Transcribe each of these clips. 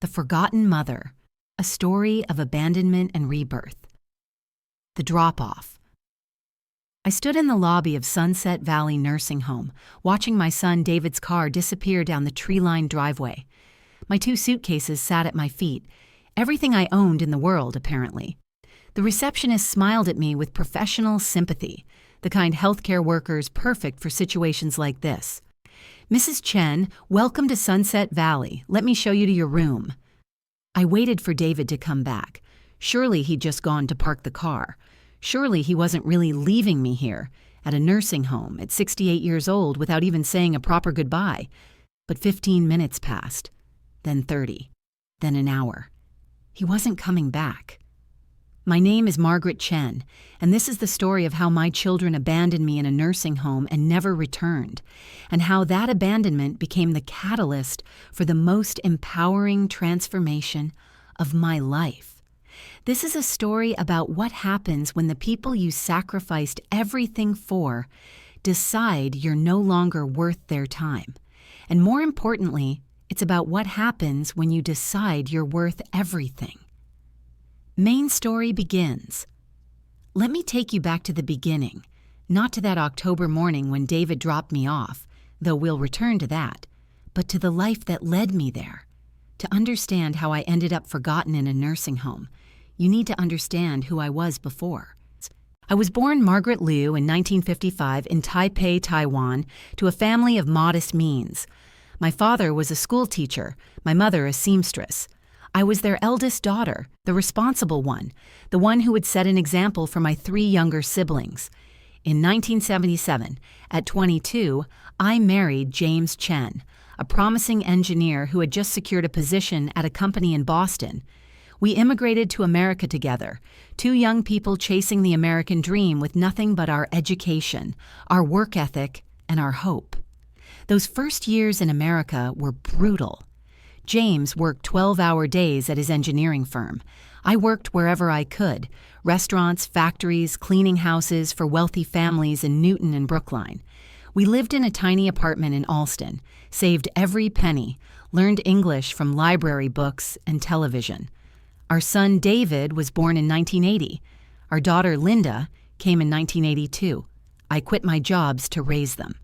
The Forgotten Mother, a story of abandonment and rebirth. The drop-off. I stood in the lobby of Sunset Valley Nursing Home, watching my son David's car disappear down the tree-lined driveway. My 2 suitcases sat at my feet, everything I owned in the world, apparently. The receptionist smiled at me with professional sympathy, the kind healthcare workers perfect for situations like this. "Mrs. Chen, welcome to Sunset Valley. Let me show you to your room." I waited for David to come back. Surely he'd just gone to park the car. Surely he wasn't really leaving me here, at a nursing home, at 68 years old, without even saying a proper goodbye. But 15 minutes passed, then 30, then an hour. He wasn't coming back. My name is Margaret Chen, and this is the story of how my children abandoned me in a nursing home and never returned, and how that abandonment became the catalyst for the most empowering transformation of my life. This is a story about what happens when the people you sacrificed everything for decide you're no longer worth their time. And more importantly, it's about what happens when you decide you're worth everything. Main story begins. Let me take you back to the beginning, not to that October morning when David dropped me off, though we'll return to that, but to the life that led me there. To understand how I ended up forgotten in a nursing home, you need to understand who I was before. I was born Margaret Liu in 1955 in Taipei, Taiwan, to a family of modest means. My father was a school teacher, my mother a seamstress. I was their eldest daughter, the responsible one, the one who would set an example for my 3 younger siblings. In 1977, at 22, I married James Chen, a promising engineer who had just secured a position at a company in Boston. We immigrated to America together, 2 young people chasing the American dream with nothing but our education, our work ethic, and our hope. Those first years in America were brutal. James worked 12-hour days at his engineering firm. I worked wherever I could, restaurants, factories, cleaning houses for wealthy families in Newton and Brookline. We lived in a tiny apartment in Allston, saved every penny, learned English from library books and television. Our son David was born in 1980. Our daughter Linda came in 1982. I quit my jobs to raise them.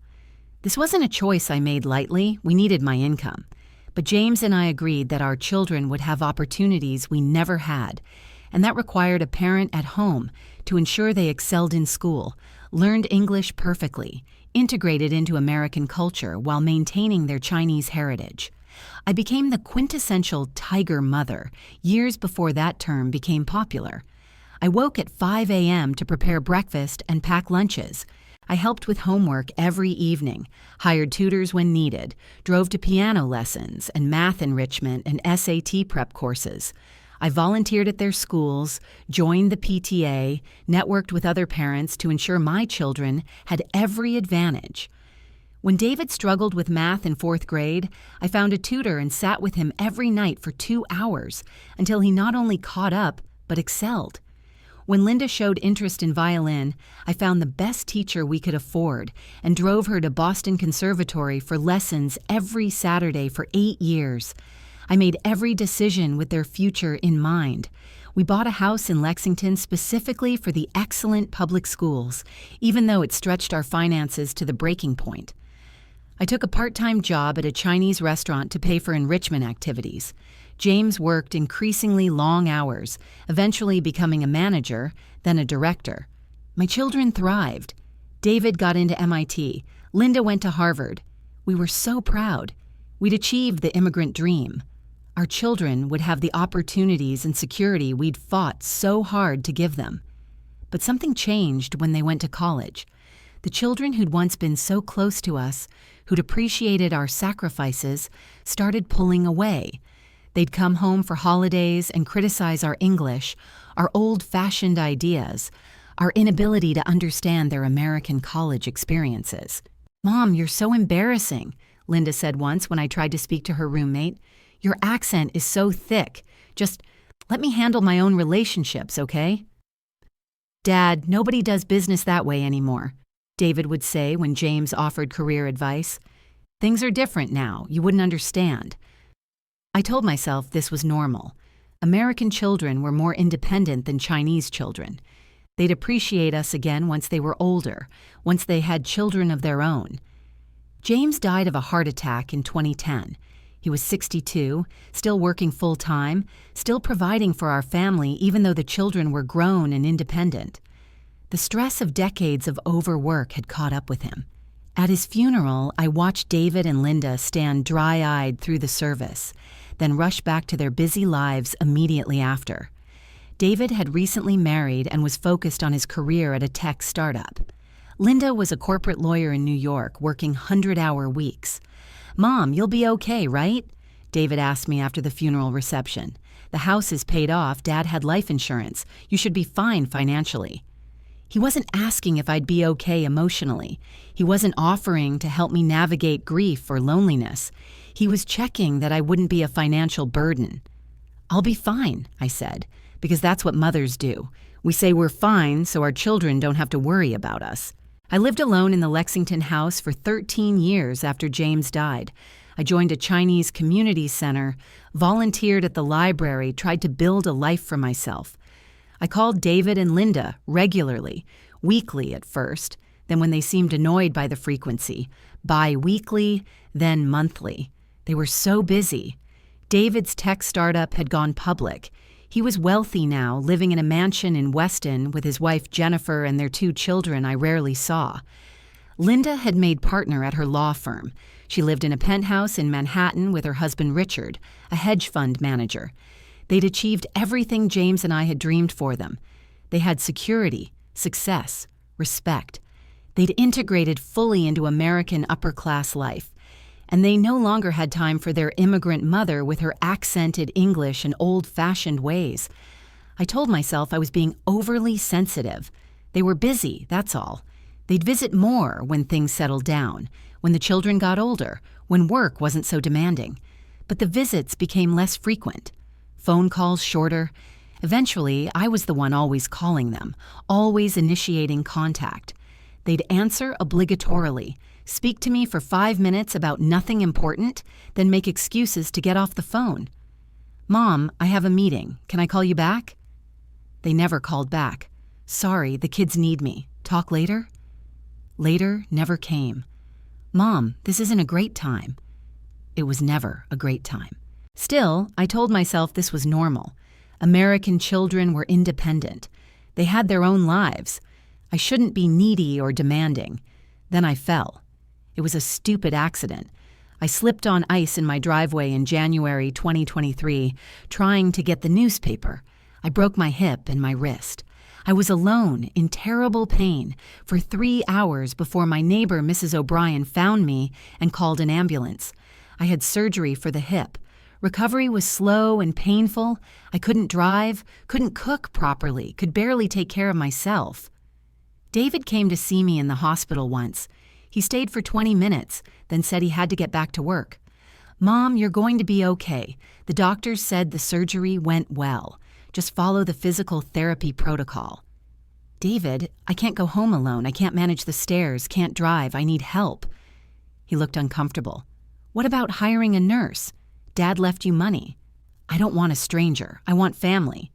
This wasn't a choice I made lightly. We needed my income. But James and I agreed that our children would have opportunities we never had, and that required a parent at home to ensure they excelled in school, learned English perfectly, integrated into American culture while maintaining their Chinese heritage. I became the quintessential tiger mother years before that term became popular. I woke at 5 a.m. to prepare breakfast and pack lunches. I helped with homework every evening, hired tutors when needed, drove to piano lessons and math enrichment and SAT prep courses. I volunteered at their schools, joined the PTA, networked with other parents to ensure my children had every advantage. When David struggled with math in 4th grade, I found a tutor and sat with him every night for 2 hours until he not only caught up, but excelled. When Linda showed interest in violin, I found the best teacher we could afford and drove her to Boston Conservatory for lessons every Saturday for 8 years. I made every decision with their future in mind. We bought a house in Lexington specifically for the excellent public schools, even though it stretched our finances to the breaking point. I took a part-time job at a Chinese restaurant to pay for enrichment activities. James worked increasingly long hours, eventually becoming a manager, then a director. My children thrived. David got into MIT. Linda went to Harvard. We were so proud. We'd achieved the immigrant dream. Our children would have the opportunities and security we'd fought so hard to give them. But something changed when they went to college. The children who'd once been so close to us, who'd appreciated our sacrifices, started pulling away. They'd come home for holidays and criticize our English, our old-fashioned ideas, our inability to understand their American college experiences. "Mom, you're so embarrassing," Linda said once when I tried to speak to her roommate. "Your accent is so thick. Just let me handle my own relationships, okay?" "Dad, nobody does business that way anymore," David would say when James offered career advice. "Things are different now. You wouldn't understand." I told myself this was normal. American children were more independent than Chinese children. They'd appreciate us again once they were older, once they had children of their own. James died of a heart attack in 2010. He was 62, still working full-time, still providing for our family even though the children were grown and independent. The stress of decades of overwork had caught up with him. At his funeral, I watched David and Linda stand dry-eyed through the service, then rush back to their busy lives immediately after. David had recently married and was focused on his career at a tech startup. Linda was a corporate lawyer in New York, working 100-hour weeks. "Mom, you'll be okay, right?" David asked me after the funeral reception. "The house is paid off, Dad had life insurance. You should be fine financially." He wasn't asking if I'd be okay emotionally. He wasn't offering to help me navigate grief or loneliness. He was checking that I wouldn't be a financial burden. "I'll be fine," I said, because that's what mothers do. We say we're fine so our children don't have to worry about us. I lived alone in the Lexington house for 13 years after James died. I joined a Chinese community center, volunteered at the library, tried to build a life for myself. I called David and Linda regularly, weekly at first, then when they seemed annoyed by the frequency, bi-weekly, then monthly. They were so busy. David's tech startup had gone public. He was wealthy now, living in a mansion in Weston with his wife Jennifer and their 2 children I rarely saw. Linda had made partner at her law firm. She lived in a penthouse in Manhattan with her husband Richard, a hedge fund manager. They'd achieved everything James and I had dreamed for them. They had security, success, respect. They'd integrated fully into American upper-class life. And they no longer had time for their immigrant mother with her accented English and old-fashioned ways. I told myself I was being overly sensitive. They were busy, that's all. They'd visit more when things settled down, when the children got older, when work wasn't so demanding. But the visits became less frequent. Phone calls shorter. Eventually, I was the one always calling them, always initiating contact. They'd answer obligatorily, speak to me for 5 minutes about nothing important, then make excuses to get off the phone. "Mom, I have a meeting. Can I call you back?" They never called back. "Sorry, the kids need me. Talk later?" Later never came. "Mom, this isn't a great time." It was never a great time. Still, I told myself this was normal. American children were independent. They had their own lives. I shouldn't be needy or demanding. Then I fell. It was a stupid accident. I slipped on ice in my driveway in January 2023, trying to get the newspaper. I broke my hip and my wrist. I was alone, in terrible pain, for 3 hours before my neighbor, Mrs. O'Brien, found me and called an ambulance. I had surgery for the hip. Recovery was slow and painful. I couldn't drive, couldn't cook properly, could barely take care of myself. David came to see me in the hospital once. He stayed for 20 minutes, then said he had to get back to work. "Mom, you're going to be okay. The doctors said the surgery went well. Just follow the physical therapy protocol." "David, I can't go home alone. I can't manage the stairs, can't drive. I need help." He looked uncomfortable. "What about hiring a nurse? Dad left you money." "I don't want a stranger. I want family."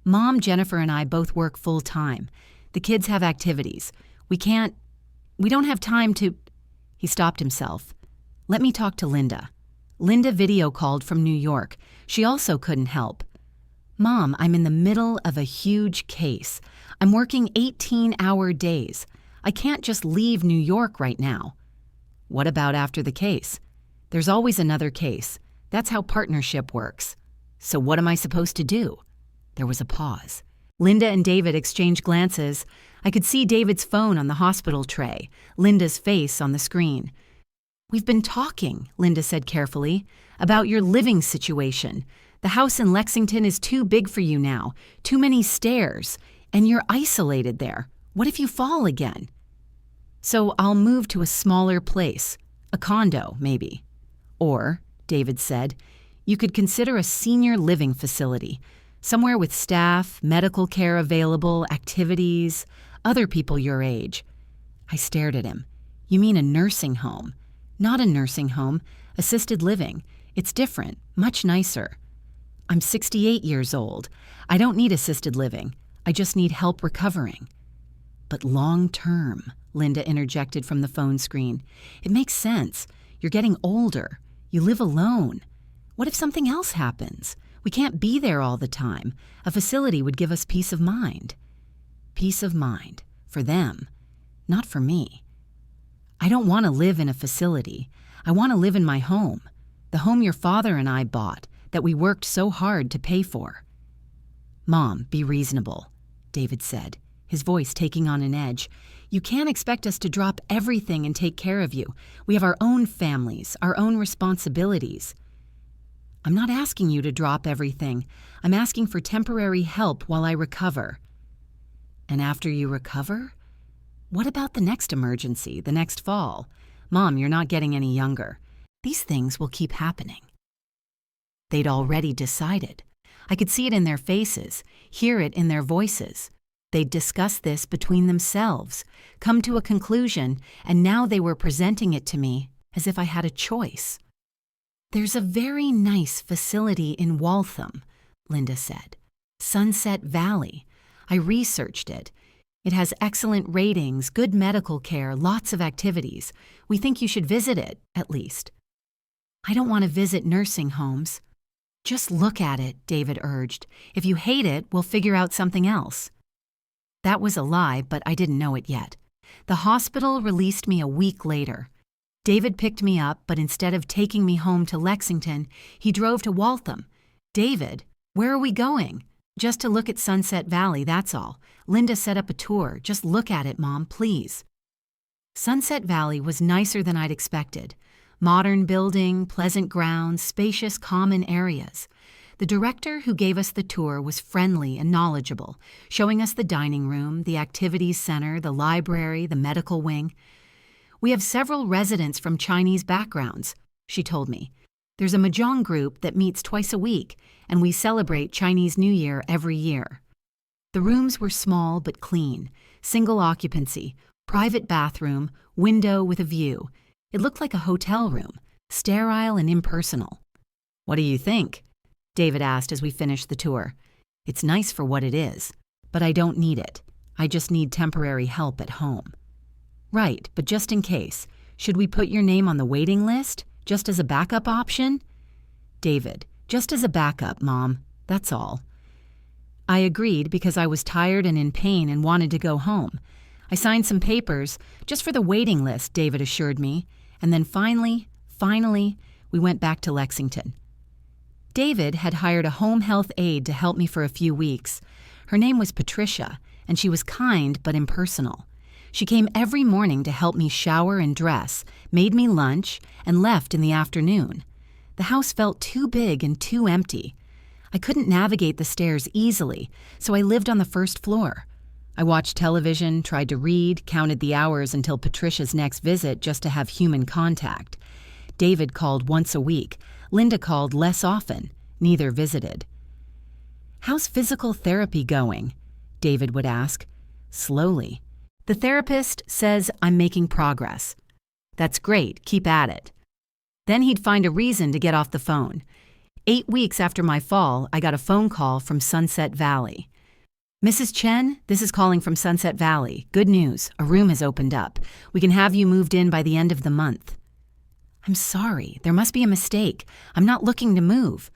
"Mom, Jennifer, and I both work full-time. The kids have activities. We don't have time to—" He stopped himself. "Let me talk to Linda." Linda video called from New York. She also couldn't help. "Mom, I'm in the middle of a huge case. I'm working 18-hour days. I can't just leave New York right now." "What about after the case?" "There's always another case. That's how partnership works." "So what am I supposed to do?" There was a pause. Linda and David exchanged glances. I could see David's phone on the hospital tray, Linda's face on the screen. "We've been talking," Linda said carefully, "about your living situation. The house in Lexington is too big for you now, too many stairs, and you're isolated there. What if you fall again?" "So I'll move to a smaller place, a condo, maybe." "Or," David said, "you could consider a senior living facility, somewhere with staff, medical care available, activities, other people your age." I stared at him. "You mean a nursing home?" "Not a nursing home, assisted living. It's different, much nicer. I'm 68 years old. I don't need assisted living. I just need help recovering. But long term, Linda interjected from the phone screen. It makes sense. You're getting older. You live alone. What if something else happens? We can't be there all the time. A facility would give us peace of mind. Peace of mind. For them. Not for me. I don't want to live in a facility. I want to live in my home. The home your father and I bought, that we worked so hard to pay for. Mom, be reasonable, David said, his voice taking on an edge. You can't expect us to drop everything and take care of you. We have our own families, our own responsibilities. I'm not asking you to drop everything. I'm asking for temporary help while I recover. And after you recover? What about the next emergency, the next fall? Mom, you're not getting any younger. These things will keep happening. They'd already decided. I could see it in their faces, hear it in their voices. They'd discussed this between themselves, come to a conclusion, and now they were presenting it to me as if I had a choice. There's a very nice facility in Waltham, Linda said. Sunset Valley. I researched it. It has excellent ratings, good medical care, lots of activities. We think you should visit it, at least. I don't want to visit nursing homes. Just look at it, David urged. If you hate it, we'll figure out something else. That was a lie, but I didn't know it yet. The hospital released me a week later. David picked me up, but instead of taking me home to Lexington, he drove to Waltham. David, where are we going? Just to look at Sunset Valley, that's all. Linda set up a tour. Just look at it, Mom, please. Sunset Valley was nicer than I'd expected. Modern building, pleasant grounds, spacious common areas. The director who gave us the tour was friendly and knowledgeable, showing us the dining room, the activities center, the library, the medical wing. We have several residents from Chinese backgrounds, she told me. There's a Mahjong group that meets twice a week, and we celebrate Chinese New Year every year. The rooms were small but clean, single occupancy, private bathroom, window with a view. It looked like a hotel room, sterile and impersonal. What do you think? David asked as we finished the tour. It's nice for what it is, but I don't need it. I just need temporary help at home. Right, but just in case, should we put your name on the waiting list, just as a backup option? David, just as a backup, Mom, that's all. I agreed because I was tired and in pain and wanted to go home. I signed some papers, just for the waiting list, David assured me, and then finally, we went back to Lexington. David had hired a home health aide to help me for a few weeks. Her name was Patricia, and she was kind but impersonal. She came every morning to help me shower and dress, made me lunch, and left in the afternoon. The house felt too big and too empty. I couldn't navigate the stairs easily, so I lived on the first floor. I watched television, tried to read, counted the hours until Patricia's next visit just to have human contact. David called once a week. Linda called less often. Neither visited. How's physical therapy going? David would ask. Slowly. The therapist says I'm making progress. That's great. Keep at it. Then he'd find a reason to get off the phone. 8 weeks after my fall, I got a phone call from Sunset Valley. Mrs. Chen, this is calling from Sunset Valley. Good news, a room has opened up. We can have you moved in by the end of the month. I'm sorry, there must be a mistake. I'm not looking to move.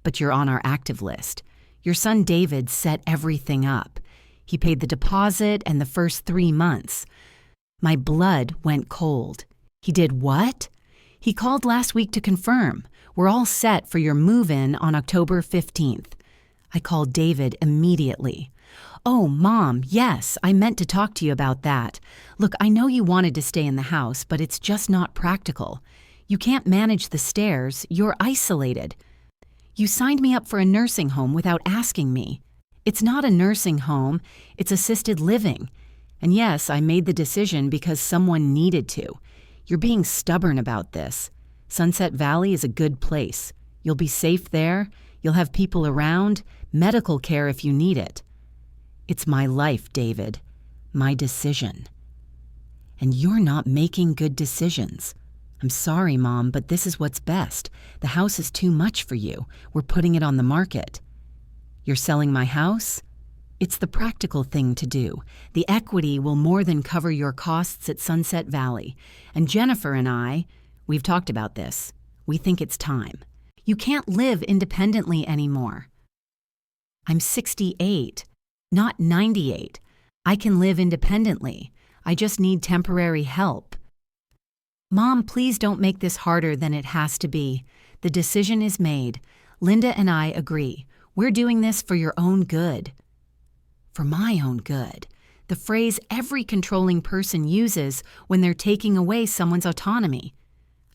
But you're on our active list. Your son David set everything up. He paid the deposit and the first 3 months. My blood went cold. He did what? He called last week to confirm. We're all set for your move-in on October 15th. I called David immediately. Oh, Mom, yes, I meant to talk to you about that. Look, I know you wanted to stay in the house, but it's just not practical. You can't manage the stairs. You're isolated. You signed me up for a nursing home without asking me. It's not a nursing home. It's assisted living. And yes, I made the decision because someone needed to. You're being stubborn about this. Sunset Valley is a good place. You'll be safe there. You'll have people around, medical care if you need it. It's my life, David. My decision. And you're not making good decisions. I'm sorry, Mom, but this is what's best. The house is too much for you. We're putting it on the market. You're selling my house? It's the practical thing to do. The equity will more than cover your costs at Sunset Valley. And Jennifer and I, we've talked about this. We think it's time. You can't live independently anymore. I'm 68, not 98. I can live independently. I just need temporary help. Mom, please don't make this harder than it has to be. The decision is made. Linda and I agree. We're doing this for your own good. For my own good. The phrase every controlling person uses when they're taking away someone's autonomy.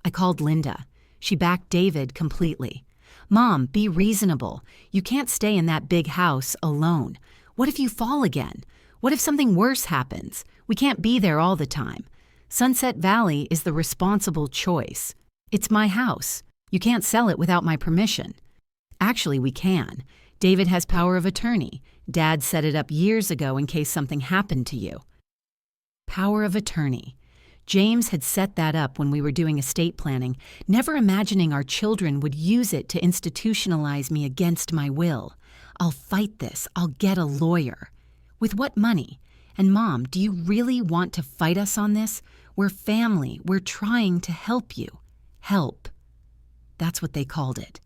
I called Linda. She backed David completely. Mom, be reasonable. You can't stay in that big house alone. What if you fall again? What if something worse happens? We can't be there all the time. Sunset Valley is the responsible choice. It's my house. You can't sell it without my permission. Actually, we can. David has power of attorney. Dad set it up years ago in case something happened to you. Power of attorney. James had set that up when we were doing estate planning, never imagining our children would use it to institutionalize me against my will. I'll fight this. I'll get a lawyer. With what money? And Mom, do you really want to fight us on this? We're family. We're trying to help you. Help. That's what they called it.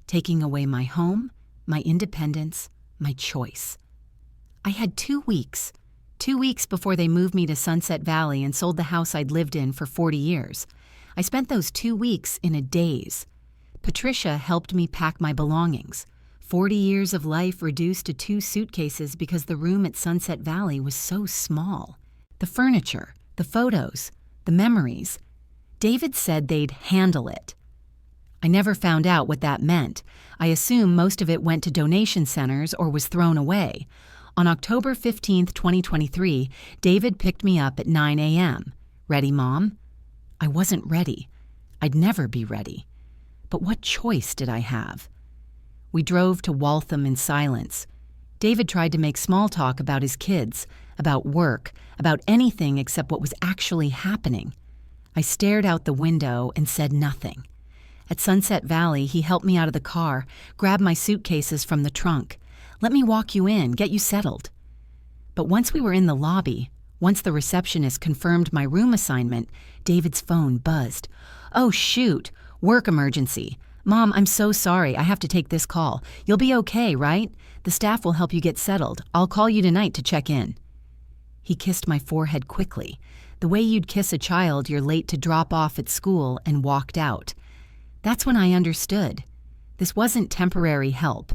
Taking away my home, my independence, my choice. I had 2 weeks. 2 weeks before they moved me to Sunset Valley and sold the house I'd lived in for 40 years. I spent those 2 weeks in a daze. Patricia helped me pack my belongings. 40 years of life reduced to 2 suitcases because the room at Sunset Valley was so small. The furniture, the photos, the memories. David said they'd handle it. I never found out what that meant. I assume most of it went to donation centers or was thrown away. On October 15, 2023, David picked me up at 9 a.m. Ready, Mom? I wasn't ready. I'd never be ready. But what choice did I have? We drove to Waltham in silence. David tried to make small talk about his kids, about work, about anything except what was actually happening. I stared out the window and said nothing. At Sunset Valley, he helped me out of the car, grabbed my suitcases from the trunk. Let me walk you in, get you settled. But once we were in the lobby, once the receptionist confirmed my room assignment, David's phone buzzed. Oh, shoot, work emergency. Mom, I'm so sorry. I have to take this call. You'll be okay, right? The staff will help you get settled. I'll call you tonight to check in. He kissed my forehead quickly, the way you'd kiss a child you're late to drop off at school, and walked out. That's when I understood. This wasn't temporary help.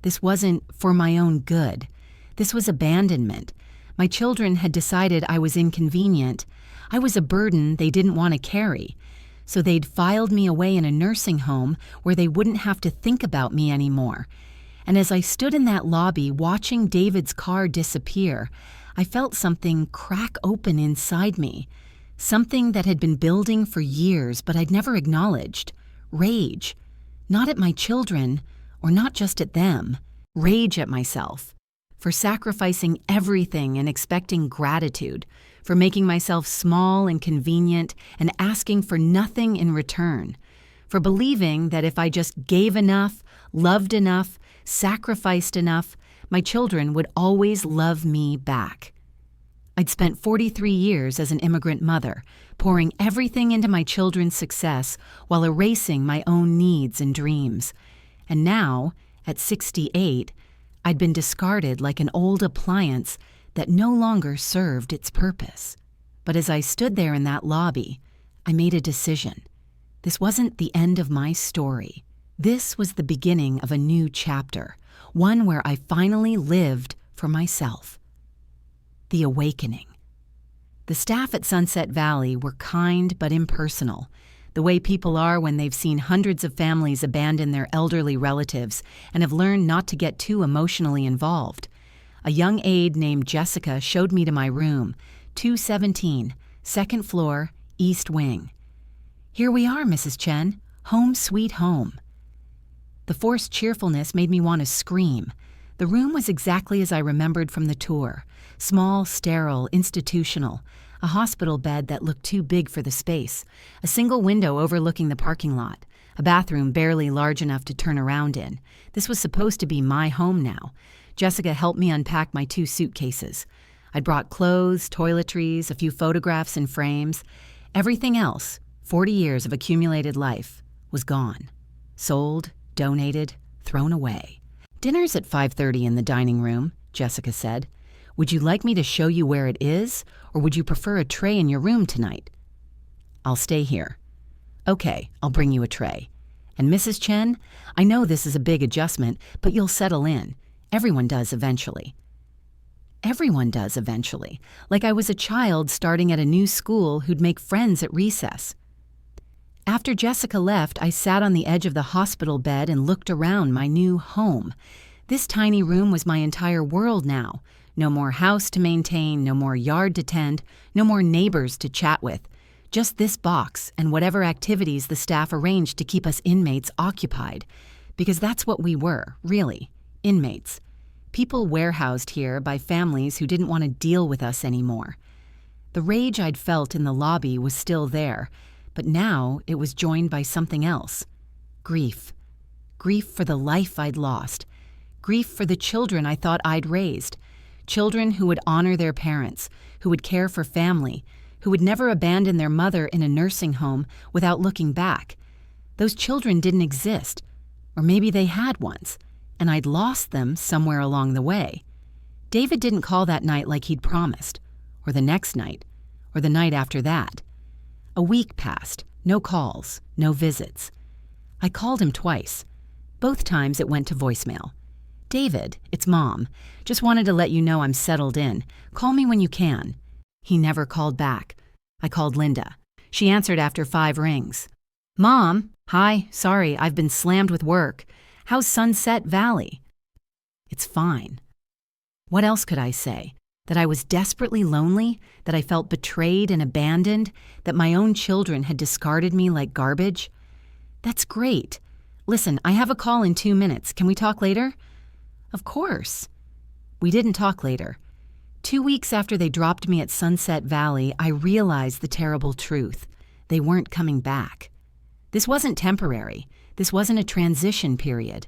This wasn't for my own good. This was abandonment. My children had decided I was inconvenient. I was a burden they didn't want to carry. So they'd filed me away in a nursing home where they wouldn't have to think about me anymore. And as I stood in that lobby watching David's car disappear, I felt something crack open inside me. Something that had been building for years but I'd never acknowledged. Rage. Not at my children, or not just at them. Rage at myself. For sacrificing everything and expecting gratitude. For making myself small and convenient and asking for nothing in return. For believing that if I just gave enough, loved enough, sacrificed enough, my children would always love me back. I'd spent 43 years as an immigrant mother, pouring everything into my children's success while erasing my own needs and dreams. And now, at 68, I'd been discarded like an old appliance that no longer served its purpose. But as I stood there in that lobby, I made a decision. This wasn't the end of my story. This was the beginning of a new chapter, one where I finally lived for myself. The awakening. The staff at Sunset Valley were kind but impersonal, the way people are when they've seen hundreds of families abandon their elderly relatives and have learned not to get too emotionally involved. A young aide named Jessica showed me to my room, 217, second floor, east wing. Here we are, Mrs. Chen. Home sweet home. The forced cheerfulness made me want to scream. The room was exactly as I remembered from the tour. Small, sterile, institutional. A hospital bed that looked too big for the space. A single window overlooking the parking lot. A bathroom barely large enough to turn around in. This was supposed to be my home now. Jessica helped me unpack my 2 suitcases. I'd brought clothes, toiletries, a few photographs in frames. Everything else, 40 years of accumulated life, was gone. Sold, donated, thrown away. "Dinner's at 5:30 in the dining room," Jessica said. "Would you like me to show you where it is, or would you prefer a tray in your room tonight?" "I'll stay here." "Okay, I'll bring you a tray. And Mrs. Chen, I know this is a big adjustment, but you'll settle in. Everyone does eventually." Everyone does eventually, like I was a child starting at a new school who'd make friends at recess. After Jessica left, I sat on the edge of the hospital bed and looked around my new home. This tiny room was my entire world now. No more house to maintain, no more yard to tend, no more neighbors to chat with. Just this box and whatever activities the staff arranged to keep us inmates occupied. Because that's what we were, really, inmates. People warehoused here by families who didn't want to deal with us anymore. The rage I'd felt in the lobby was still there, but now it was joined by something else. Grief. Grief for the life I'd lost. Grief for the children I thought I'd raised. Children who would honor their parents, who would care for family, who would never abandon their mother in a nursing home without looking back. Those children didn't exist, or maybe they had once, and I'd lost them somewhere along the way. David didn't call that night like he'd promised, or the next night, or the night after that. A week passed, no calls, no visits. I called him twice. Both times it went to voicemail. "David, it's Mom. Just wanted to let you know I'm settled in. Call me when you can." He never called back. I called Linda. She answered after 5 rings. "Mom, hi, sorry, I've been slammed with work. How's Sunset Valley?" "It's fine." What else could I say? That I was desperately lonely? That I felt betrayed and abandoned? That my own children had discarded me like garbage? "That's great. Listen, I have a call in 2 minutes. Can we talk later?" "Of course." We didn't talk later. 2 weeks after they dropped me at Sunset Valley, I realized the terrible truth. They weren't coming back. This wasn't temporary. This wasn't a transition period.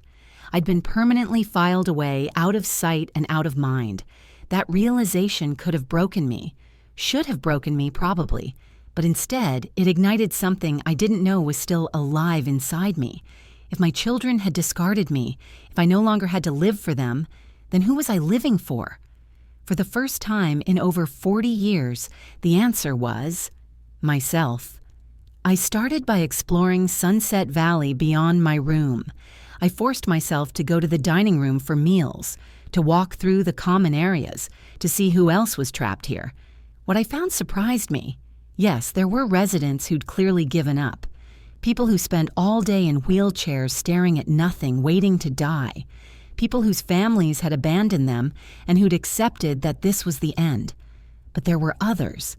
I'd been permanently filed away, out of sight and out of mind. That realization could have broken me. Should have broken me, probably. But instead, it ignited something I didn't know was still alive inside me. If my children had discarded me, if I no longer had to live for them, then who was I living for? For the first time in over 40 years, the answer was myself. I started by exploring Sunset Valley beyond my room. I forced myself to go to the dining room for meals, to walk through the common areas, to see who else was trapped here. What I found surprised me. Yes, there were residents who'd clearly given up. People who spent all day in wheelchairs staring at nothing, waiting to die. People whose families had abandoned them and who'd accepted that this was the end. But there were others.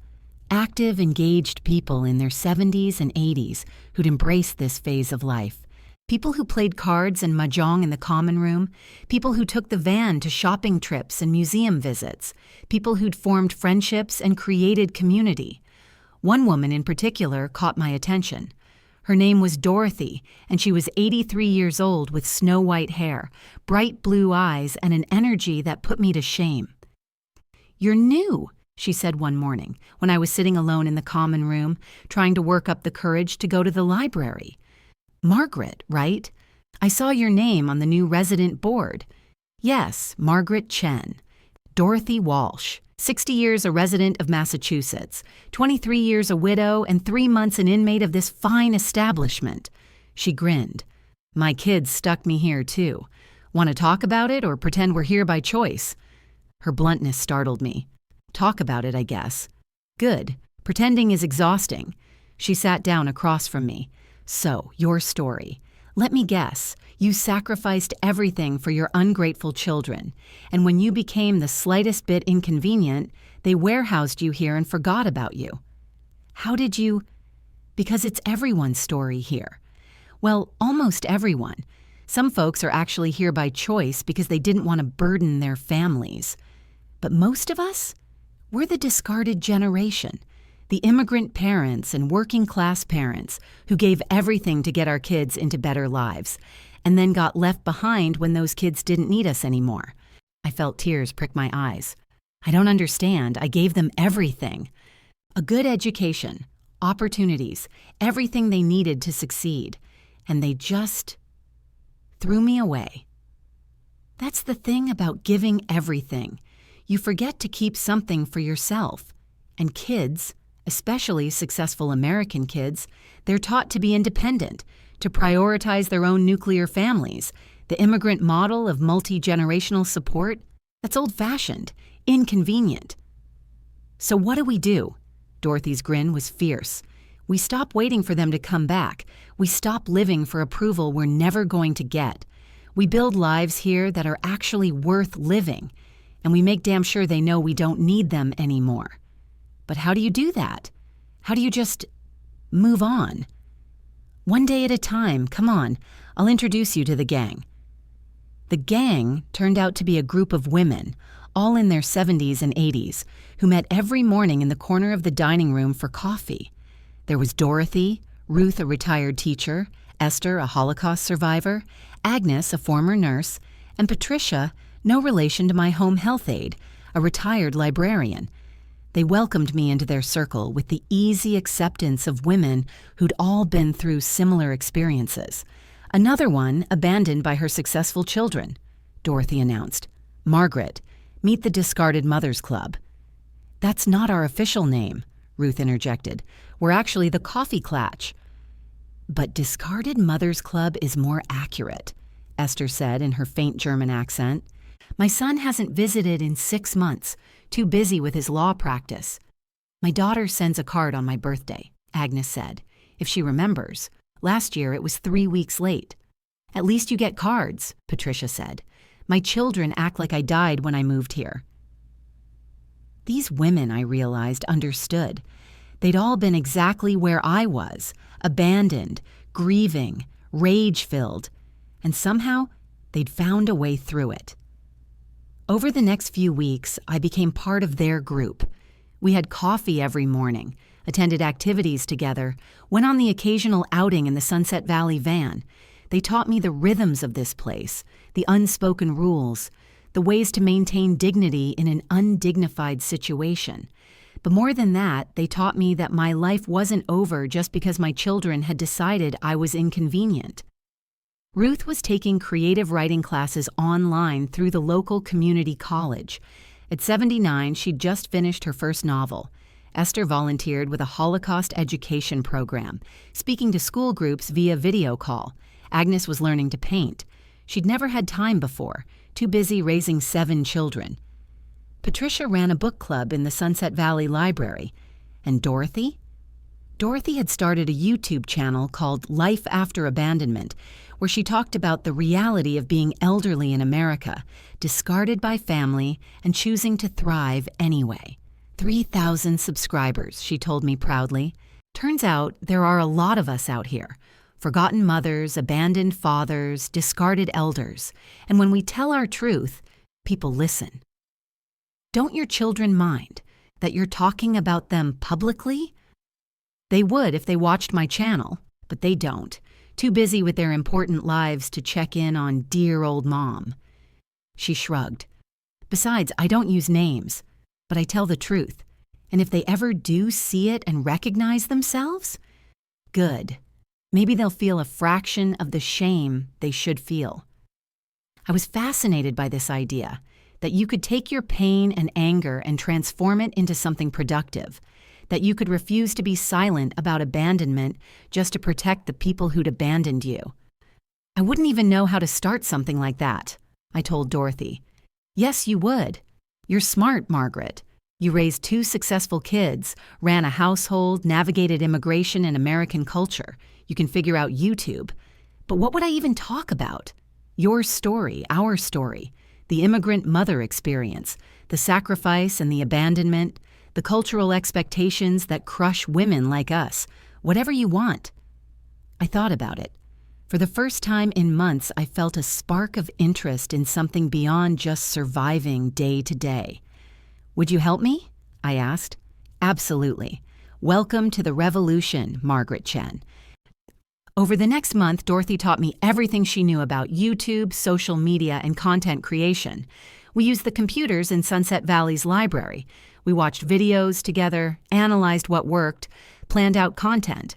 Active, engaged people in their 70s and 80s who'd embraced this phase of life. People who played cards and mahjong in the common room. People who took the van to shopping trips and museum visits. People who'd formed friendships and created community. One woman in particular caught my attention. Her name was Dorothy, and she was 83 years old with snow-white hair, bright blue eyes, and an energy that put me to shame. "You're new," she said one morning when I was sitting alone in the common room, trying to work up the courage to go to the library. "Margaret, right? I saw your name on the new resident board." "Yes, Margaret Chen. Dorothy Walsh. 60 years a resident of Massachusetts, 23 years a widow, and 3 months an inmate of this fine establishment." She grinned. "My kids stuck me here, too. Want to talk about it or pretend we're here by choice?" Her bluntness startled me. "Talk about it, I guess." "Good. Pretending is exhausting." She sat down across from me. "So, your story. Let me guess. You sacrificed everything for your ungrateful children, and when you became the slightest bit inconvenient, they warehoused you here and forgot about you. How did you? Because it's everyone's story here. Well, almost everyone. Some folks are actually here by choice because they didn't want to burden their families. But most of us, we're the discarded generation, the immigrant parents and working-class parents who gave everything to get our kids into better lives, and then got left behind when those kids didn't need us anymore. I felt tears prick my eyes. I don't understand. I gave them everything. A good education, opportunities, everything they needed to succeed, and they just threw me away. That's the thing about giving everything. You forget to keep something for yourself. And kids, especially successful American kids, they're taught to be independent, to prioritize their own nuclear families. The immigrant model of multi-generational support, that's old-fashioned, inconvenient. So what do? Dorothy's grin was fierce. We stop waiting for them to come back. We stop living for approval we're never going to get. We build lives here that are actually worth living, and we make damn sure they know we don't need them anymore. But how do you do that? How do you just move on? One day at a time. Come on, I'll introduce you to the gang. The gang turned out to be a group of women, all in their 70s and 80s, who met every morning in the corner of the dining room for coffee. There was Dorothy, Ruth, a retired teacher, Esther, a Holocaust survivor, Agnes, a former nurse, and Patricia, no relation to my home health aide, a retired librarian. They welcomed me into their circle with the easy acceptance of women who'd all been through similar experiences. Another one abandoned by her successful children, Dorothy announced. Margaret, meet the Discarded Mothers Club. That's not our official name, Ruth interjected. We're actually the Coffee Clatch. But Discarded Mothers Club is more accurate, Esther said in her faint German accent. My son hasn't visited in 6 months, too busy with his law practice. My daughter sends a card on my birthday, Agnes said. If she remembers. Last year it was 3 weeks late. At least you get cards, Patricia said. My children act like I died when I moved here. These women, I realized, understood. They'd all been exactly where I was, abandoned, grieving, rage-filled, and somehow they'd found a way through it. Over the next few weeks, I became part of their group. We had coffee every morning, attended activities together, went on the occasional outing in the Sunset Valley van. They taught me the rhythms of this place, the unspoken rules, the ways to maintain dignity in an undignified situation. But more than that, they taught me that my life wasn't over just because my children had decided I was inconvenient. Ruth was taking creative writing classes online through the local community college. At 79, she'd just finished her first novel. Esther volunteered with a Holocaust education program, speaking to school groups via video call. Agnes was learning to paint. She'd never had time before, too busy raising 7 children. Patricia ran a book club in the Sunset Valley Library. And Dorothy? Dorothy had started a YouTube channel called Life After Abandonment, where she talked about the reality of being elderly in America, discarded by family and choosing to thrive anyway. 3,000 subscribers, she told me proudly. Turns out there are a lot of us out here. Forgotten mothers, abandoned fathers, discarded elders. And when we tell our truth, people listen. Don't your children mind that you're talking about them publicly? They would if they watched my channel, but they don't. Too busy with their important lives to check in on dear old mom. She shrugged. Besides, I don't use names, but I tell the truth. And if they ever do see it and recognize themselves, good. Maybe they'll feel a fraction of the shame they should feel. I was fascinated by this idea that you could take your pain and anger and transform it into something productive, that you could refuse to be silent about abandonment just to protect the people who'd abandoned you. I wouldn't even know how to start something like that, I told Dorothy. Yes, you would. You're smart, Margaret. You raised 2 successful kids, ran a household, navigated immigration and American culture. You can figure out YouTube. But what would I even talk about? Your story, our story, the immigrant mother experience, the sacrifice and the abandonment, the cultural expectations that crush women like us, whatever you want. I thought about it. For the first time in months, I felt a spark of interest in something beyond just surviving day to day. "Would you help me?" I asked. "Absolutely. Welcome to the revolution, Margaret Chen." Over the next month, Dorothy taught me everything she knew about YouTube, social media, and content creation. We used the computers in Sunset Valley's library. We watched videos together, analyzed what worked, planned out content.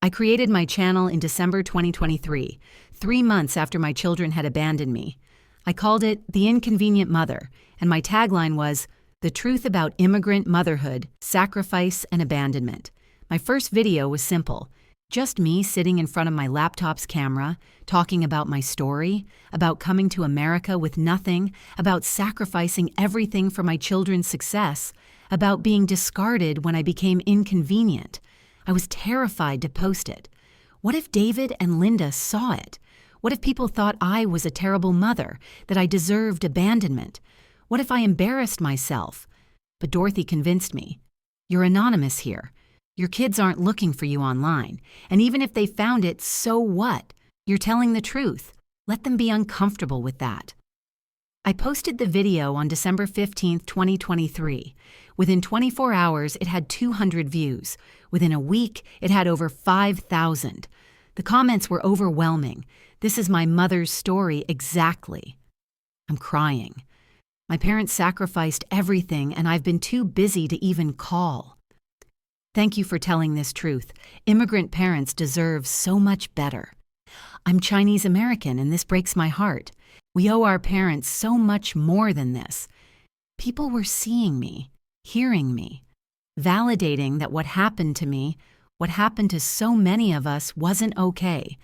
I created my channel in December 2023, 3 months after my children had abandoned me. I called it The Inconvenient Mother, and my tagline was, "The Truth About Immigrant Motherhood, Sacrifice, and Abandonment." My first video was simple. Just me sitting in front of my laptop's camera, talking about my story, about coming to America with nothing, about sacrificing everything for my children's success, about being discarded when I became inconvenient. I was terrified to post it. What if David and Linda saw it? What if people thought I was a terrible mother, that I deserved abandonment? What if I embarrassed myself? But Dorothy convinced me. "You're anonymous here. Your kids aren't looking for you online. And even if they found it, so what? You're telling the truth. Let them be uncomfortable with that." I posted the video on December 15, 2023. Within 24 hours, it had 200 views. Within a week, it had over 5,000. The comments were overwhelming. "This is my mother's story exactly." I'm crying. My parents sacrificed everything, and I've been too busy to even call. Thank you for telling this truth. Immigrant parents deserve so much better. I'm Chinese American, and this breaks my heart. We owe our parents so much more than this. People were seeing me, hearing me, validating that what happened to me, what happened to so many of us, wasn't okay.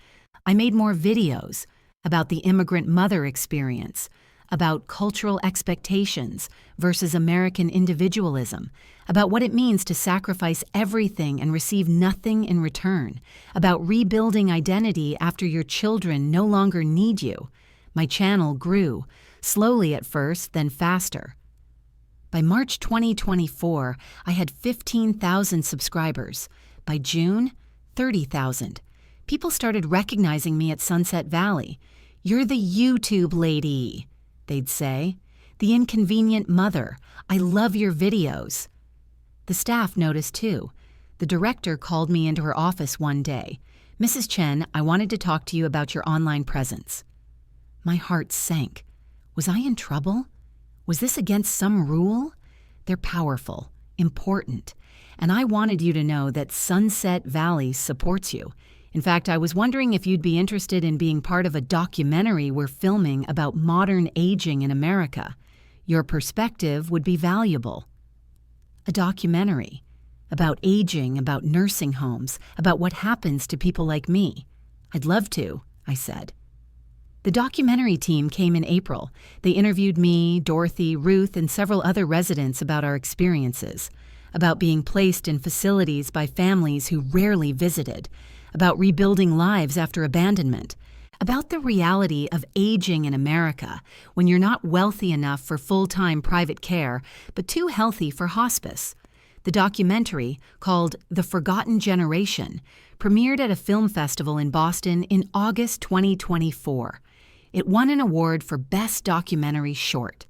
I made more videos about the immigrant mother experience, about cultural expectations versus American individualism, about what it means to sacrifice everything and receive nothing in return, about rebuilding identity after your children no longer need you. My channel grew, slowly at first, then faster. By March 2024, I had 15,000 subscribers. By June, 30,000. People started recognizing me at Sunset Valley. "You're the YouTube lady," they'd say. "The Inconvenient Mother. I love your videos." The staff noticed too. The director called me into her office one day. "Mrs. Chen, I wanted to talk to you about your online presence." My heart sank. Was I in trouble? Was this against some rule? They're powerful, important, and I wanted you to know that Sunset Valley supports you. In fact, I was wondering if you'd be interested in being part of a documentary we're filming about modern aging in America. Your perspective would be valuable. A documentary about aging, about nursing homes, about what happens to people like me. "I'd love to," I said. The documentary team came in April. They interviewed me, Dorothy, Ruth, and several other residents about our experiences, about being placed in facilities by families who rarely visited, about rebuilding lives after abandonment, about the reality of aging in America when you're not wealthy enough for full-time private care, but too healthy for hospice. The documentary, called The Forgotten Generation, premiered at a film festival in Boston in August 2024. It won an award for Best Documentary Short.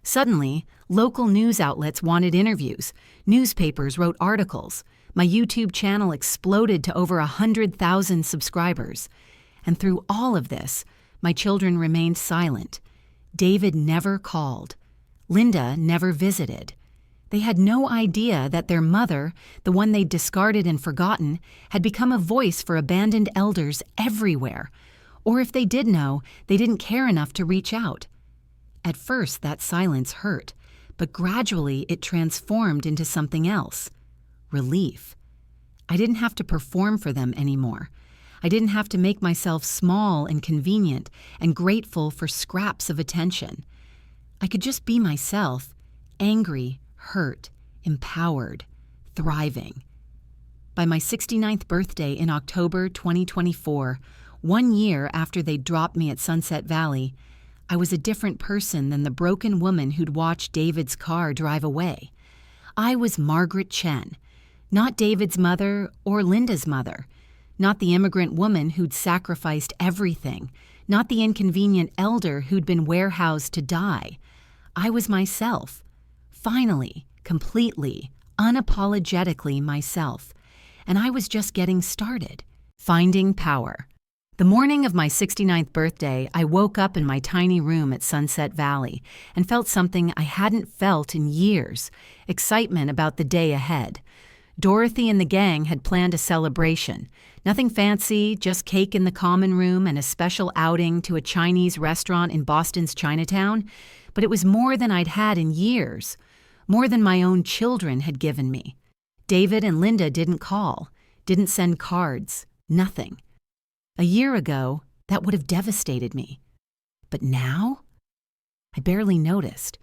Suddenly, local news outlets wanted interviews. Newspapers wrote articles. My YouTube channel exploded to over 100,000 subscribers. And through all of this, my children remained silent. David never called. Linda never visited. They had no idea that their mother, the one they'd discarded and forgotten, had become a voice for abandoned elders everywhere. Or if they did know, they didn't care enough to reach out. At first, that silence hurt, but gradually it transformed into something else. Relief. I didn't have to perform for them anymore. I didn't have to make myself small and convenient and grateful for scraps of attention. I could just be myself, angry, hurt, empowered, thriving. By my 69th birthday in October 2024, 1 year after they dropped me at Sunset Valley, I was a different person than the broken woman who'd watched David's car drive away. I was Margaret Chen, not David's mother or Linda's mother, Not the immigrant woman who'd sacrificed everything. Not the inconvenient elder who'd been warehoused to die. I was myself. Finally, completely, unapologetically myself. And I was just getting started. Finding power. The morning of my 69th birthday, I woke up in my tiny room at Sunset Valley and felt something I hadn't felt in years: excitement about the day ahead. Dorothy and the gang had planned a celebration. Nothing fancy, just cake in the common room and a special outing to a Chinese restaurant in Boston's Chinatown. But it was more than I'd had in years, more than my own children had given me. David and Linda didn't call, didn't send cards, nothing. A year ago, that would have devastated me. But now? I barely noticed.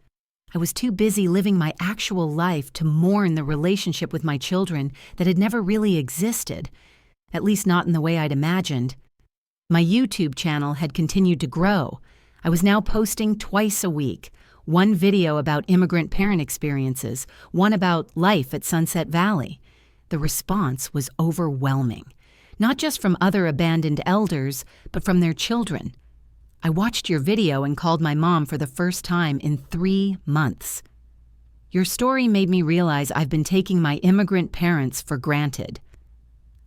I was too busy living my actual life to mourn the relationship with my children that had never really existed, at least not in the way I'd imagined. My YouTube channel had continued to grow. I was now posting twice a week, one video about immigrant parent experiences, one about life at Sunset Valley. The response was overwhelming. Not just from other abandoned elders, but from their children. I watched your video and called my mom for the first time in 3 months. Your story made me realize I've been taking my immigrant parents for granted.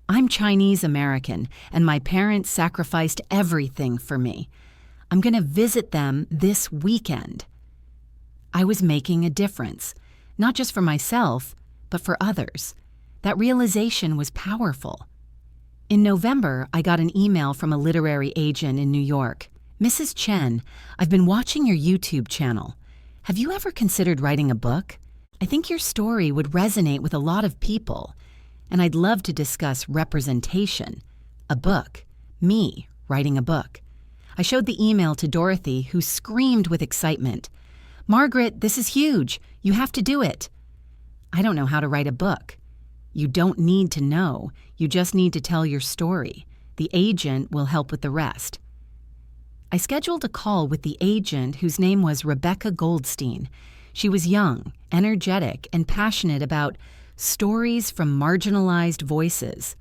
I'm Chinese American, and my parents sacrificed everything for me. I'm going to visit them this weekend. I was making a difference, not just for myself, but for others. That realization was powerful. In November, I got an email from a literary agent in New York. Mrs. Chen, I've been watching your YouTube channel. Have you ever considered writing a book? I think your story would resonate with a lot of people, and I'd love to discuss representation. A book. Me writing a book. I showed the email to Dorothy, who screamed with excitement. Margaret, this is huge. You have to do it. I don't know how to write a book. You don't need to know. You just need to tell your story. The agent will help with the rest. I scheduled a call with the agent, whose name was Rebecca Goldstein. She was young, energetic, and passionate about stories from marginalized voices.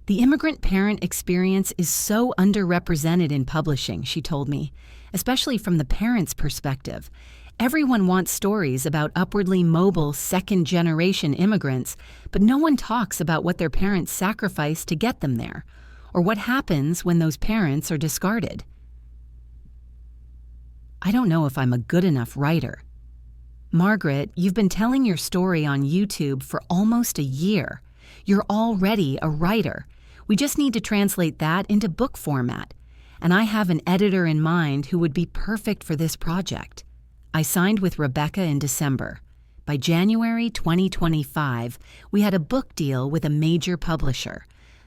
The immigrant parent experience is so underrepresented in publishing, she told me, especially from the parent's perspective. Everyone wants stories about upwardly mobile second-generation immigrants, but no one talks about what their parents sacrificed to get them there, or what happens when those parents are discarded. I don't know if I'm a good enough writer. Margaret, you've been telling your story on YouTube for almost a year. You're already a writer. We just need to translate that into book format. And I have an editor in mind who would be perfect for this project. I signed with Rebecca in December. By January 2025, we had a book deal with a major publisher.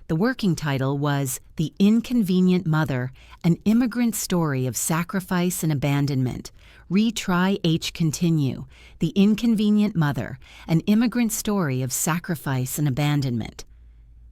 The working title was The Inconvenient Mother, An Immigrant Story of Sacrifice and Abandonment. Retry H. Continue. The Inconvenient Mother, An Immigrant Story of Sacrifice and Abandonment.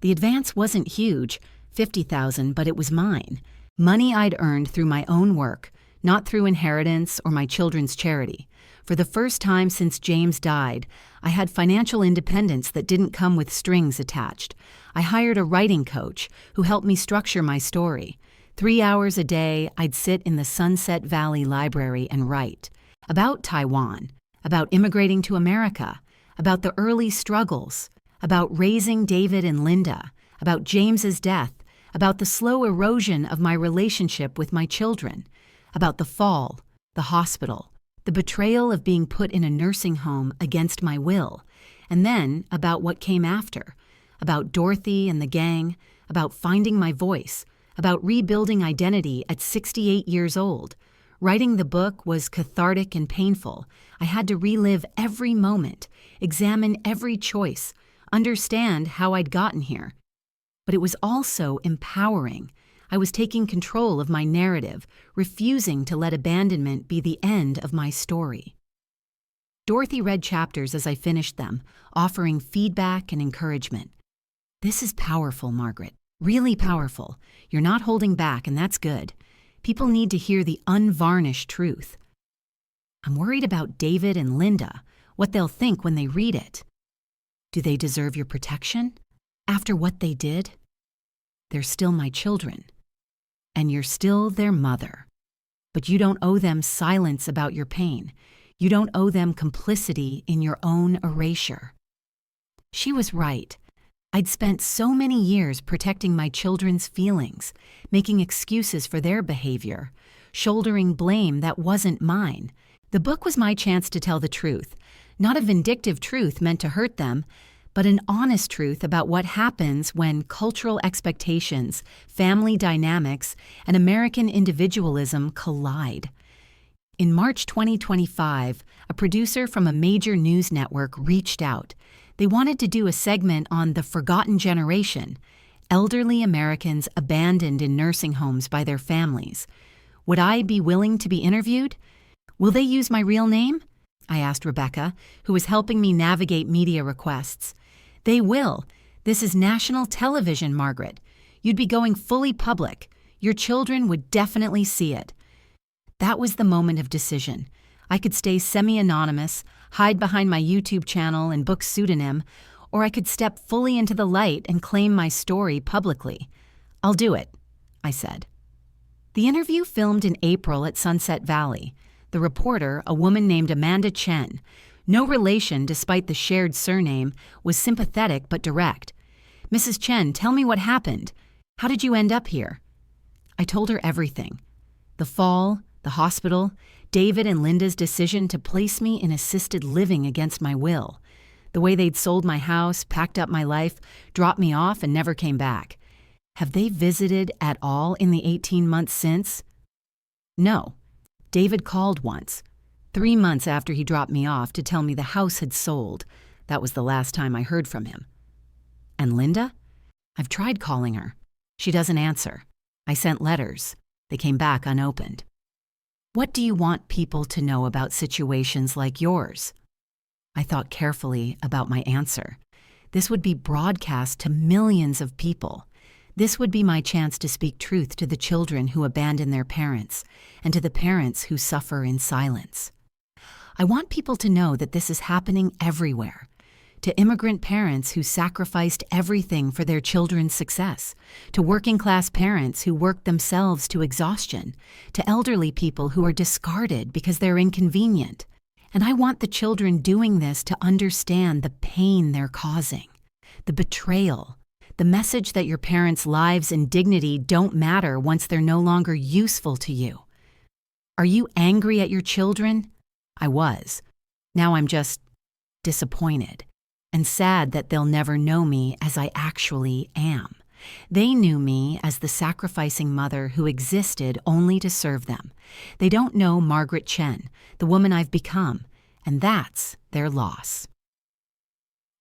The advance wasn't huge, $50,000, but it was mine. Money I'd earned through my own work, not through inheritance or my children's charity. For the first time since James died, I had financial independence that didn't come with strings attached. I hired a writing coach who helped me structure my story. 3 hours a day, I'd sit in the Sunset Valley Library and write. About Taiwan, about immigrating to America, about the early struggles, about raising David and Linda, about James's death, about the slow erosion of my relationship with my children, about the fall, the hospital, the betrayal of being put in a nursing home against my will, and then about what came after, about Dorothy and the gang, about finding my voice, about rebuilding identity at 68 years old. Writing the book was cathartic and painful. I had to relive every moment, examine every choice, understand how I'd gotten here. But it was also empowering. I was taking control of my narrative, refusing to let abandonment be the end of my story. Dorothy read chapters as I finished them, offering feedback and encouragement. This is powerful, Margaret. Really powerful. You're not holding back, and that's good. People need to hear the unvarnished truth. I'm worried about David and Linda, what they'll think when they read it. Do they deserve your protection? After what they did? they're still my children. And you're still their mother. But you don't owe them silence about your pain. You don't owe them complicity in your own erasure. She was right. I'd spent so many years protecting my children's feelings, making excuses for their behavior, shouldering blame that wasn't mine. The book was my chance to tell the truth, not a vindictive truth meant to hurt them, but an honest truth about what happens when cultural expectations, family dynamics, and American individualism collide. In March 2025, a producer from a major news network reached out. They wanted to do a segment on the forgotten generation, elderly Americans abandoned in nursing homes by their families. Would I be willing to be interviewed? Will they use my real name? I asked Rebecca, who was helping me navigate media requests. They will. This is national television, Margaret. You'd be going fully public. Your children would definitely see it. That was the moment of decision. I could stay semi-anonymous, hide behind my YouTube channel and book pseudonym, or I could step fully into the light and claim my story publicly. I'll do it, I said. The interview filmed in April at Sunset Valley. The reporter, a woman named Amanda Chen, no relation despite the shared surname, was sympathetic but direct. Mrs. Chen, tell me what happened. How did you end up here? I told her everything. The fall, the hospital, David and Linda's decision to place me in assisted living against my will, the way they'd sold my house, packed up my life, dropped me off, and never came back. Have they visited at all in the 18 months since? No. David called once, 3 months after he dropped me off, to tell me the house had sold. That was the last time I heard from him. And Linda? I've tried calling her. She doesn't answer. I sent letters. They came back unopened. What do you want people to know about situations like yours? I thought carefully about my answer. This would be broadcast to millions of people. This would be my chance to speak truth to the children who abandon their parents and to the parents who suffer in silence. I want people to know that this is happening everywhere. To immigrant parents who sacrificed everything for their children's success, to working-class parents who work themselves to exhaustion, to elderly people who are discarded because they're inconvenient. And I want the children doing this to understand the pain they're causing, the betrayal, the message that your parents' lives and dignity don't matter once they're no longer useful to you. Are you angry at your children? I was. Now I'm just disappointed and sad that they'll never know me as I actually am. They knew me as the sacrificing mother who existed only to serve them. They don't know Margaret Chen, the woman I've become, and that's their loss.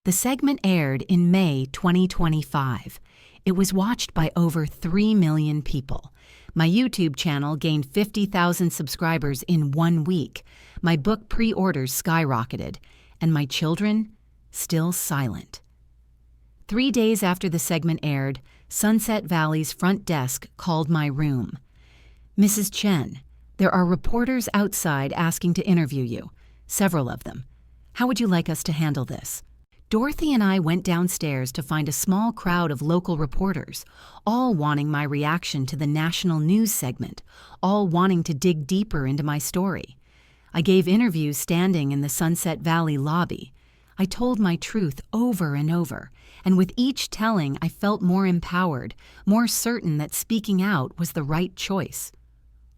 The segment aired in May 2025. It was watched by over 3 million people. My YouTube channel gained 50,000 subscribers in 1 week. My book pre-orders skyrocketed, and my children still silent. 3 days after the segment aired, Sunset Valley's front desk called my room. Mrs. Chen, there are reporters outside asking to interview you, several of them. How would you like us to handle this? Dorothy and I went downstairs to find a small crowd of local reporters, all wanting my reaction to the national news segment, all wanting to dig deeper into my story. I gave interviews standing in the Sunset Valley lobby. I told my truth over and over, and with each telling I felt more empowered, more certain that speaking out was the right choice.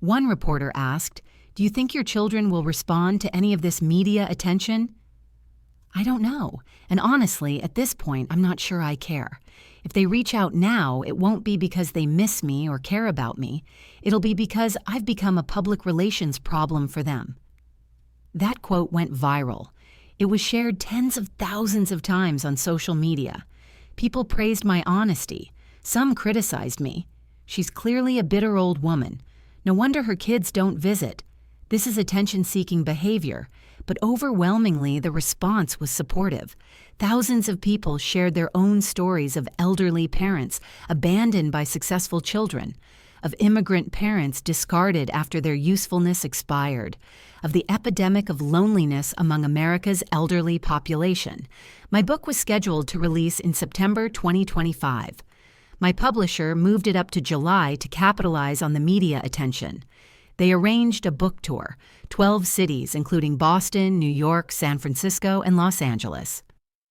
One reporter asked, "Do you think your children will respond to any of this media attention?" I don't know, and honestly, at this point, I'm not sure I care. If they reach out now, it won't be because they miss me or care about me. It'll be because I've become a public relations problem for them. That quote went viral. It was shared tens of thousands of times on social media. People praised my honesty. Some criticized me. She's clearly a bitter old woman. No wonder her kids don't visit. This is attention-seeking behavior. But overwhelmingly, the response was supportive. Thousands of people shared their own stories of elderly parents abandoned by successful children, of immigrant parents discarded after their usefulness expired, of the epidemic of loneliness among America's elderly population. My book was scheduled to release in September 2025. My publisher moved it up to July to capitalize on the media attention. They arranged a book tour, 12 cities including Boston, New York, San Francisco, and Los Angeles.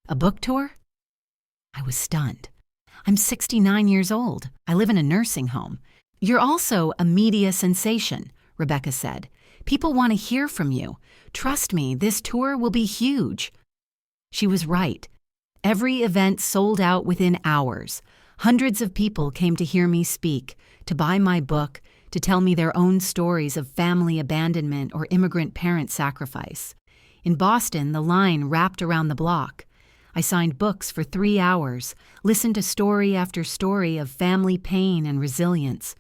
A book tour? I was stunned. I'm 69 years old. I live in a nursing home. You're also a media sensation, Rebecca said. People want to hear from you. Trust me, this tour will be huge. She was right. Every event sold out within hours. Hundreds of people came to hear me speak, to buy my book, to tell me their own stories of family abandonment or immigrant parent sacrifice. In Boston, the line wrapped around the block. I signed books for 3 hours, listened to story after story of family pain and resilience.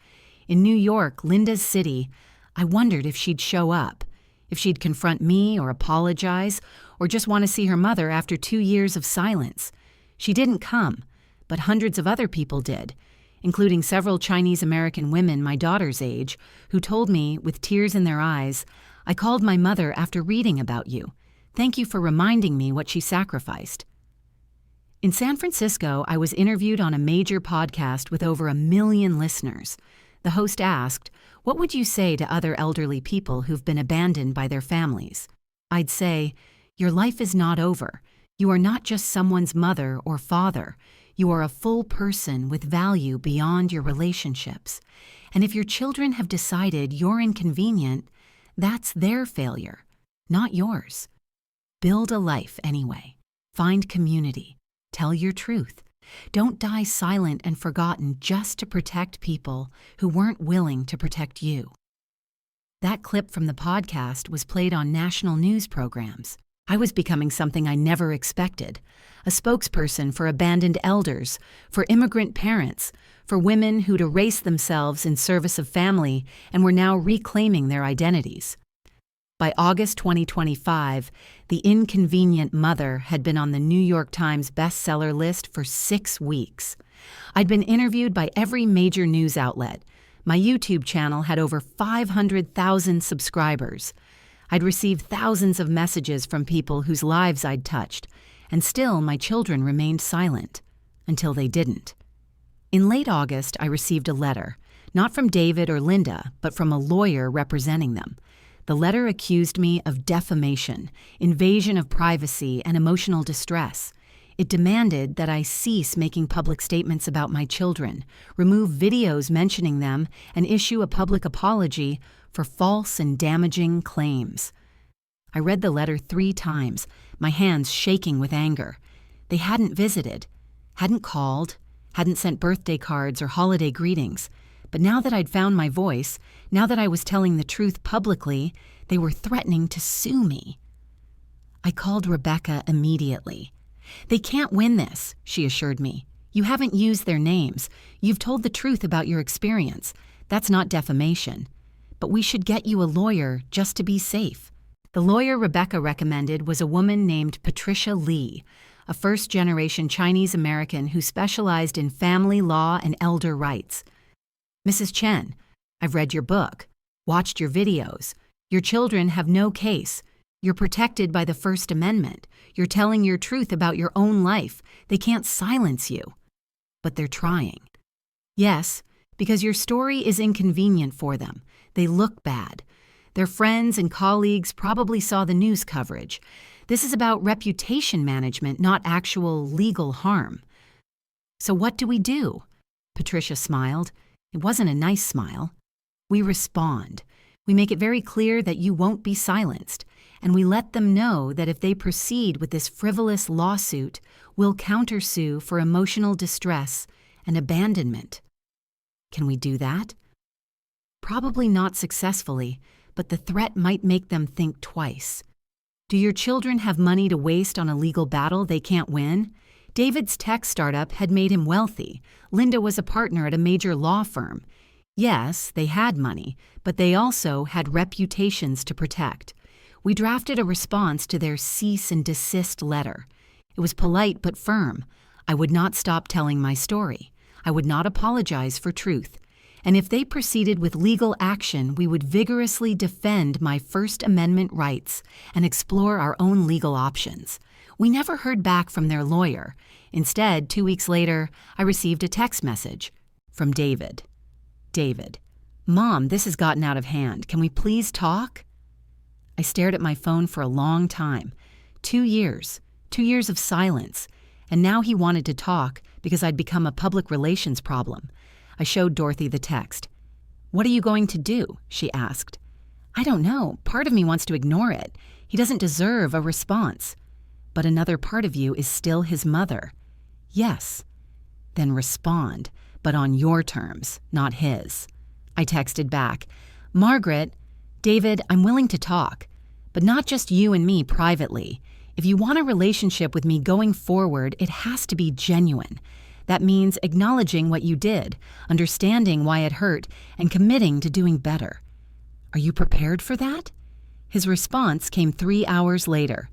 In New York, Linda's city, I wondered if she'd show up, if she'd confront me or apologize, or just want to see her mother after 2 years of silence. She didn't come, but hundreds of other people did, including several Chinese-American women my daughter's age, who told me, with tears in their eyes, "I called my mother after reading about you. Thank you for reminding me what she sacrificed." In San Francisco, I was interviewed on a major podcast with over 1 million listeners. The host asked, "What would you say to other elderly people who've been abandoned by their families?" I'd say, "Your life is not over. You are not just someone's mother or father. You are a full person with value beyond your relationships. And if your children have decided you're inconvenient, that's their failure, not yours. Build a life anyway. Find community. Tell your truth. Don't die silent and forgotten just to protect people who weren't willing to protect you." That clip from the podcast was played on national news programs. I was becoming something I never expected, a spokesperson for abandoned elders, for immigrant parents, for women who'd erased themselves in service of family and were now reclaiming their identities. By August 2025, The Inconvenient Mother had been on the New York Times bestseller list for 6 weeks. I'd been interviewed by every major news outlet. My YouTube channel had over 500,000 subscribers. I'd received thousands of messages from people whose lives I'd touched, and still my children remained silent, until they didn't. In late August, I received a letter, not from David or Linda, but from a lawyer representing them. The letter accused me of defamation, invasion of privacy, and emotional distress. It demanded that I cease making public statements about my children, remove videos mentioning them, and issue a public apology for false and damaging claims. I read the letter 3 times, my hands shaking with anger. They hadn't visited, hadn't called, hadn't sent birthday cards or holiday greetings. But now that I'd found my voice, now that I was telling the truth publicly, they were threatening to sue me. I called Rebecca immediately. "They can't win this," she assured me. "You haven't used their names. You've told the truth about your experience. That's not defamation. But we should get you a lawyer just to be safe." The lawyer Rebecca recommended was a woman named Patricia Lee, a first-generation Chinese-American who specialized in family law and elder rights. "Mrs. Chen, I've read your book, watched your videos. Your children have no case. You're protected by the First Amendment. You're telling your truth about your own life. They can't silence you. But they're trying." "Yes, because your story is inconvenient for them. They look bad. Their friends and colleagues probably saw the news coverage. This is about reputation management, not actual legal harm." "So what do we do?" Patricia smiled. It wasn't a nice smile. "We respond. We make it very clear that you won't be silenced, and we let them know that if they proceed with this frivolous lawsuit, we'll countersue for emotional distress and abandonment." Can we do that? Probably not successfully, but the threat might make them think twice. Do your children have money to waste on a legal battle they can't win? David's tech startup had made him wealthy. Linda was a partner at a major law firm. Yes, they had money, but they also had reputations to protect. We drafted a response to their cease and desist letter. It was polite but firm. I would not stop telling my story. I would not apologize for truth. And if they proceeded with legal action, we would vigorously defend my First Amendment rights and explore our own legal options. We never heard back from their lawyer. Instead, 2 weeks later, I received a text message from David. David, Mom, this has gotten out of hand. Can we please talk? I stared at my phone for a long time. 2 years. 2 years of silence. And now he wanted to talk because I'd become a public relations problem. I showed Dorothy the text. What are you going to do? She asked. I don't know. Part of me wants to ignore it. He doesn't deserve a response. But another part of you is still his mother. Yes. Then respond, but on your terms, not his. I texted back, Margaret, David, I'm willing to talk, but not just you and me privately. If you want a relationship with me going forward, it has to be genuine. That means acknowledging what you did, understanding why it hurt, and committing to doing better. Are you prepared for that? His response came 3 hours later.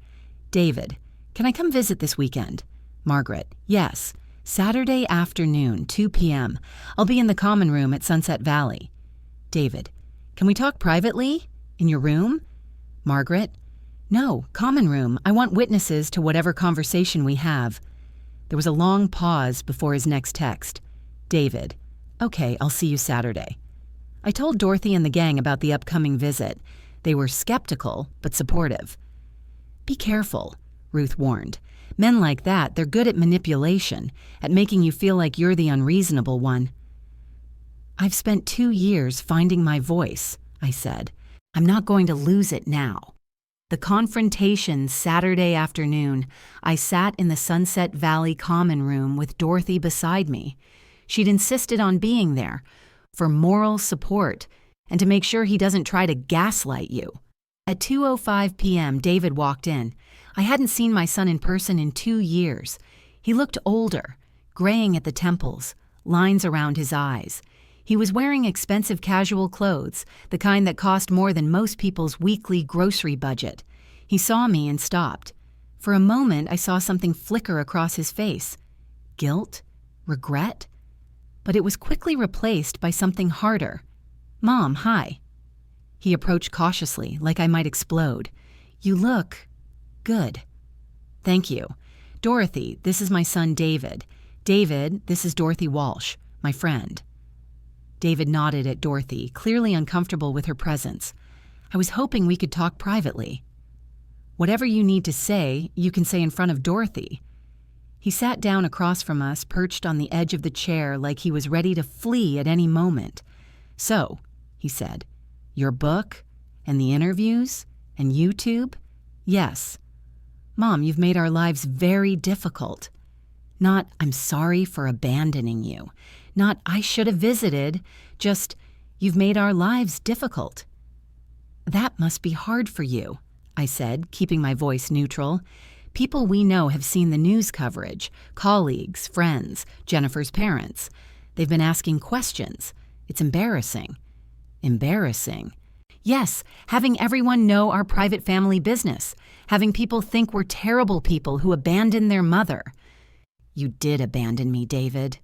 David, can I come visit this weekend? Margaret, yes. Saturday afternoon, 2 p.m. I'll be in the common room at Sunset Valley. David, can we talk privately? In your room? Margaret, no, common room. I want witnesses to whatever conversation we have. There was a long pause before his next text. David, okay, I'll see you Saturday. I told Dorothy and the gang about the upcoming visit. They were skeptical, but supportive. Be careful, Ruth warned. Men like that, they're good at manipulation, at making you feel like you're the unreasonable one. I've spent 2 years finding my voice, I said. I'm not going to lose it now. The confrontation Saturday afternoon, I sat in the Sunset Valley common room with Dorothy beside me. She'd insisted on being there for moral support and to make sure he doesn't try to gaslight you. At 2:05 p.m., David walked in. I hadn't seen my son in person in 2 years. He looked older, graying at the temples, lines around his eyes. He was wearing expensive casual clothes, the kind that cost more than most people's weekly grocery budget. He saw me and stopped. For a moment, I saw something flicker across his face. Guilt? Regret? But it was quickly replaced by something harder. Mom, hi. He approached cautiously, like I might explode. You look good. Thank you. Dorothy, this is my son David. David, this is Dorothy Walsh, my friend. David nodded at Dorothy, clearly uncomfortable with her presence. I was hoping we could talk privately. Whatever you need to say, you can say in front of Dorothy. He sat down across from us, perched on the edge of the chair like he was ready to flee at any moment. So, he said, your book, and the interviews, and YouTube? Yes. Mom, you've made our lives very difficult. Not, I'm sorry for abandoning you. Not, I should have visited. Just, you've made our lives difficult. That must be hard for you, I said, keeping my voice neutral. People we know have seen the news coverage, colleagues, friends, Jennifer's parents. They've been asking questions. It's embarrassing. Embarrassing. Yes, having everyone know our private family business. Having people think we're terrible people who abandon their mother. You did abandon me, David.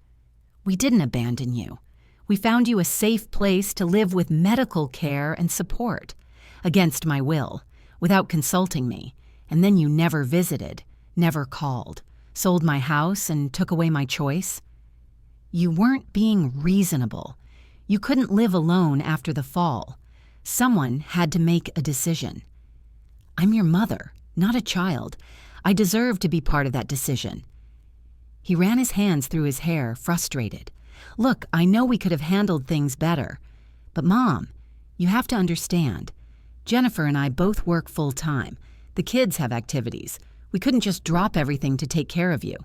We didn't abandon you. We found you a safe place to live with medical care and support. Against my will, without consulting me. And then you never visited, never called, sold my house and took away my choice. You weren't being reasonable. You couldn't live alone after the fall. Someone had to make a decision. I'm your mother, not a child. I deserve to be part of that decision. He ran his hands through his hair, frustrated. Look, I know we could have handled things better. But Mom, you have to understand. Jennifer and I both work full-time. The kids have activities. We couldn't just drop everything to take care of you.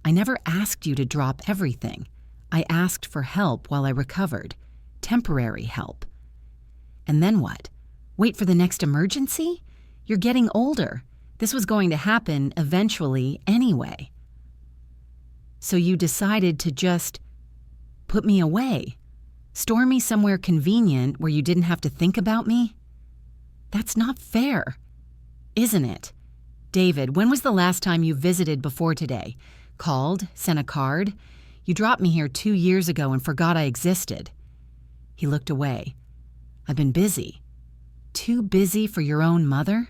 I never asked you to drop everything. I asked for help while I recovered. Temporary help. And then what? Wait for the next emergency? You're getting older. This was going to happen eventually anyway. So you decided to just put me away, store me somewhere convenient where you didn't have to think about me? That's not fair, isn't it? David, when was the last time you visited before today? Called? Sent a card? You dropped me here 2 years ago and forgot I existed. He looked away. I've been busy. Too busy for your own mother?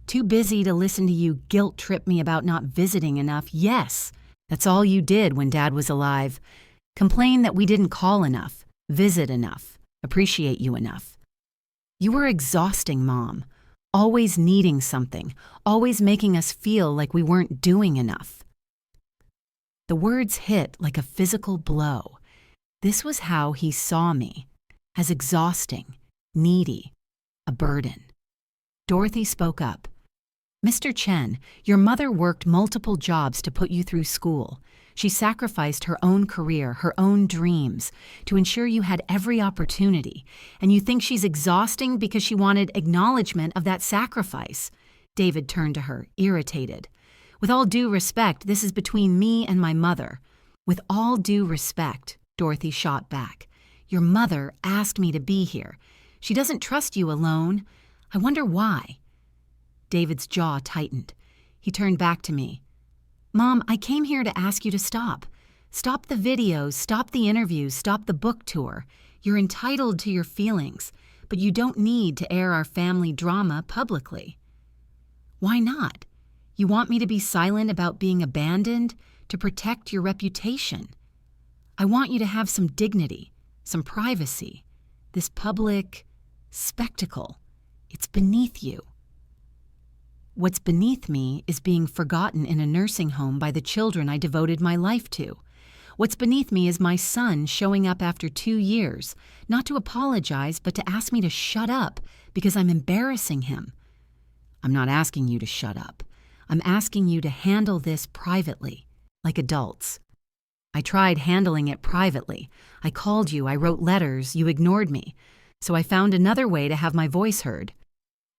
Too busy to listen to you guilt trip me about not visiting enough. Yes, that's all you did when Dad was alive. Complain that we didn't call enough, visit enough, appreciate you enough. You were exhausting, Mom. Always needing something, always making us feel like we weren't doing enough. The words hit like a physical blow. This was how he saw me, as exhausting, needy, a burden. Dorothy spoke up. Mr. Chen, your mother worked multiple jobs to put you through school. She sacrificed her own career, her own dreams, to ensure you had every opportunity. And you think she's exhausting because she wanted acknowledgement of that sacrifice. David turned to her, irritated. With all due respect, this is between me and my mother. With all due respect, Dorothy shot back. Your mother asked me to be here. She doesn't trust you alone. I wonder why. David's jaw tightened. He turned back to me. Mom, I came here to ask you to stop. Stop the videos, stop the interviews, stop the book tour. You're entitled to your feelings, but you don't need to air our family drama publicly. Why not? You want me to be silent about being abandoned to protect your reputation. I want you to have some dignity, some privacy. This public spectacle, it's beneath you. What's beneath me is being forgotten in a nursing home by the children I devoted my life to. What's beneath me is my son showing up after 2 years, not to apologize, but to ask me to shut up because I'm embarrassing him. I'm not asking you to shut up. I'm asking you to handle this privately, like adults. I tried handling it privately. I called you, I wrote letters, you ignored me. So I found another way to have my voice heard.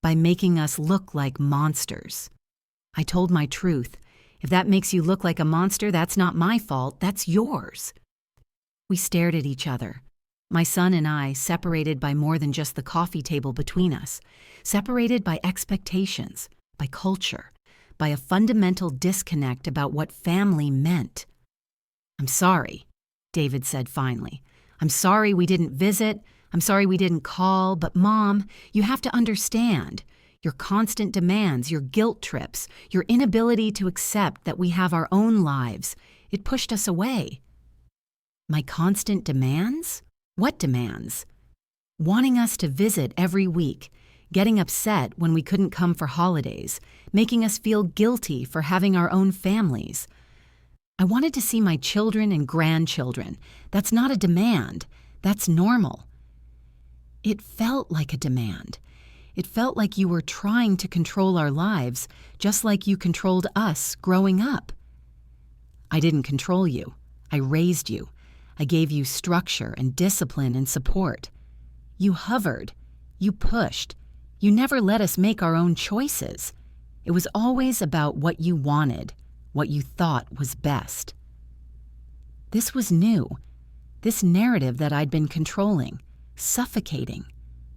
By making us look like monsters. I told my truth. If that makes you look like a monster, that's not my fault, that's yours. We stared at each other. My son and I, separated by more than just the coffee table between us, separated by expectations, by culture, by a fundamental disconnect about what family meant. I'm sorry, David said finally. I'm sorry we didn't visit. I'm sorry we didn't call, but Mom, you have to understand. Your constant demands, your guilt trips, your inability to accept that we have our own lives, it pushed us away. My constant demands? What demands? Wanting us to visit every week, getting upset when we couldn't come for holidays, making us feel guilty for having our own families. I wanted to see my children and grandchildren. That's not a demand. That's normal. It felt like a demand. It felt like you were trying to control our lives, just like you controlled us growing up. I didn't control you. I raised you. I gave you structure and discipline and support. You hovered. You pushed. You never let us make our own choices. It was always about what you wanted, what you thought was best. This was new. This narrative that I'd been controlling. Suffocating,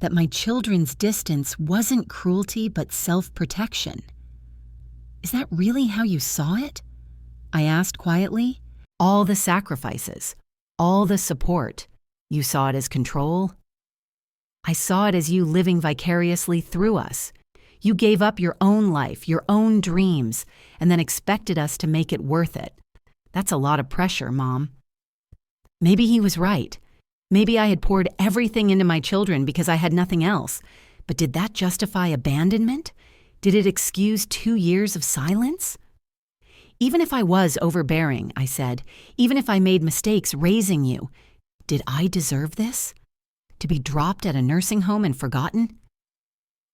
that my children's distance wasn't cruelty but self-protection. Is that really how you saw it? I asked quietly. All the sacrifices, all the support, you saw it as control? I saw it as you living vicariously through us. You gave up your own life, your own dreams, and then expected us to make it worth it. That's a lot of pressure, Mom. Maybe he was right. Maybe I had poured everything into my children because I had nothing else. But did that justify abandonment? Did it excuse 2 years of silence? Even if I was overbearing, I said, even if I made mistakes raising you, did I deserve this? To be dropped at a nursing home and forgotten?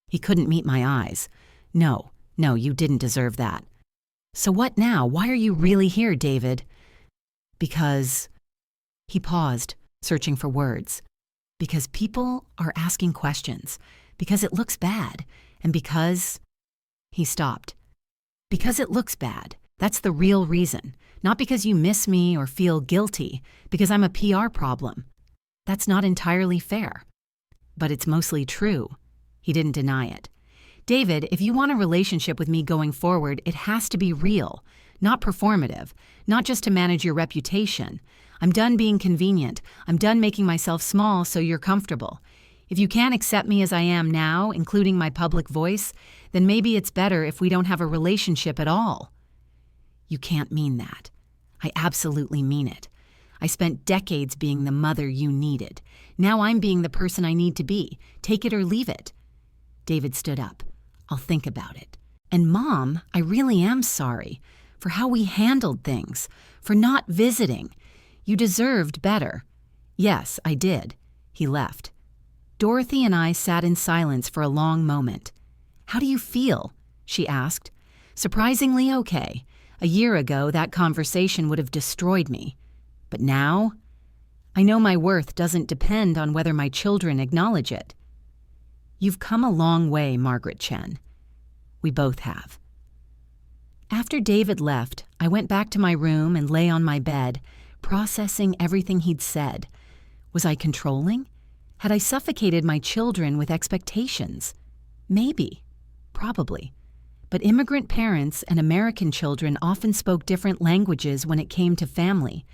He couldn't meet my eyes. No, you didn't deserve that. So what now? Why are you really here, David? Because... He paused, searching for words. Because people are asking questions. Because it looks bad. And because... He stopped. Because it looks bad. That's the real reason. Not because you miss me or feel guilty. Because I'm a PR problem. That's not entirely fair. But it's mostly true. He didn't deny it. David, if you want a relationship with me going forward, it has to be real, not performative, not just to manage your reputation. I'm done being convenient. I'm done making myself small so you're comfortable. If you can't accept me as I am now, including my public voice, then maybe it's better if we don't have a relationship at all." "You can't mean that." "I absolutely mean it. I spent decades being the mother you needed. Now I'm being the person I need to be. Take it or leave it." David stood up. "I'll think about it. And Mom, I really am sorry for how we handled things, for not visiting. You deserved better." "Yes, I did." He left. Dorothy and I sat in silence for a long moment. "How do you feel?" she asked. "Surprisingly okay. A year ago, that conversation would have destroyed me. But now, I know my worth doesn't depend on whether my children acknowledge it." "You've come a long way, Margaret Chen." "We both have." After David left, I went back to my room and lay on my bed, processing everything he'd said. Was I controlling? Had I suffocated my children with expectations? Maybe. Probably. But immigrant parents and American children often spoke different languages when it came to family.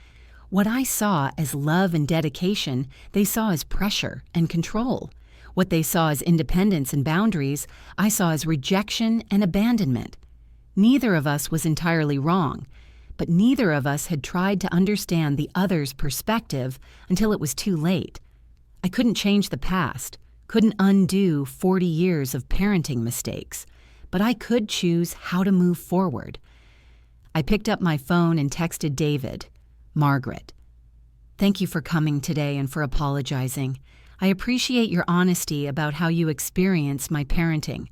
What I saw as love and dedication, they saw as pressure and control. What they saw as independence and boundaries, I saw as rejection and abandonment. Neither of us was entirely wrong, but neither of us had tried to understand the other's perspective until it was too late. I couldn't change the past, couldn't undo 40 years of parenting mistakes, but I could choose how to move forward. I picked up my phone and texted David, "Margaret, thank you for coming today and for apologizing. I appreciate your honesty about how you experience my parenting.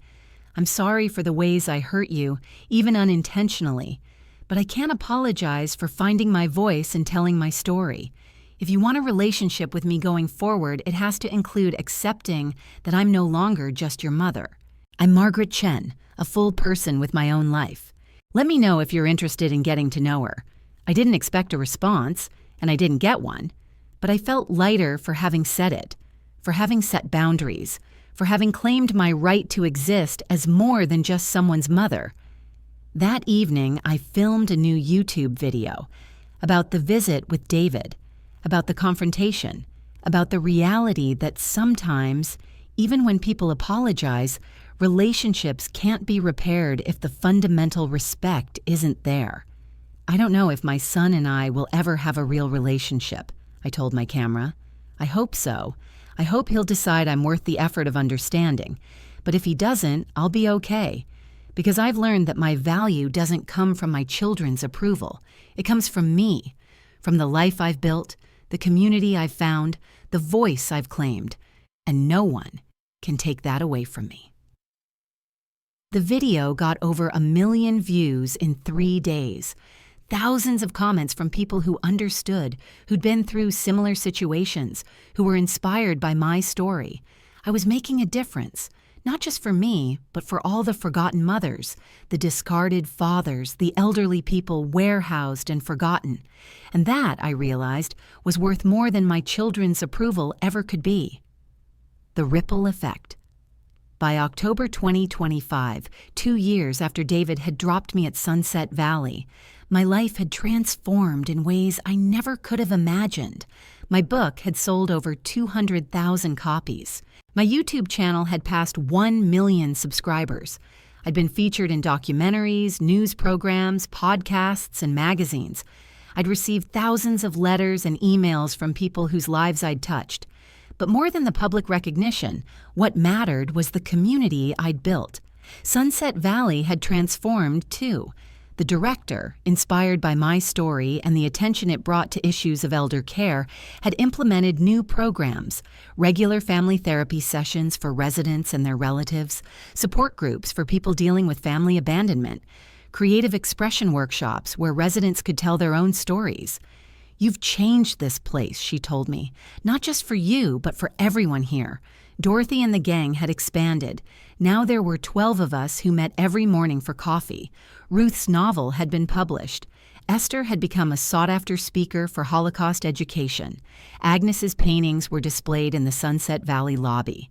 I'm sorry for the ways I hurt you, even unintentionally, but I can't apologize for finding my voice and telling my story. If you want a relationship with me going forward, it has to include accepting that I'm no longer just your mother. I'm Margaret Chen, a full person with my own life. Let me know if you're interested in getting to know her." I didn't expect a response, and I didn't get one, but I felt lighter for having said it, for having set boundaries, for having claimed my right to exist as more than just someone's mother. That evening, I filmed a new YouTube video about the visit with David, about the confrontation, about the reality that sometimes, even when people apologize, relationships can't be repaired if the fundamental respect isn't there. "I don't know if my son and I will ever have a real relationship," I told my camera. "I hope so. I hope he'll decide I'm worth the effort of understanding. But if he doesn't, I'll be okay. Because I've learned that my value doesn't come from my children's approval. It comes from me, from the life I've built, the community I've found, the voice I've claimed. And no one can take that away from me." The video got over 1 million views in 3 days. Thousands of comments from people who understood, who'd been through similar situations, who were inspired by my story. I was making a difference, not just for me, but for all the forgotten mothers, the discarded fathers, the elderly people warehoused and forgotten. And that, I realized, was worth more than my children's approval ever could be. The ripple effect. By October 2025, 2 years after David had dropped me at Sunset Valley, my life had transformed in ways I never could have imagined. My book had sold over 200,000 copies. My YouTube channel had passed 1 million subscribers. I'd been featured in documentaries, news programs, podcasts, and magazines. I'd received thousands of letters and emails from people whose lives I'd touched. But more than the public recognition, what mattered was the community I'd built. Sunset Valley had transformed, too. The director, inspired by my story and the attention it brought to issues of elder care, had implemented new programs, regular family therapy sessions for residents and their relatives, support groups for people dealing with family abandonment, creative expression workshops where residents could tell their own stories. "You've changed this place," she told me, "not just for you, but for everyone here." Dorothy and the gang had expanded. Now there were 12 of us who met every morning for coffee. Ruth's novel had been published. Esther had become a sought-after speaker for Holocaust education. Agnes's paintings were displayed in the Sunset Valley lobby.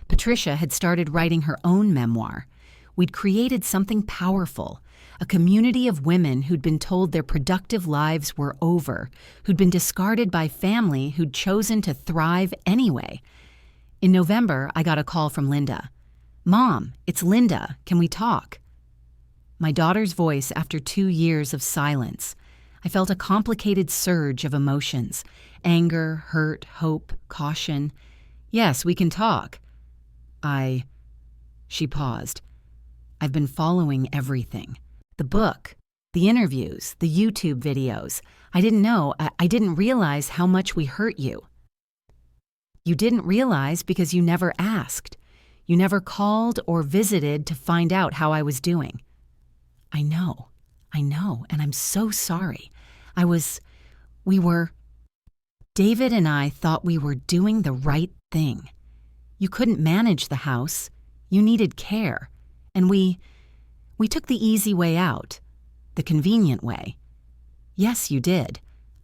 Patricia had started writing her own memoir. We'd created something powerful, a community of women who'd been told their productive lives were over, who'd been discarded by family who'd chosen to thrive anyway. In November, I got a call from Linda. "Mom, it's Linda. Can we talk?" My daughter's voice after 2 years of silence. I felt a complicated surge of emotions: anger, hurt, hope, caution. "Yes, we can talk." She paused. "I've been following everything. The book, the interviews, the YouTube videos. I didn't realize how much we hurt you." "You didn't realize because you never asked. You never called or visited to find out how I was doing." I know, and I'm so sorry. David and I thought we were doing the right thing. You couldn't manage the house. You needed care. And we took the easy way out, the convenient way. Yes, you did.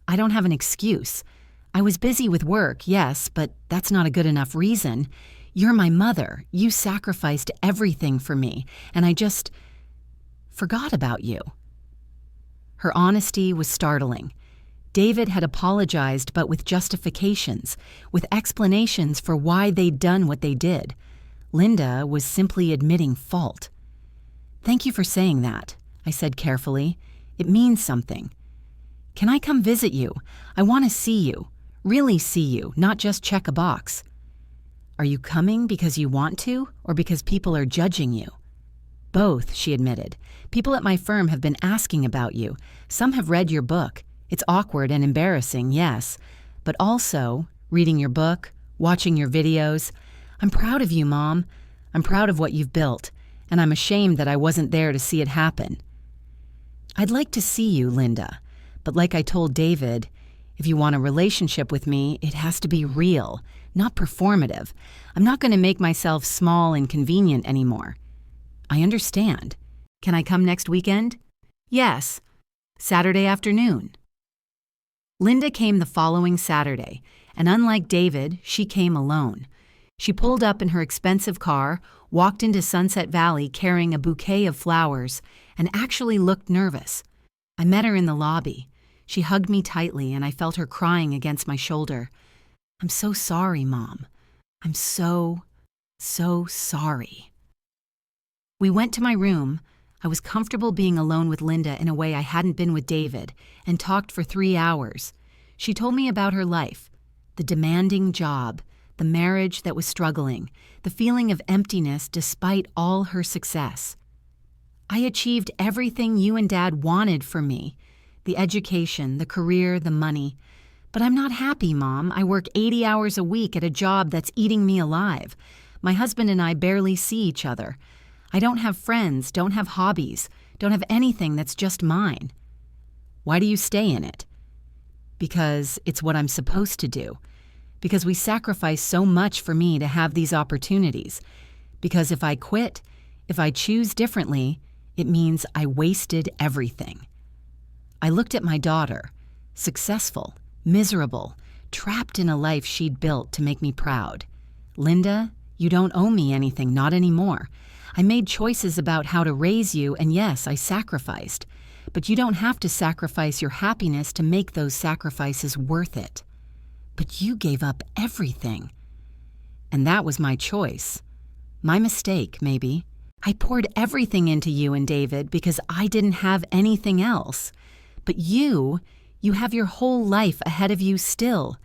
I don't have an excuse. I was busy with work, yes, but that's not a good enough reason. You're my mother. You sacrificed everything for me, and I just forgot about you. Her honesty was startling. David had apologized, but with justifications, with explanations for why they'd done what they did. Linda was simply admitting fault. "Thank you for saying that," I said carefully. "It means something. Can I come visit you? I want to see you, really see you, not just check a box." "Are you coming because you want to, or because people are judging you?" "Both," she admitted. "People at my firm have been asking about you. Some have read your book. It's awkward and embarrassing, yes, but also reading your book, watching your videos. I'm proud of you, Mom. I'm proud of what you've built, and I'm ashamed that I wasn't there to see it happen." "I'd like to see you, Linda, but like I told David, if you want a relationship with me, it has to be real, not performative. I'm not going to make myself small and convenient anymore." "I understand. Can I come next weekend?" "Yes. Saturday afternoon." Linda came the following Saturday, and unlike David, she came alone. She pulled up in her expensive car, walked into Sunset Valley carrying a bouquet of flowers, and actually looked nervous. I met her in the lobby. She hugged me tightly, and I felt her crying against my shoulder. "I'm so sorry, Mom. I'm so sorry." We went to my room. I was comfortable being alone with Linda in a way I hadn't been with David, and talked for 3 hours. She told me about her life, the demanding job, the marriage that was struggling, the feeling of emptiness despite all her success. "I achieved everything you and Dad wanted for me, the education, the career, the money. But I'm not happy, Mom. I work 80 hours a week at a job that's eating me alive. My husband and I barely see each other. I don't have friends, don't have hobbies, don't have anything that's just mine." "Why do you stay in it?" "Because it's what I'm supposed to do. Because we sacrifice so much for me to have these opportunities. Because if I quit, if I choose differently, it means I wasted everything." I looked at my daughter, successful, miserable, trapped in a life she'd built to make me proud. "Linda, you don't owe me anything, not anymore. I made choices about how to raise you, and yes, I sacrificed. But you don't have to sacrifice your happiness to make those sacrifices worth it. But you gave up everything." And that was my choice. My mistake, maybe. I poured everything into you and David because I didn't have anything else. But you have your whole life ahead of you still.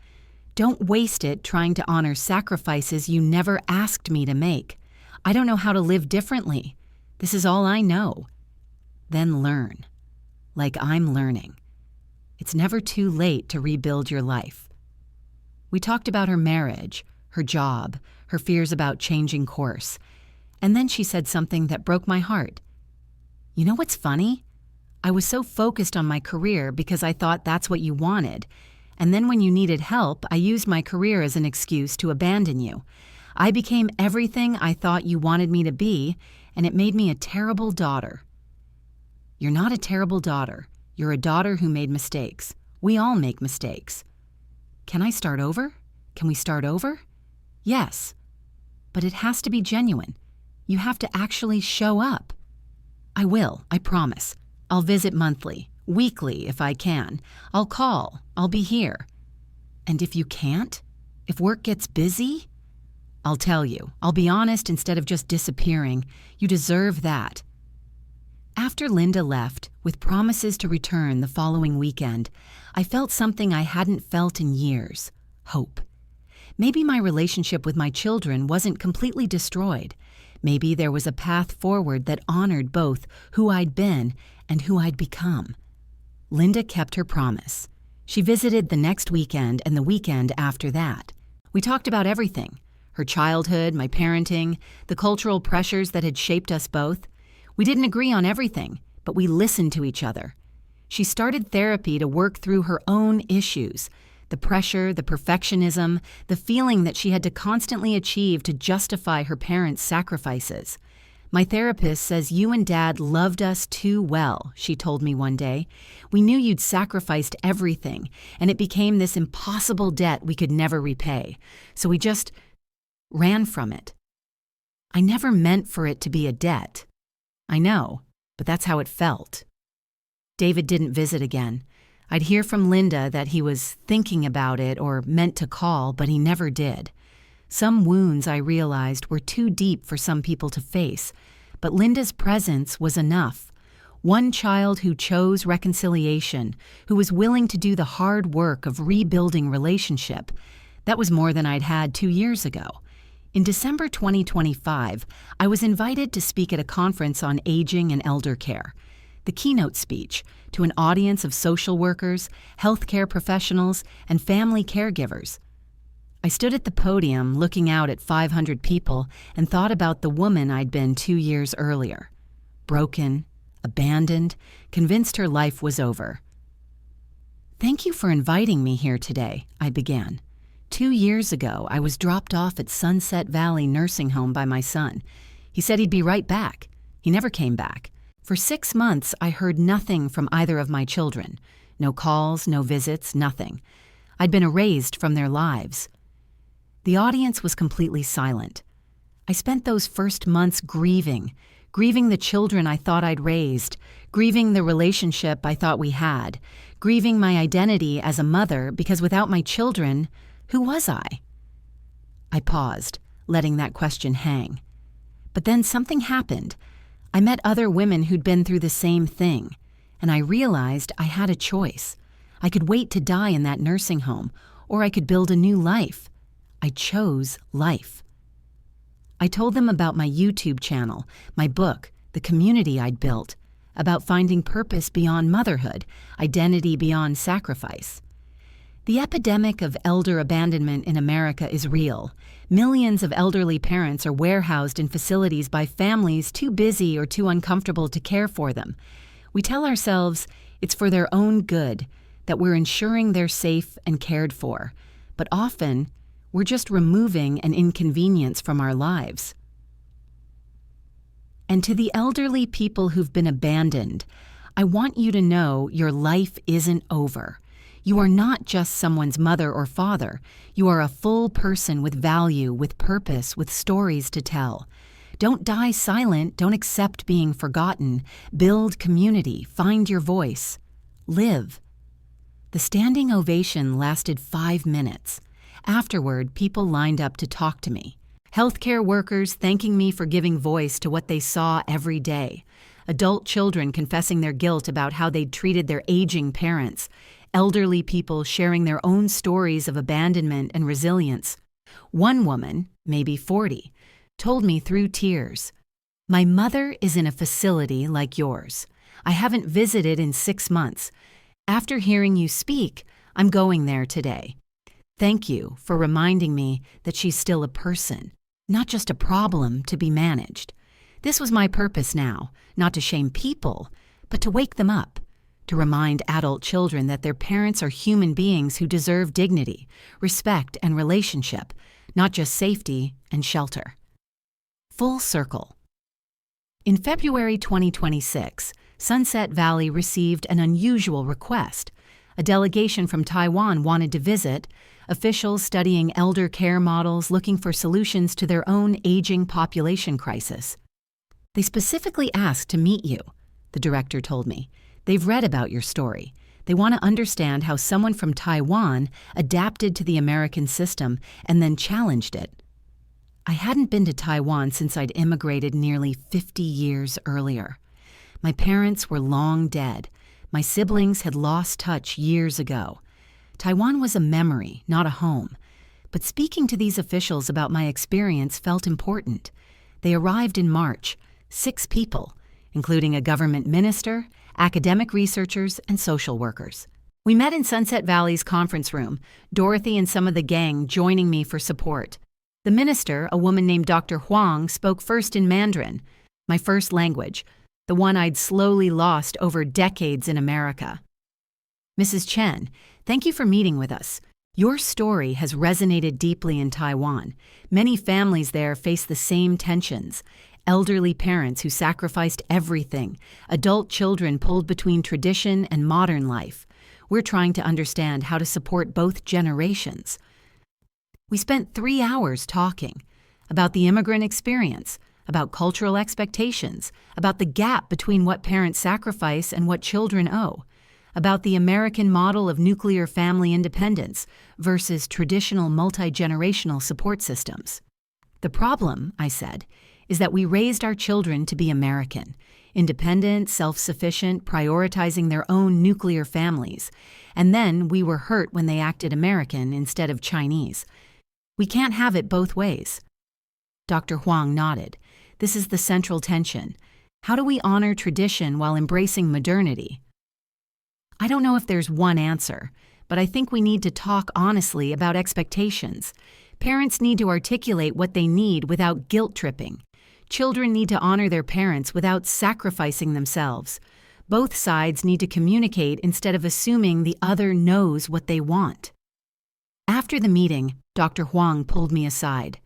Don't waste it trying to honor sacrifices you never asked me to make. I don't know how to live differently. This is all I know. Then learn. Like I'm learning. It's never too late to rebuild your life. We talked about her marriage, her job, her fears about changing course. And then she said something that broke my heart. "You know what's funny? I was so focused on my career because I thought that's what you wanted. And then when you needed help, I used my career as an excuse to abandon you. I became everything I thought you wanted me to be, and it made me a terrible daughter." "You're not a terrible daughter. You're a daughter who made mistakes. We all make mistakes." "Can I start over? Can we start over?" "Yes. But it has to be genuine. You have to actually show up." "I will, I promise. I'll visit monthly, weekly if I can. I'll call. I'll be here." "And if you can't? If work gets busy?" I'll tell you. I'll be honest instead of just disappearing. You deserve that. After Linda left, with promises to return the following weekend, I felt something I hadn't felt in years: hope. Maybe my relationship with my children wasn't completely destroyed. Maybe there was a path forward that honored both who I'd been and who I'd become. Linda kept her promise. She visited the next weekend and the weekend after that. We talked about everything: her childhood, my parenting, the cultural pressures that had shaped us both. We didn't agree on everything, but we listened to each other. She started therapy to work through her own issues: the pressure, the perfectionism, the feeling that she had to constantly achieve to justify her parents' sacrifices. My therapist says you and Dad loved us too well, she told me one day. We knew you'd sacrificed everything, and it became this impossible debt we could never repay. So we just ran from it. I never meant for it to be a debt. I know, but that's how it felt. David didn't visit again. I'd hear from Linda that he was thinking about it or meant to call, but he never did. Some wounds, I realized, were too deep for some people to face, but Linda's presence was enough. One child who chose reconciliation, who was willing to do the hard work of rebuilding relationship. That was more than I'd had 2 years ago. In December 2025, I was invited to speak at a conference on aging and elder care. The keynote speech, to an audience of social workers, healthcare professionals, and family caregivers. I stood at the podium looking out at 500 people and thought about the woman I'd been 2 years earlier. Broken, abandoned, convinced her life was over. "Thank you for inviting me here today," I began. 2 years ago, I was dropped off at Sunset Valley Nursing Home by my son. He said he'd be right back. He never came back. For 6 months, I heard nothing from either of my children. No calls, no visits, nothing. I'd been erased from their lives. The audience was completely silent. I spent those first months grieving the children I thought I'd raised, grieving the relationship I thought we had, grieving my identity as a mother, because without my children, who was I? I paused, letting that question hang. But then something happened. I met other women who'd been through the same thing, and I realized I had a choice. I could wait to die in that nursing home, or I could build a new life. I chose life. I told them about my YouTube channel, my book, the community I'd built, about finding purpose beyond motherhood, identity beyond sacrifice. The epidemic of elder abandonment in America is real. Millions of elderly parents are warehoused in facilities by families too busy or too uncomfortable to care for them. We tell ourselves it's for their own good, that we're ensuring they're safe and cared for, but often we're just removing an inconvenience from our lives. And to the elderly people who've been abandoned, I want you to know your life isn't over. You are not just someone's mother or father. You are a full person with value, with purpose, with stories to tell. Don't die silent. Don't accept being forgotten. Build community. Find your voice. Live. The standing ovation lasted 5 minutes. Afterward, people lined up to talk to me. Healthcare workers thanking me for giving voice to what they saw every day. Adult children confessing their guilt about how they'd treated their aging parents. Elderly people sharing their own stories of abandonment and resilience. One woman, maybe 40, told me through tears, "My mother is in a facility like yours. I haven't visited in 6 months. After hearing you speak, I'm going there today. Thank you for reminding me that she's still a person, not just a problem to be managed. This was my purpose now, not to shame people, but to wake them up, to remind adult children that their parents are human beings who deserve dignity, respect, and relationship, not just safety and shelter." Full circle. In February 2026, Sunset Valley received an unusual request. A delegation from Taiwan wanted to visit, officials studying elder care models looking for solutions to their own aging population crisis. "They specifically asked to meet you," the director told me. "They've read about your story. They want to understand how someone from Taiwan adapted to the American system and then challenged it." I hadn't been to Taiwan since I'd immigrated nearly 50 years earlier. My parents were long dead. My siblings had lost touch years ago. Taiwan was a memory, not a home. But speaking to these officials about my experience felt important. They arrived in March, 6 people, including a government minister, academic researchers, and social workers. We met in Sunset Valley's conference room, Dorothy and some of the gang joining me for support. The minister, a woman named Dr. Huang, spoke first in Mandarin, my first language, the one I'd slowly lost over decades in America. Mrs. Chen, thank you for meeting with us. Your story has resonated deeply in Taiwan. Many families there face the same tensions. Elderly parents who sacrificed everything, adult children pulled between tradition and modern life. We're trying to understand how to support both generations. We spent 3 hours talking about the immigrant experience, about cultural expectations, about the gap between what parents sacrifice and what children owe, about the American model of nuclear family independence versus traditional multi-generational support systems. The problem, I said, is that we raised our children to be American, independent, self-sufficient, prioritizing their own nuclear families, and then we were hurt when they acted American instead of Chinese. We can't have it both ways. Dr. Huang nodded. This is the central tension. How do we honor tradition while embracing modernity? I don't know if there's one answer, but I think we need to talk honestly about expectations. Parents need to articulate what they need without guilt-tripping. Children need to honor their parents without sacrificing themselves. Both sides need to communicate instead of assuming the other knows what they want. After the meeting, Dr. Huang pulled me aside.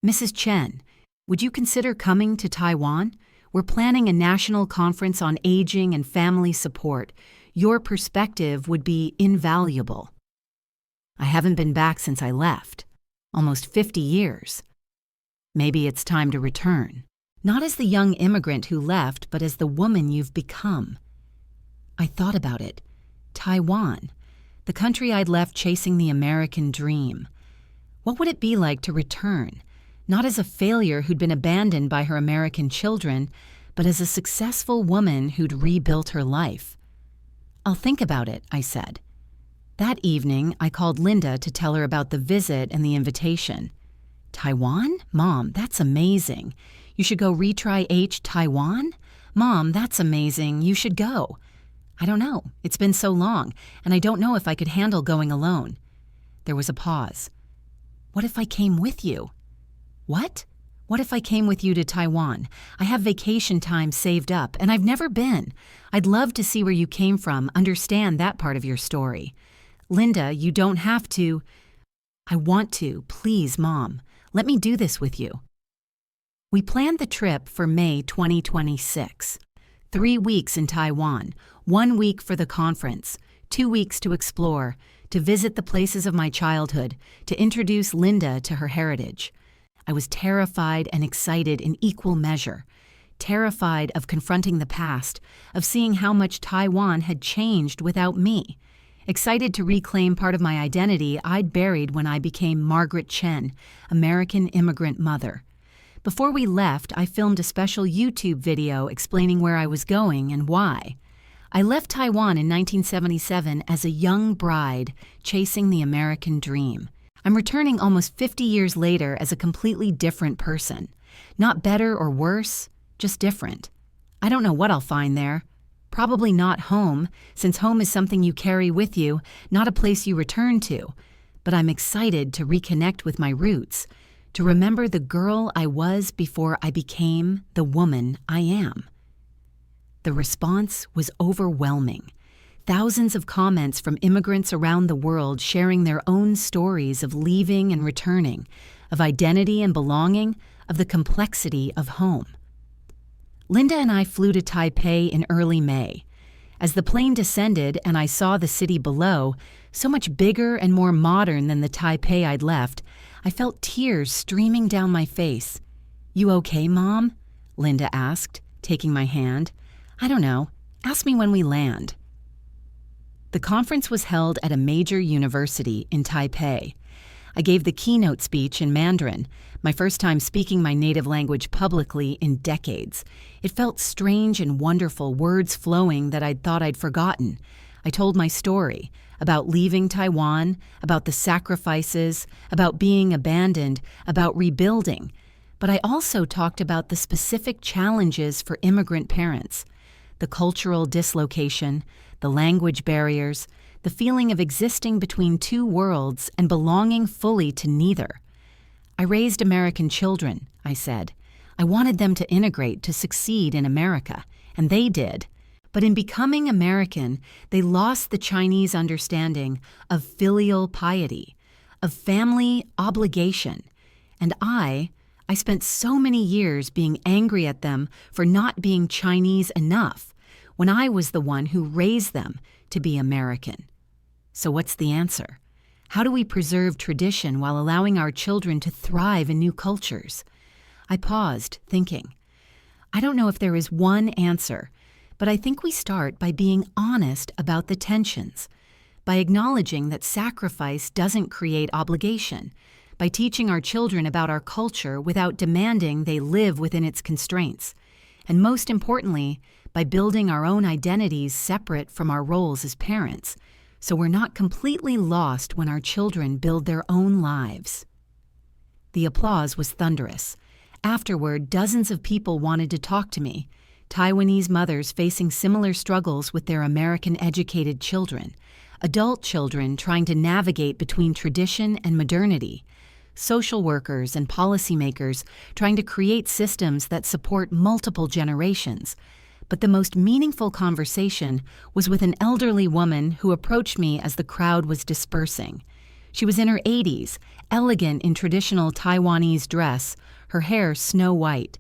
Mrs. Chen, would you consider coming to Taiwan? We're planning a national conference on aging and family support. Your perspective would be invaluable. I haven't been back since I left. Almost 50 years. Maybe it's time to return. Not as the young immigrant who left, but as the woman you've become. I thought about it. Taiwan, the country I'd left chasing the American dream. What would it be like to return? Not as a failure who'd been abandoned by her American children, but as a successful woman who'd rebuilt her life. I'll think about it, I said. That evening, I called Linda to tell her about the visit and the invitation. Taiwan? Mom, that's amazing. You should go retry Taiwan? Mom, that's amazing. You should go. I don't know. It's been so long, and I don't know if I could handle going alone. There was a pause. What if I came with you? What? What if I came with you to Taiwan? I have vacation time saved up, and I've never been. I'd love to see where you came from, understand that part of your story. Linda, you don't have to. I want to. Please, Mom. Let me do this with you. We planned the trip for May 2026. 3 weeks in Taiwan, 1 week for the conference, 2 weeks to explore, to visit the places of my childhood, to introduce Linda to her heritage. I was terrified and excited in equal measure. Terrified of confronting the past, of seeing how much Taiwan had changed without me. Excited to reclaim part of my identity I'd buried when I became Margaret Chen, American immigrant mother. Before we left, I filmed a special YouTube video explaining where I was going and why. I left Taiwan in 1977 as a young bride chasing the American dream. I'm returning almost 50 years later as a completely different person. Not better or worse, just different. I don't know what I'll find there. Probably not home, since home is something you carry with you, not a place you return to. But I'm excited to reconnect with my roots, to remember the girl I was before I became the woman I am. The response was overwhelming. Thousands of comments from immigrants around the world sharing their own stories of leaving and returning, of identity and belonging, of the complexity of home. Linda and I flew to Taipei in early May. As the plane descended and I saw the city below, so much bigger and more modern than the Taipei I'd left, I felt tears streaming down my face. "You okay, Mom?" Linda asked, taking my hand. "I don't know. Ask me when we land." The conference was held at a major university in Taipei. I gave the keynote speech in Mandarin, my first time speaking my native language publicly in decades. It felt strange and wonderful, words flowing that I'd thought I'd forgotten. I told my story about leaving Taiwan, about the sacrifices, about being abandoned, about rebuilding. But I also talked about the specific challenges for immigrant parents, the cultural dislocation, the language barriers, the feeling of existing between two worlds and belonging fully to neither. I raised American children, I said. I wanted them to integrate, to succeed in America, and they did. But in becoming American, they lost the Chinese understanding of filial piety, of family obligation. And I spent so many years being angry at them for not being Chinese enough, when I was the one who raised them to be American. So what's the answer? How do we preserve tradition while allowing our children to thrive in new cultures? I paused, thinking. I don't know if there is one answer, but I think we start by being honest about the tensions, by acknowledging that sacrifice doesn't create obligation, by teaching our children about our culture without demanding they live within its constraints, and most importantly, by building our own identities separate from our roles as parents, so we're not completely lost when our children build their own lives. The applause was thunderous. Afterward, dozens of people wanted to talk to me, Taiwanese mothers facing similar struggles with their American-educated children, adult children trying to navigate between tradition and modernity, social workers and policymakers trying to create systems that support multiple generations. But the most meaningful conversation was with an elderly woman who approached me as the crowd was dispersing. She was in her 80s, elegant in traditional Taiwanese dress, her hair snow white.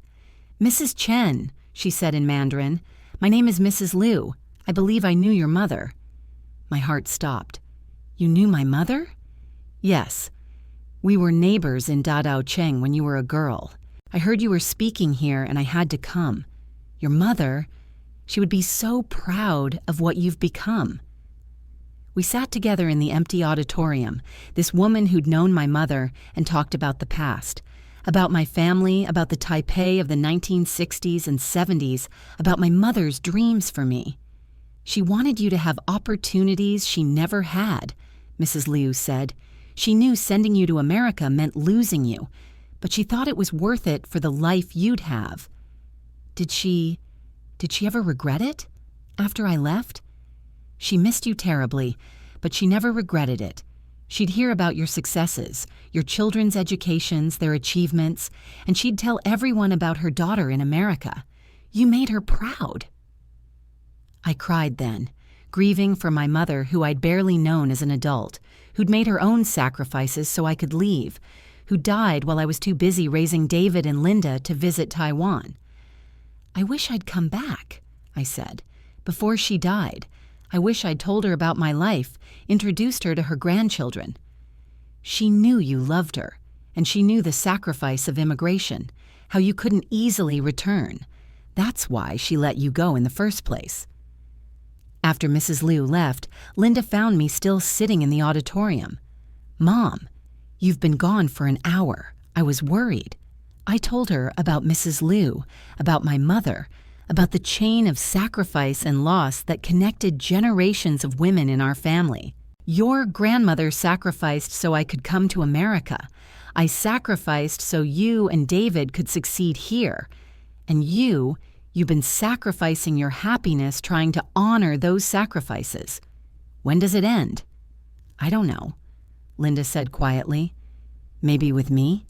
"Mrs. Chen," she said in Mandarin, "my name is Mrs. Liu. I believe I knew your mother." My heart stopped. "You knew my mother?" "Yes. We were neighbors in Dadao Cheng when you were a girl. I heard you were speaking here and I had to come. Your mother, she would be so proud of what you've become." We sat together in the empty auditorium, this woman who'd known my mother, and talked about the past, about my family, about the Taipei of the 1960s and 70s, about my mother's dreams for me. "She wanted you to have opportunities she never had," Mrs. Liu said. "She knew sending you to America meant losing you, but she thought it was worth it for the life you'd have." Did she ever regret it after I left?" "She missed you terribly, but she never regretted it. She'd hear about your successes, your children's educations, their achievements, and she'd tell everyone about her daughter in America. You made her proud." I cried then, grieving for my mother who I'd barely known as an adult, who'd made her own sacrifices so I could leave, who died while I was too busy raising David and Linda to visit Taiwan. "I wish I'd come back," I said, "before she died. I wish I'd told her about my life, introduced her to her grandchildren." "She knew you loved her, and she knew the sacrifice of immigration, how you couldn't easily return. That's why she let you go in the first place." After Mrs. Liu left, Linda found me still sitting in the auditorium. "Mom, you've been gone for an hour. I was worried." I told her about Mrs. Liu, about my mother, about the chain of sacrifice and loss that connected generations of women in our family. "Your grandmother sacrificed so I could come to America. I sacrificed so you and David could succeed here. And you've been sacrificing your happiness trying to honor those sacrifices. When does it end?" "I don't know," Linda said quietly. "Maybe with me?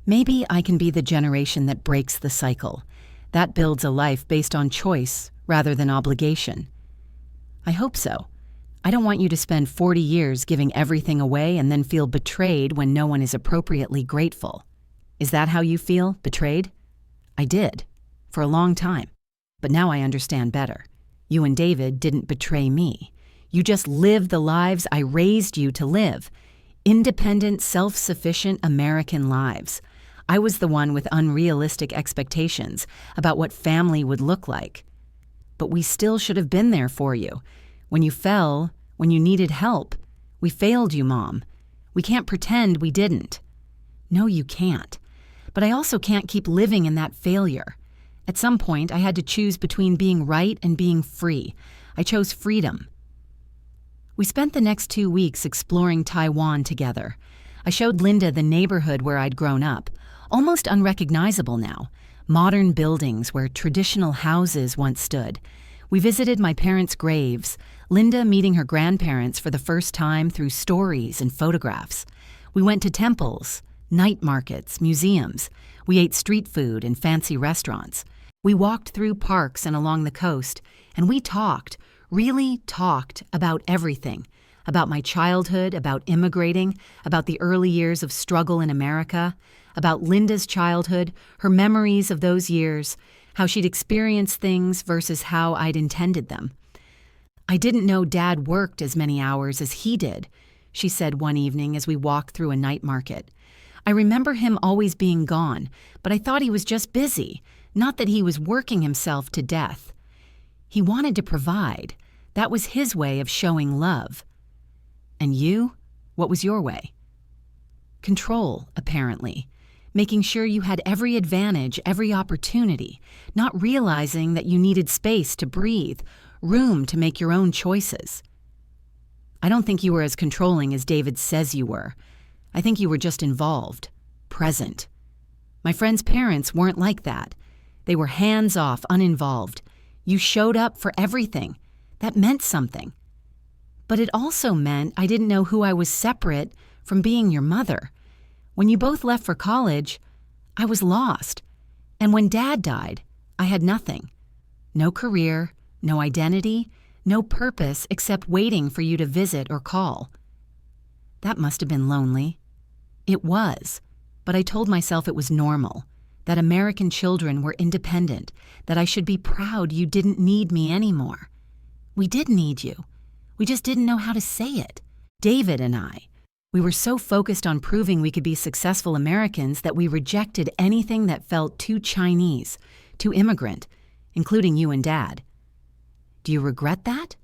Maybe I can be the generation that breaks the cycle, that builds a life based on choice rather than obligation. I hope so. I don't want you to spend 40 years giving everything away and then feel betrayed when no one is appropriately grateful. Is that how you feel, betrayed?" "I did, for a long time. But now I understand better. You and David didn't betray me. You just lived the lives I raised you to live. Independent, self-sufficient American lives. I was the one with unrealistic expectations about what family would look like. But we still should have been there for you. When you fell, when you needed help, we failed you, Mom. We can't pretend we didn't. No, you can't. But I also can't keep living in that failure. At some point, I had to choose between being right and being free. I chose freedom. We spent the next 2 weeks exploring Taiwan together. I showed Linda the neighborhood where I'd grown up, almost unrecognizable now, modern buildings where traditional houses once stood. We visited my parents' graves, Linda meeting her grandparents for the first time through stories and photographs. We went to temples, night markets, museums. We ate street food in fancy restaurants. We walked through parks and along the coast, and we talked, really talked about everything. About my childhood, about immigrating, about the early years of struggle in America, about Linda's childhood, her memories of those years, how she'd experienced things versus how I'd intended them. I didn't know Dad worked as many hours as he did, she said one evening as we walked through a night market. I remember him always being gone, but I thought he was just busy, not that he was working himself to death. He wanted to provide. That was his way of showing love. And you? What was your way? Control, apparently. Making sure you had every advantage, every opportunity, not realizing that you needed space to breathe, room to make your own choices. I don't think you were as controlling as David says you were. I think you were just involved, present. My friend's parents weren't like that. They were hands-off, uninvolved. You showed up for everything. That meant something. But it also meant I didn't know who I was separate from being your mother. When you both left for college, I was lost. And when Dad died, I had nothing. No career, no identity, no purpose except waiting for you to visit or call. That must have been lonely. It was, but I told myself it was normal, that American children were independent, that I should be proud you didn't need me anymore. We did need you. We just didn't know how to say it. David and I, we were so focused on proving we could be successful Americans that we rejected anything that felt too Chinese, too immigrant, including you and Dad. Do you regret that?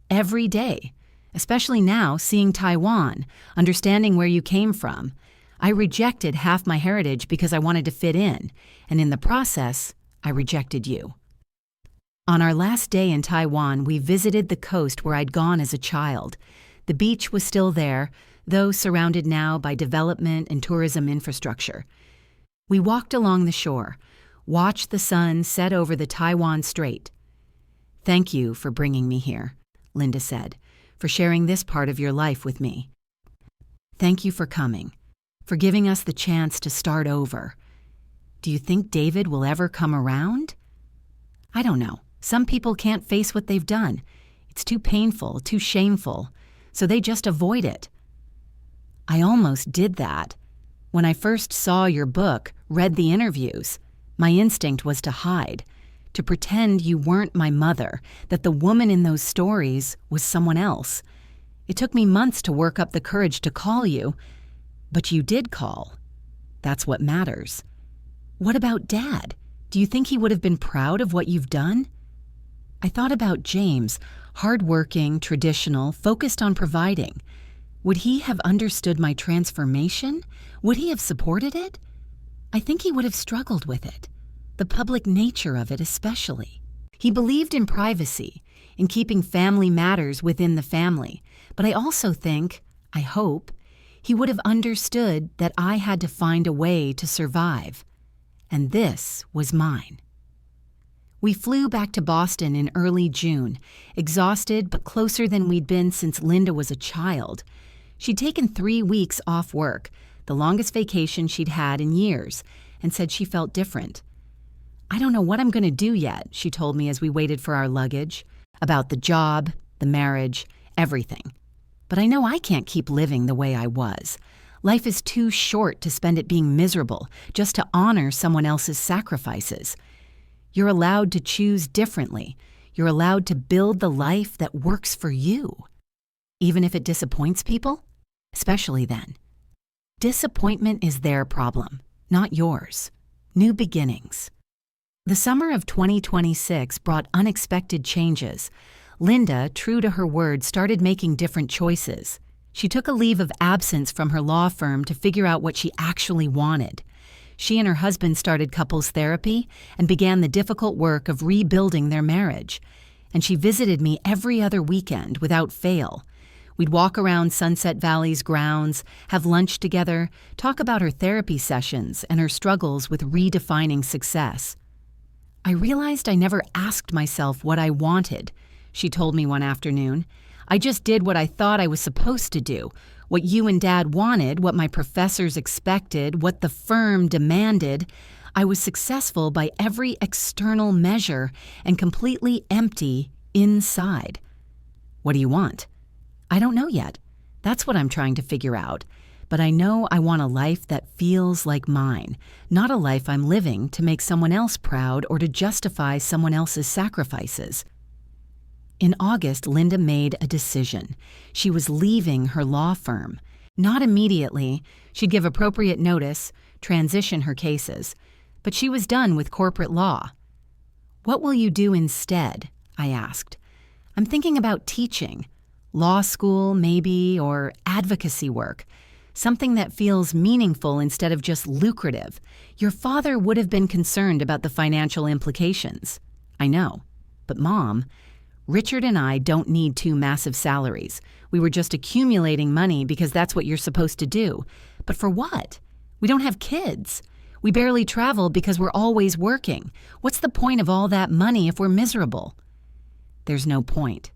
Every day, especially now seeing Taiwan, understanding where you came from. I rejected half my heritage because I wanted to fit in, and in the process, I rejected you. On our last day in Taiwan, we visited the coast where I'd gone as a child. The beach was still there, though surrounded now by development and tourism infrastructure. We walked along the shore, watched the sun set over the Taiwan Strait. "Thank you for bringing me here," Linda said, "for sharing this part of your life with me. Thank you for coming, for giving us the chance to start over. Do you think David will ever come around? I don't know. Some people can't face what they've done. It's too painful, too shameful, so they just avoid it. I almost did that. When I first saw your book, read the interviews, my instinct was to hide, to pretend you weren't my mother, that the woman in those stories was someone else. It took me months to work up the courage to call you, but you did call. That's what matters. What about Dad? Do you think he would have been proud of what you've done? I thought about James, hardworking, traditional, focused on providing. Would he have understood my transformation? Would he have supported it? I think he would have struggled with it, the public nature of it especially. He believed in privacy, in keeping family matters within the family, but I also think, I hope, he would have understood that I had to find a way to survive. And this was mine. We flew back to Boston in early June, exhausted but closer than we'd been since Linda was a child. She'd taken 3 weeks off work, the longest vacation she'd had in years, and said she felt different. "I don't know what I'm going to do yet," she told me as we waited for our luggage, about the job, the marriage, everything. "But I know I can't keep living the way I was. Life is too short to spend it being miserable, just to honor someone else's sacrifices. You're allowed to choose differently. You're allowed to build the life that works for you. Even if it disappoints people, especially then. Disappointment is their problem, not yours. New beginnings." The summer of 2026 brought unexpected changes. Linda, true to her word, started making different choices. She took a leave of absence from her law firm to figure out what she actually wanted. She and her husband started couples therapy and began the difficult work of rebuilding their marriage. And she visited me every other weekend without fail. We'd walk around Sunset Valley's grounds, have lunch together, talk about her therapy sessions and her struggles with redefining success. I realized I never asked myself what I wanted, she told me one afternoon. I just did what I thought I was supposed to do, what you and Dad wanted, what my professors expected, what the firm demanded. I was successful by every external measure and completely empty inside. What do you want? I don't know yet. That's what I'm trying to figure out. But I know I want a life that feels like mine, not a life I'm living to make someone else proud or to justify someone else's sacrifices. In August, Linda made a decision. She was leaving her law firm. Not immediately. She'd give appropriate notice, transition her cases. But she was done with corporate law. What will you do instead? I asked. I'm thinking about teaching. Law school, maybe, or advocacy work. Something that feels meaningful instead of just lucrative. Your father would have been concerned about the financial implications. I know. But Mom, Richard and I don't need 2 massive salaries. We were just accumulating money because that's what you're supposed to do. But for what? We don't have kids. We barely travel because we're always working. What's the point of all that money if we're miserable? There's no point.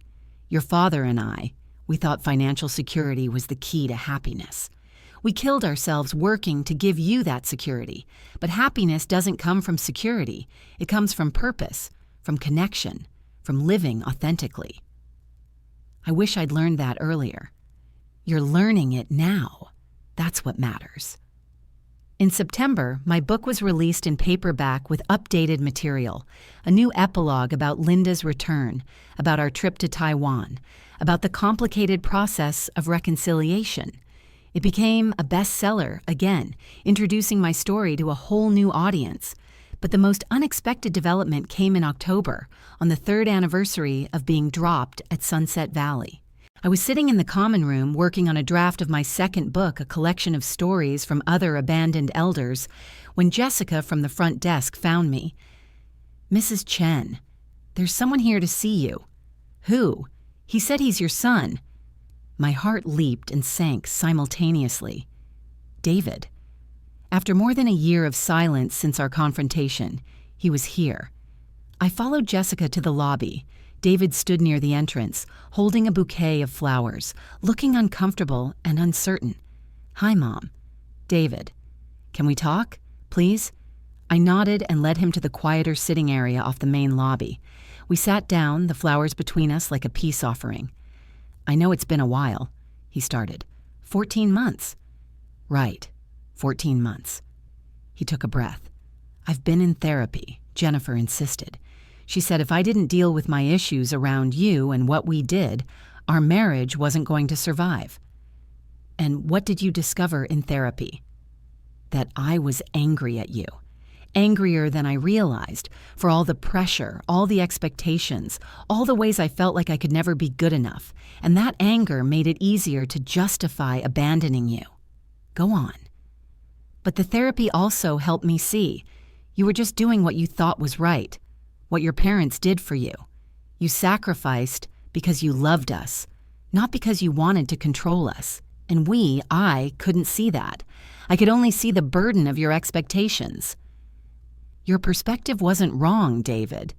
Your father and I, we thought financial security was the key to happiness. We killed ourselves working to give you that security. But happiness doesn't come from security. It comes from purpose, from connection, from living authentically. I wish I'd learned that earlier. You're learning it now. That's what matters. In September, my book was released in paperback with updated material, a new epilogue about Linda's return, about our trip to Taiwan, about the complicated process of reconciliation. It became a bestseller again, introducing my story to a whole new audience. But the most unexpected development came in October, on the 3rd anniversary of being dropped at Sunset Valley. I was sitting in the common room working on a draft of my second book, a collection of stories from other abandoned elders, when Jessica from the front desk found me. Mrs. Chen, there's someone here to see you. Who? He said he's your son. My heart leaped and sank simultaneously. David. After more than a year of silence since our confrontation, he was here. I followed Jessica to the lobby. David stood near the entrance, holding a bouquet of flowers, looking uncomfortable and uncertain. Hi, Mom. David. Can we talk, please? I nodded and led him to the quieter sitting area off the main lobby. We sat down, the flowers between us like a peace offering. I know it's been a while, he started. 14 months. Right, 14 months. He took a breath. I've been in therapy, Jennifer insisted. She said if I didn't deal with my issues around you and what we did, our marriage wasn't going to survive. And what did you discover in therapy? That I was angry at you. Angrier than I realized, for all the pressure, all the expectations, all the ways I felt like I could never be good enough. And that anger made it easier to justify abandoning you. Go on. But the therapy also helped me see you were just doing what you thought was right. What your parents did for you. You sacrificed because you loved us, not because you wanted to control us. And I couldn't see that. I could only see the burden of your expectations. Your perspective wasn't wrong, David.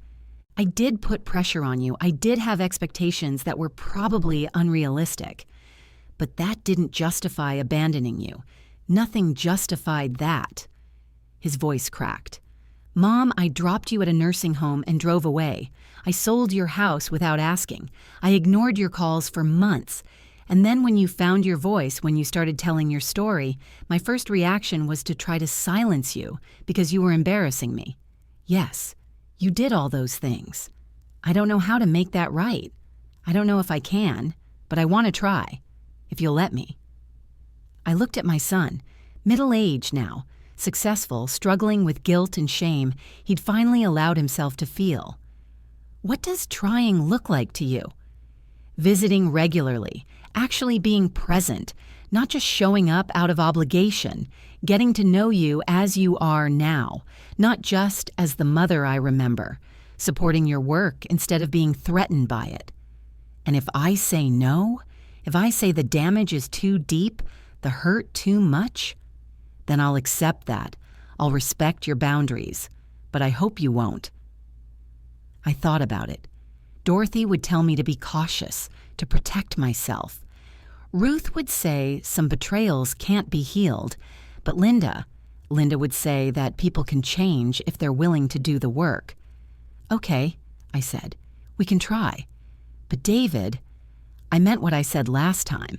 I did put pressure on you. I did have expectations that were probably unrealistic. But that didn't justify abandoning you. Nothing justified that. His voice cracked. Mom, I dropped you at a nursing home and drove away. I sold your house without asking. I ignored your calls for months. And then when you found your voice, when you started telling your story, my first reaction was to try to silence you because you were embarrassing me. Yes, you did all those things. I don't know how to make that right. I don't know if I can, but I want to try, if you'll let me. I looked at my son, middle-aged now, successful, struggling with guilt and shame he'd finally allowed himself to feel. What does trying look like to you? Visiting regularly, actually being present, not just showing up out of obligation, getting to know you as you are now, not just as the mother I remember, supporting your work instead of being threatened by it. And if I say no, if I say the damage is too deep, the hurt too much, then I'll accept that. I'll respect your boundaries, but I hope you won't. I thought about it. Dorothy would tell me to be cautious, to protect myself. Ruth would say some betrayals can't be healed, but Linda would say that people can change if they're willing to do the work. Okay, I said, we can try. But David, I meant what I said last time.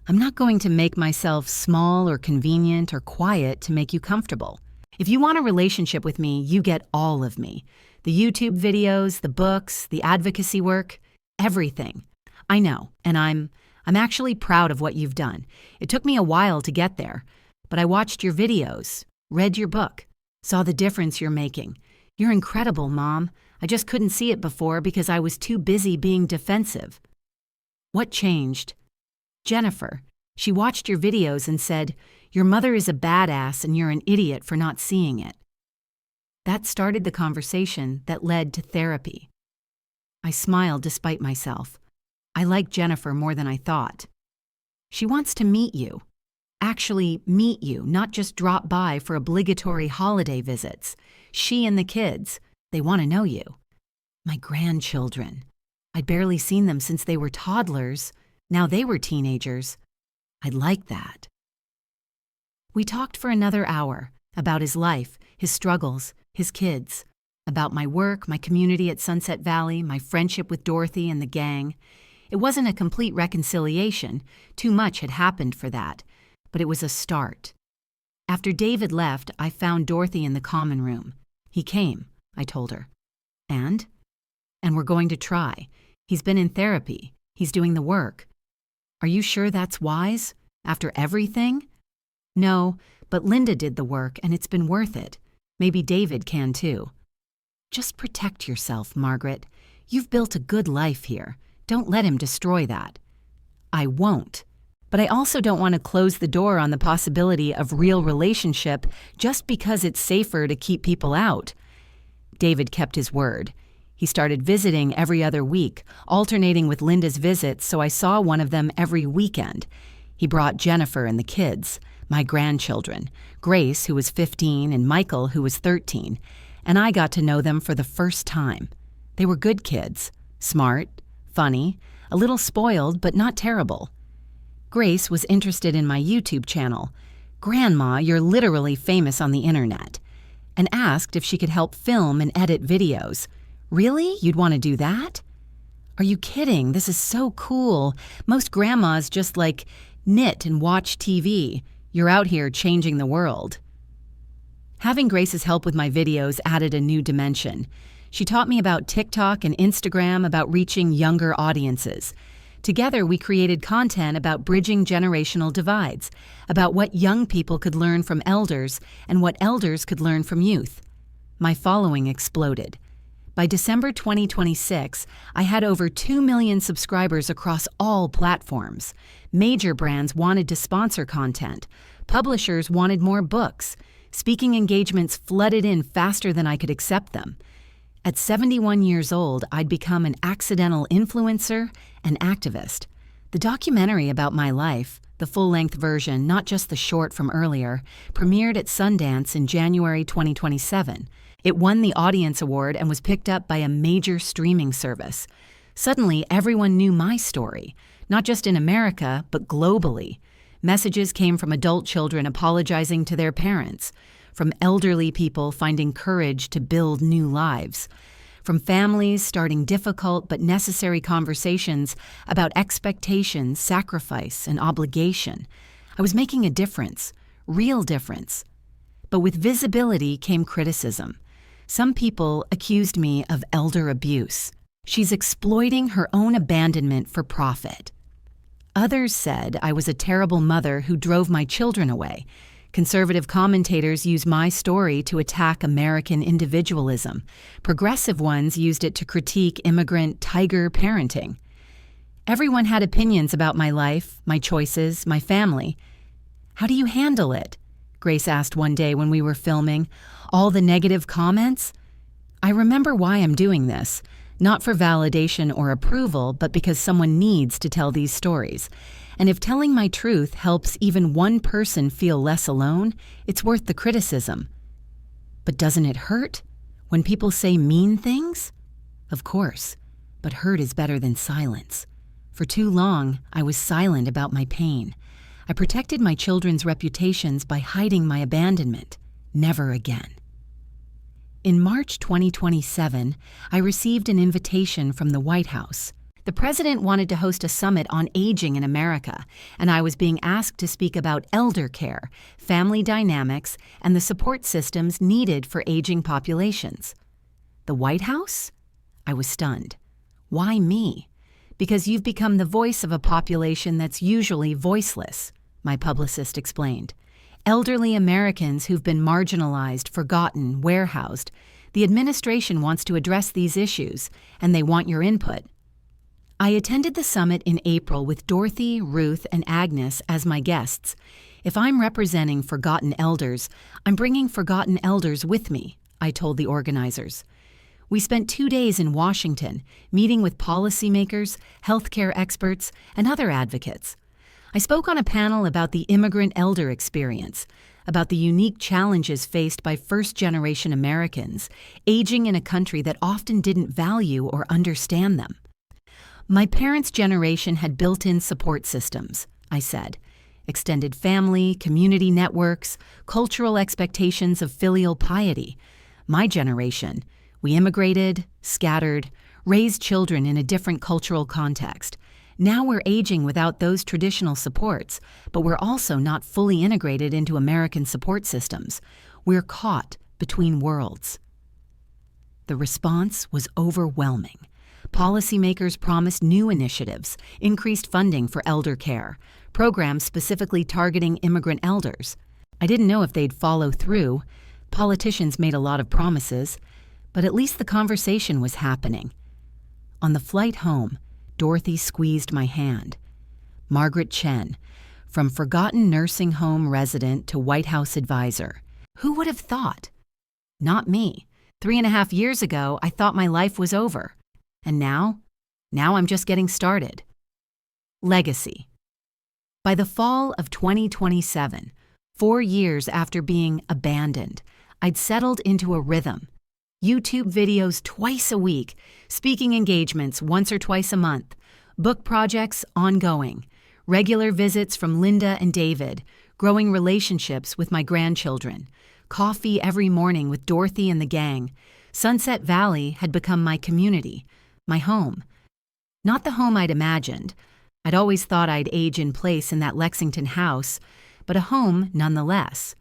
I'm not going to make myself small or convenient or quiet to make you comfortable. If you want a relationship with me, you get all of me. The YouTube videos, the books, the advocacy work, everything. I know, and I'm actually proud of what you've done. It took me a while to get there, but I watched your videos, read your book, saw the difference you're making. You're incredible, Mom. I just couldn't see it before because I was too busy being defensive. What changed? Jennifer. She watched your videos and said, "Your mother is a badass and you're an idiot for not seeing it." That started the conversation that led to therapy. I smiled despite myself. I like Jennifer more than I thought. She wants to meet you. Actually meet you, not just drop by for obligatory holiday visits. She and the kids, they want to know you. My grandchildren. I'd barely seen them since they were toddlers. Now they were teenagers. I'd like that. We talked for another hour about his life, his struggles, his kids, about my work, my community at Sunset Valley, my friendship with Dorothy and the gang. It wasn't a complete reconciliation. Too much had happened for that. But it was a start. After David left, I found Dorothy in the common room. He came, I told her. And we're going to try. He's been in therapy. He's doing the work. Are you sure that's wise? After everything? No, but Linda did the work and it's been worth it. Maybe David can too. Just protect yourself, Margaret. You've built a good life here. Don't let him destroy that. I won't. But I also don't want to close the door on the possibility of real relationship just because it's safer to keep people out. David kept his word. He started visiting every other week, alternating with Linda's visits, so I saw one of them every weekend. He brought Jennifer and the kids, my grandchildren, Grace, who was 15, and Michael, who was 13, and I got to know them for the first time. They were good kids, smart, funny, a little spoiled, but not terrible. Grace was interested in my YouTube channel. "Grandma, you're literally famous on the internet," and asked if she could help film and edit videos. "Really? You'd want to do that?" "Are you kidding? This is so cool. Most grandmas just knit and watch TV. You're out here changing the world." Having Grace's help with my videos added a new dimension. She taught me about TikTok and Instagram, about reaching younger audiences. Together, we created content about bridging generational divides, about what young people could learn from elders and what elders could learn from youth. My following exploded. By December 2026, I had over 2 million subscribers across all platforms. Major brands wanted to sponsor content. Publishers wanted more books. Speaking engagements flooded in faster than I could accept them. At 71 years old, I'd become an accidental influencer and activist. The documentary about my life, the full-length version, not just the short from earlier, premiered at Sundance in January 2027. It won the Audience Award and was picked up by a major streaming service. Suddenly, everyone knew my story, not just in America, but globally. Messages came from adult children apologizing to their parents, from elderly people finding courage to build new lives, from families starting difficult but necessary conversations about expectations, sacrifice, and obligation. I was making a difference, real difference. But with visibility came criticism. Some people accused me of elder abuse. She's exploiting her own abandonment for profit. Others said I was a terrible mother who drove my children away. Conservative commentators used my story to attack American individualism. Progressive ones used it to critique immigrant tiger parenting. Everyone had opinions about my life, my choices, my family. How do you handle it? Grace asked one day when we were filming. All the negative comments? I remember why I'm doing this. Not for validation or approval, but because someone needs to tell these stories. And if telling my truth helps even one person feel less alone, it's worth the criticism. But doesn't it hurt when people say mean things? Of course, but hurt is better than silence. For too long, I was silent about my pain. I protected my children's reputations by hiding my abandonment. Never again. In March 2027, I received an invitation from the White House. The president wanted to host a summit on aging in America, and I was being asked to speak about elder care, family dynamics, and the support systems needed for aging populations. The White House? I was stunned. Why me? Because you've become the voice of a population that's usually voiceless, my publicist explained. Elderly Americans who've been marginalized, forgotten, warehoused. The administration wants to address these issues, and they want your input. I attended the summit in April with Dorothy, Ruth, and Agnes as my guests. If I'm representing forgotten elders, I'm bringing forgotten elders with me, I told the organizers. We spent 2 days in Washington, meeting with policymakers, healthcare experts, and other advocates. I spoke on a panel about the immigrant elder experience, about the unique challenges faced by first-generation Americans, aging in a country that often didn't value or understand them. My parents' generation had built-in support systems, I said. Extended family, community networks, cultural expectations of filial piety. My generation, we immigrated, scattered, raised children in a different cultural context. Now we're aging without those traditional supports, but we're also not fully integrated into American support systems. We're caught between worlds. The response was overwhelming. Policymakers promised new initiatives, increased funding for elder care, programs specifically targeting immigrant elders. I didn't know if they'd follow through. Politicians made a lot of promises, but at least the conversation was happening. On the flight home, Dorothy squeezed my hand. Margaret Chen, from forgotten nursing home resident to White House advisor. Who would have thought? Not me. 3.5 years ago, I thought my life was over. And now I'm just getting started. Legacy. By the fall of 2027, 4 years after being abandoned, I'd settled into a rhythm. YouTube videos twice a week, speaking engagements once or twice a month, book projects ongoing, regular visits from Linda and David, growing relationships with my grandchildren, coffee every morning with Dorothy and the gang. Sunset Valley had become my community, my home. Not the home I'd imagined. I'd always thought I'd age in place in that Lexington house, but a home nonetheless.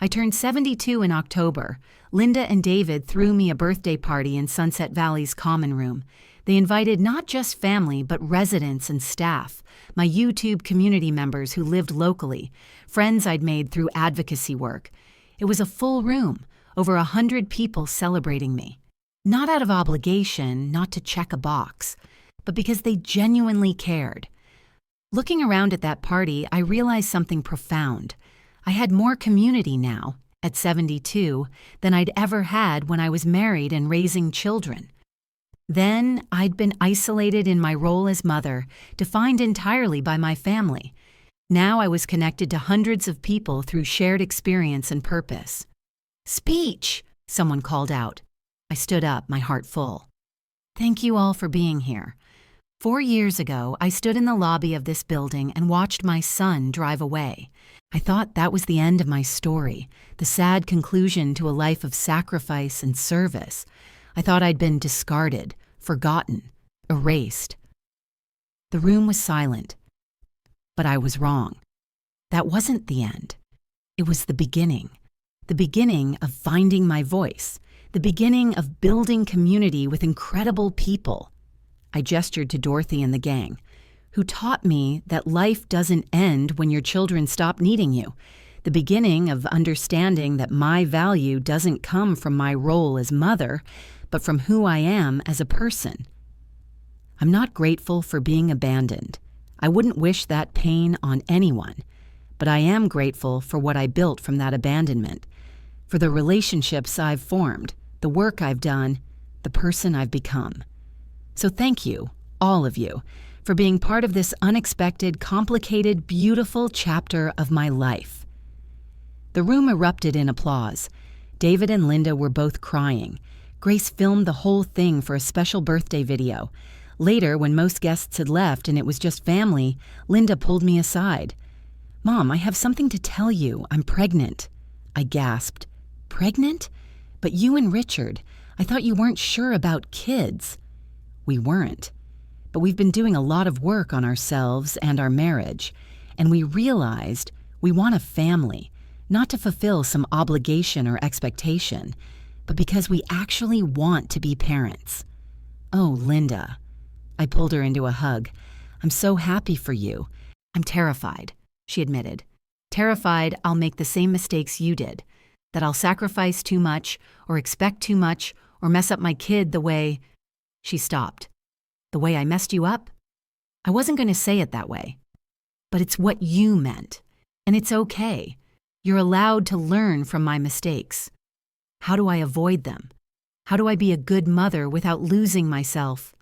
I turned 72 in October. Linda and David threw me a birthday party in Sunset Valley's common room. They invited not just family, but residents and staff, my YouTube community members who lived locally, friends I'd made through advocacy work. It was a full room, over 100 people celebrating me. Not out of obligation, not to check a box, but because they genuinely cared. Looking around at that party, I realized something profound. I had more community now, at 72, than I'd ever had when I was married and raising children. Then, I'd been isolated in my role as mother, defined entirely by my family. Now I was connected to hundreds of people through shared experience and purpose. "Speech!" someone called out. I stood up, my heart full. Thank you all for being here. 4 years ago, I stood in the lobby of this building and watched my son drive away. I thought that was the end of my story, the sad conclusion to a life of sacrifice and service. I thought I'd been discarded, forgotten, erased. The room was silent, but I was wrong. That wasn't the end. It was the beginning of finding my voice, the beginning of building community with incredible people. I gestured to Dorothy and the gang, who taught me that life doesn't end when your children stop needing you. The beginning of understanding that my value doesn't come from my role as mother, but from who I am as a person. I'm not grateful for being abandoned. I wouldn't wish that pain on anyone. But I am grateful for what I built from that abandonment, for the relationships I've formed, the work I've done, the person I've become. So thank you, all of you, for being part of this unexpected, complicated, beautiful chapter of my life. The room erupted in applause. David and Linda were both crying. Grace filmed the whole thing for a special birthday video. Later, when most guests had left and it was just family, Linda pulled me aside. "Mom, I have something to tell you. I'm pregnant." I gasped. "Pregnant? But you and Richard, I thought you weren't sure about kids." We weren't. But we've been doing a lot of work on ourselves and our marriage, and we realized we want a family, not to fulfill some obligation or expectation, but because we actually want to be parents. "Oh, Linda." I pulled her into a hug. "I'm so happy for you." "I'm terrified," she admitted. "Terrified I'll make the same mistakes you did, that I'll sacrifice too much or expect too much or mess up my kid the way—" She stopped. "The way I messed you up?" I wasn't going to say it that way. "But it's what you meant. And it's okay. You're allowed to learn from my mistakes. How do I avoid them? How do I be a good mother without losing myself?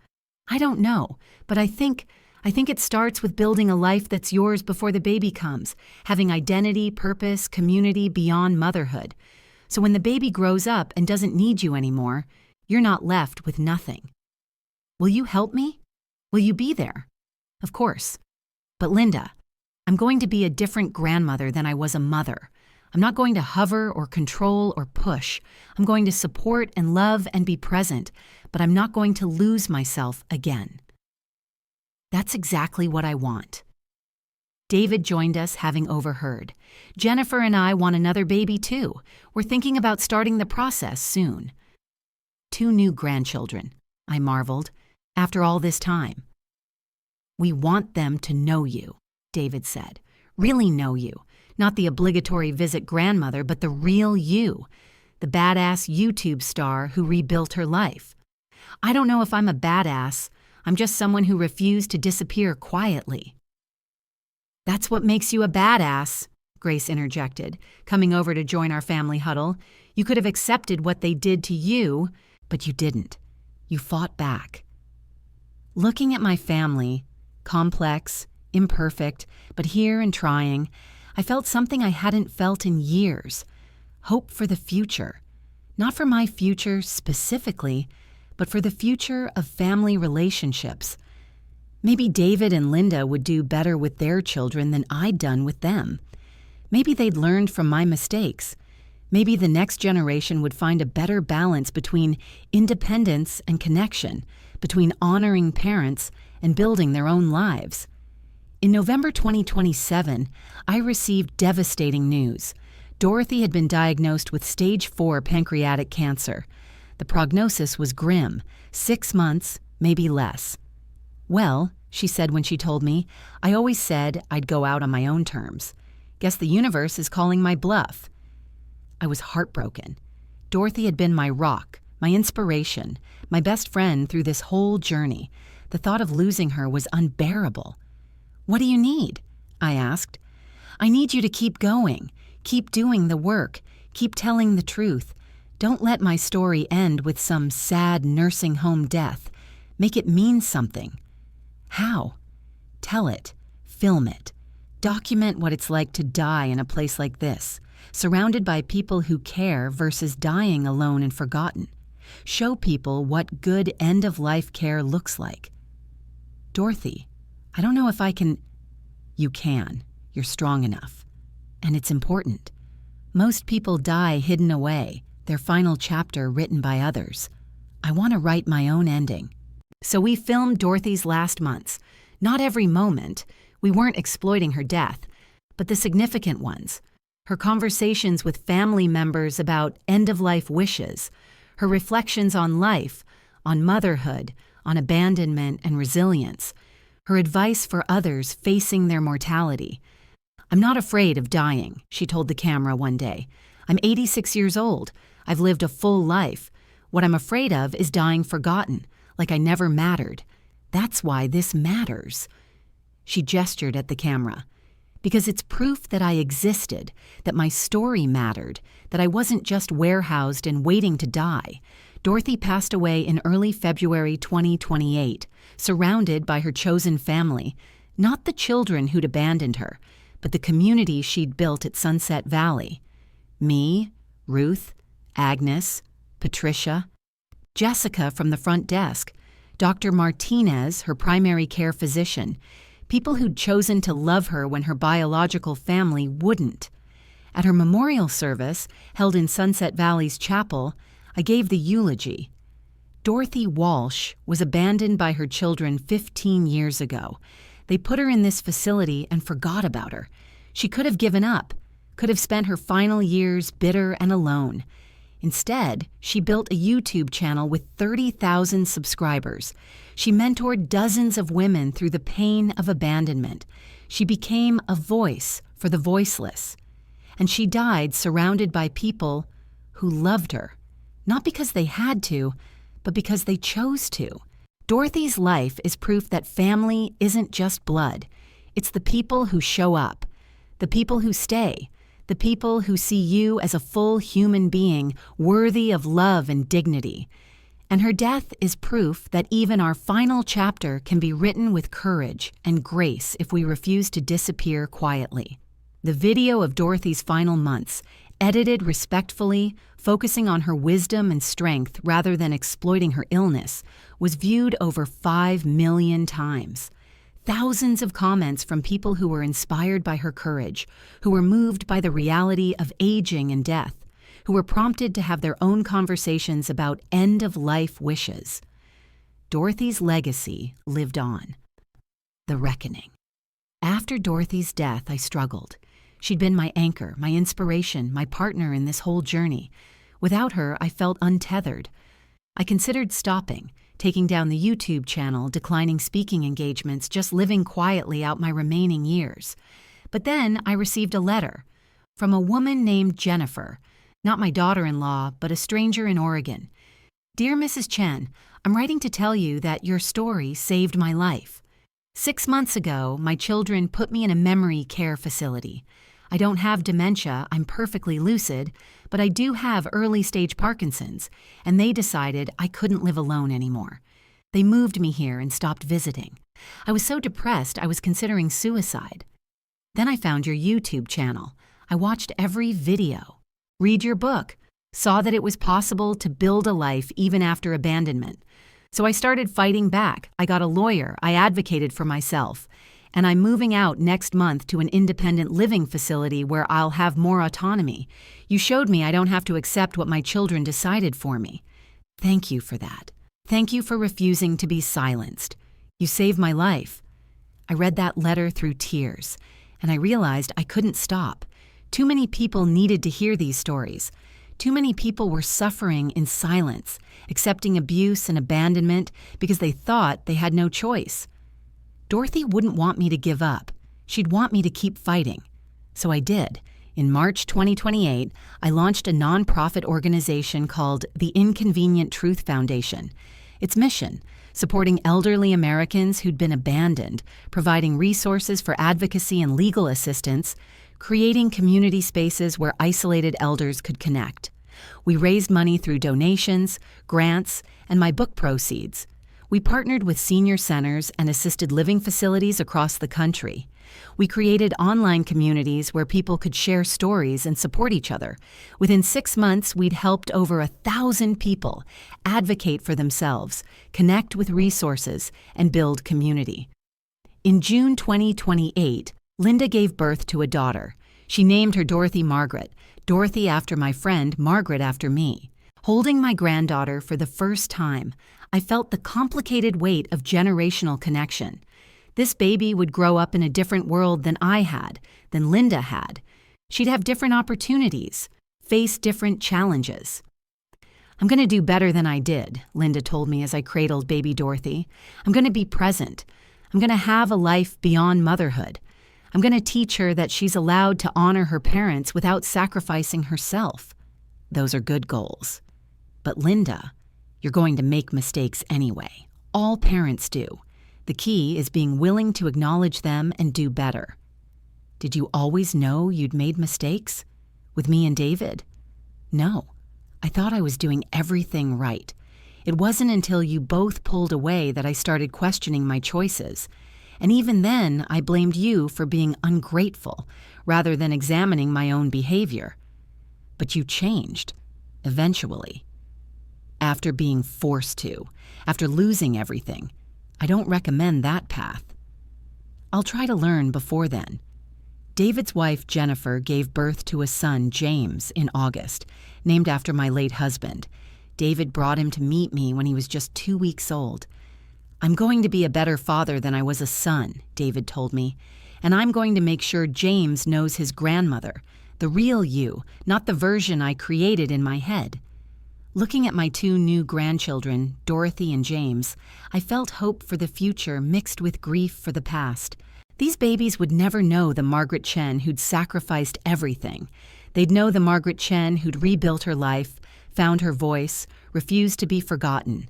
I don't know, but I think it starts with building a life that's yours before the baby comes, having identity, purpose, community beyond motherhood. So when the baby grows up and doesn't need you anymore, you're not left with nothing. Will you help me? Will you be there?" "Of course. But Linda, I'm going to be a different grandmother than I was a mother. I'm not going to hover or control or push. I'm going to support and love and be present, but I'm not going to lose myself again." That's exactly what I want. David joined us, having overheard. Jennifer and I want another baby too. We're thinking about starting the process soon. 2 new grandchildren, I marveled, after all this time. "We want them to know you," David said. "Really know you. Not the obligatory visit grandmother, but the real you. The badass YouTube star who rebuilt her life. I don't know if I'm a badass. I'm just someone who refused to disappear quietly." "That's what makes you a badass," Grace interjected, coming over to join our family huddle. "You could have accepted what they did to you, but you didn't. You fought back." Looking at my family, complex, imperfect, but here and trying, I felt something I hadn't felt in years. Hope for the future. Not for my future specifically, but for the future of family relationships. Maybe David and Linda would do better with their children than I'd done with them. Maybe they'd learned from my mistakes. Maybe the next generation would find a better balance between independence and connection, between honoring parents and building their own lives. In November 2027, I received devastating news. Dorothy had been diagnosed with stage 4 pancreatic cancer. The prognosis was grim, 6 months, maybe less. "Well," she said when she told me, "I always said I'd go out on my own terms. Guess the universe is calling my bluff." I was heartbroken. Dorothy had been my rock, my inspiration, my best friend through this whole journey. The thought of losing her was unbearable. "What do you need?" I asked. "I need you to keep going, keep doing the work, keep telling the truth. Don't let my story end with some sad nursing home death. Make it mean something." "How?" "Tell it. Film it. Document what it's like to die in a place like this, surrounded by people who care versus dying alone and forgotten. Show people what good end-of-life care looks like." "Dorothy, I don't know if I can—" "You can. You're strong enough. And it's important. Most people die hidden away, their final chapter written by others. I want to write my own ending." So we filmed Dorothy's last months. Not every moment. We weren't exploiting her death, but the significant ones. Her conversations with family members about end-of-life wishes, her reflections on life, on motherhood, on abandonment and resilience, her advice for others facing their mortality. "I'm not afraid of dying," she told the camera one day. "I'm 86 years old. I've lived a full life. What I'm afraid of is dying forgotten, like I never mattered. That's why this matters." She gestured at the camera. "Because it's proof that I existed, that my story mattered, that I wasn't just warehoused and waiting to die." Dorothy passed away in early February 2028, surrounded by her chosen family, not the children who'd abandoned her, but the community she'd built at Sunset Valley. Me, Ruth, Agnes, Patricia, Jessica from the front desk, Dr. Martinez, her primary care physician, people who'd chosen to love her when her biological family wouldn't. At her memorial service, held in Sunset Valley's chapel, I gave the eulogy. Dorothy Walsh was abandoned by her children 15 years ago. They put her in this facility and forgot about her. She could have given up, could have spent her final years bitter and alone. Instead, she built a YouTube channel with 30,000 subscribers. She mentored dozens of women through the pain of abandonment. She became a voice for the voiceless. And she died surrounded by people who loved her, not because they had to, but because they chose to. Dorothy's life is proof that family isn't just blood. It's the people who show up, the people who stay, the people who see you as a full human being worthy of love and dignity. And her death is proof that even our final chapter can be written with courage and grace if we refuse to disappear quietly. The video of Dorothy's final months, edited respectfully, focusing on her wisdom and strength rather than exploiting her illness, was viewed over 5 million times. Thousands of comments from people who were inspired by her courage, who were moved by the reality of aging and death, who were prompted to have their own conversations about end-of-life wishes. Dorothy's legacy lived on. The reckoning. After Dorothy's death, I struggled. She'd been my anchor, my inspiration, my partner in this whole journey. Without her, I felt untethered. I considered stopping, taking down the YouTube channel, declining speaking engagements, just living quietly out my remaining years. But then I received a letter from a woman named Jennifer, not my daughter-in-law, but a stranger in Oregon. "Dear Mrs. Chen, I'm writing to tell you that your story saved my life. 6 months ago, my children put me in a memory care facility. I don't have dementia, I'm perfectly lucid, but I do have early-stage Parkinson's, and they decided I couldn't live alone anymore. They moved me here and stopped visiting. I was so depressed I was considering suicide. Then I found your YouTube channel. I watched every video, read your book, saw that it was possible to build a life even after abandonment. So I started fighting back. I got a lawyer, I advocated for myself, and I'm moving out next month to an independent living facility where I'll have more autonomy. You showed me I don't have to accept what my children decided for me. Thank you for that. Thank you for refusing to be silenced. You saved my life." I read that letter through tears, and I realized I couldn't stop. Too many people needed to hear these stories. Too many people were suffering in silence, accepting abuse and abandonment because they thought they had no choice. Dorothy wouldn't want me to give up. She'd want me to keep fighting. So I did. In March 2028, I launched a nonprofit organization called the Inconvenient Truth Foundation. Its mission: supporting elderly Americans who'd been abandoned, providing resources for advocacy and legal assistance, creating community spaces where isolated elders could connect. We raised money through donations, grants, and my book proceeds. We partnered with senior centers and assisted living facilities across the country. We created online communities where people could share stories and support each other. Within 6 months, we'd helped over 1,000 people advocate for themselves, connect with resources, and build community. In June 2028, Linda gave birth to a daughter. She named her Dorothy Margaret, Dorothy after my friend, Margaret after me. Holding my granddaughter for the first time, I felt the complicated weight of generational connection. This baby would grow up in a different world than I had, than Linda had. She'd have different opportunities, face different challenges. "I'm going to do better than I did," Linda told me as I cradled baby Dorothy. "I'm going to be present. I'm going to have a life beyond motherhood. I'm going to teach her that she's allowed to honor her parents without sacrificing herself." Those are good goals. But Linda, you're going to make mistakes anyway. All parents do. The key is being willing to acknowledge them and do better. Did you always know you'd made mistakes? With me and David? No. I thought I was doing everything right. It wasn't until you both pulled away that I started questioning my choices. And even then, I blamed you for being ungrateful rather than examining my own behavior. But you changed, eventually. After being forced to, after losing everything. I don't recommend that path. I'll try to learn before then. David's wife, Jennifer, gave birth to a son, James, in August, named after my late husband. David brought him to meet me when he was just 2 weeks old. I'm going to be a better father than I was a son, David told me, and I'm going to make sure James knows his grandmother, the real you, not the version I created in my head. Looking at my 2 new grandchildren, Dorothy and James, I felt hope for the future mixed with grief for the past. These babies would never know the Margaret Chen who'd sacrificed everything. They'd know the Margaret Chen who'd rebuilt her life, found her voice, refused to be forgotten.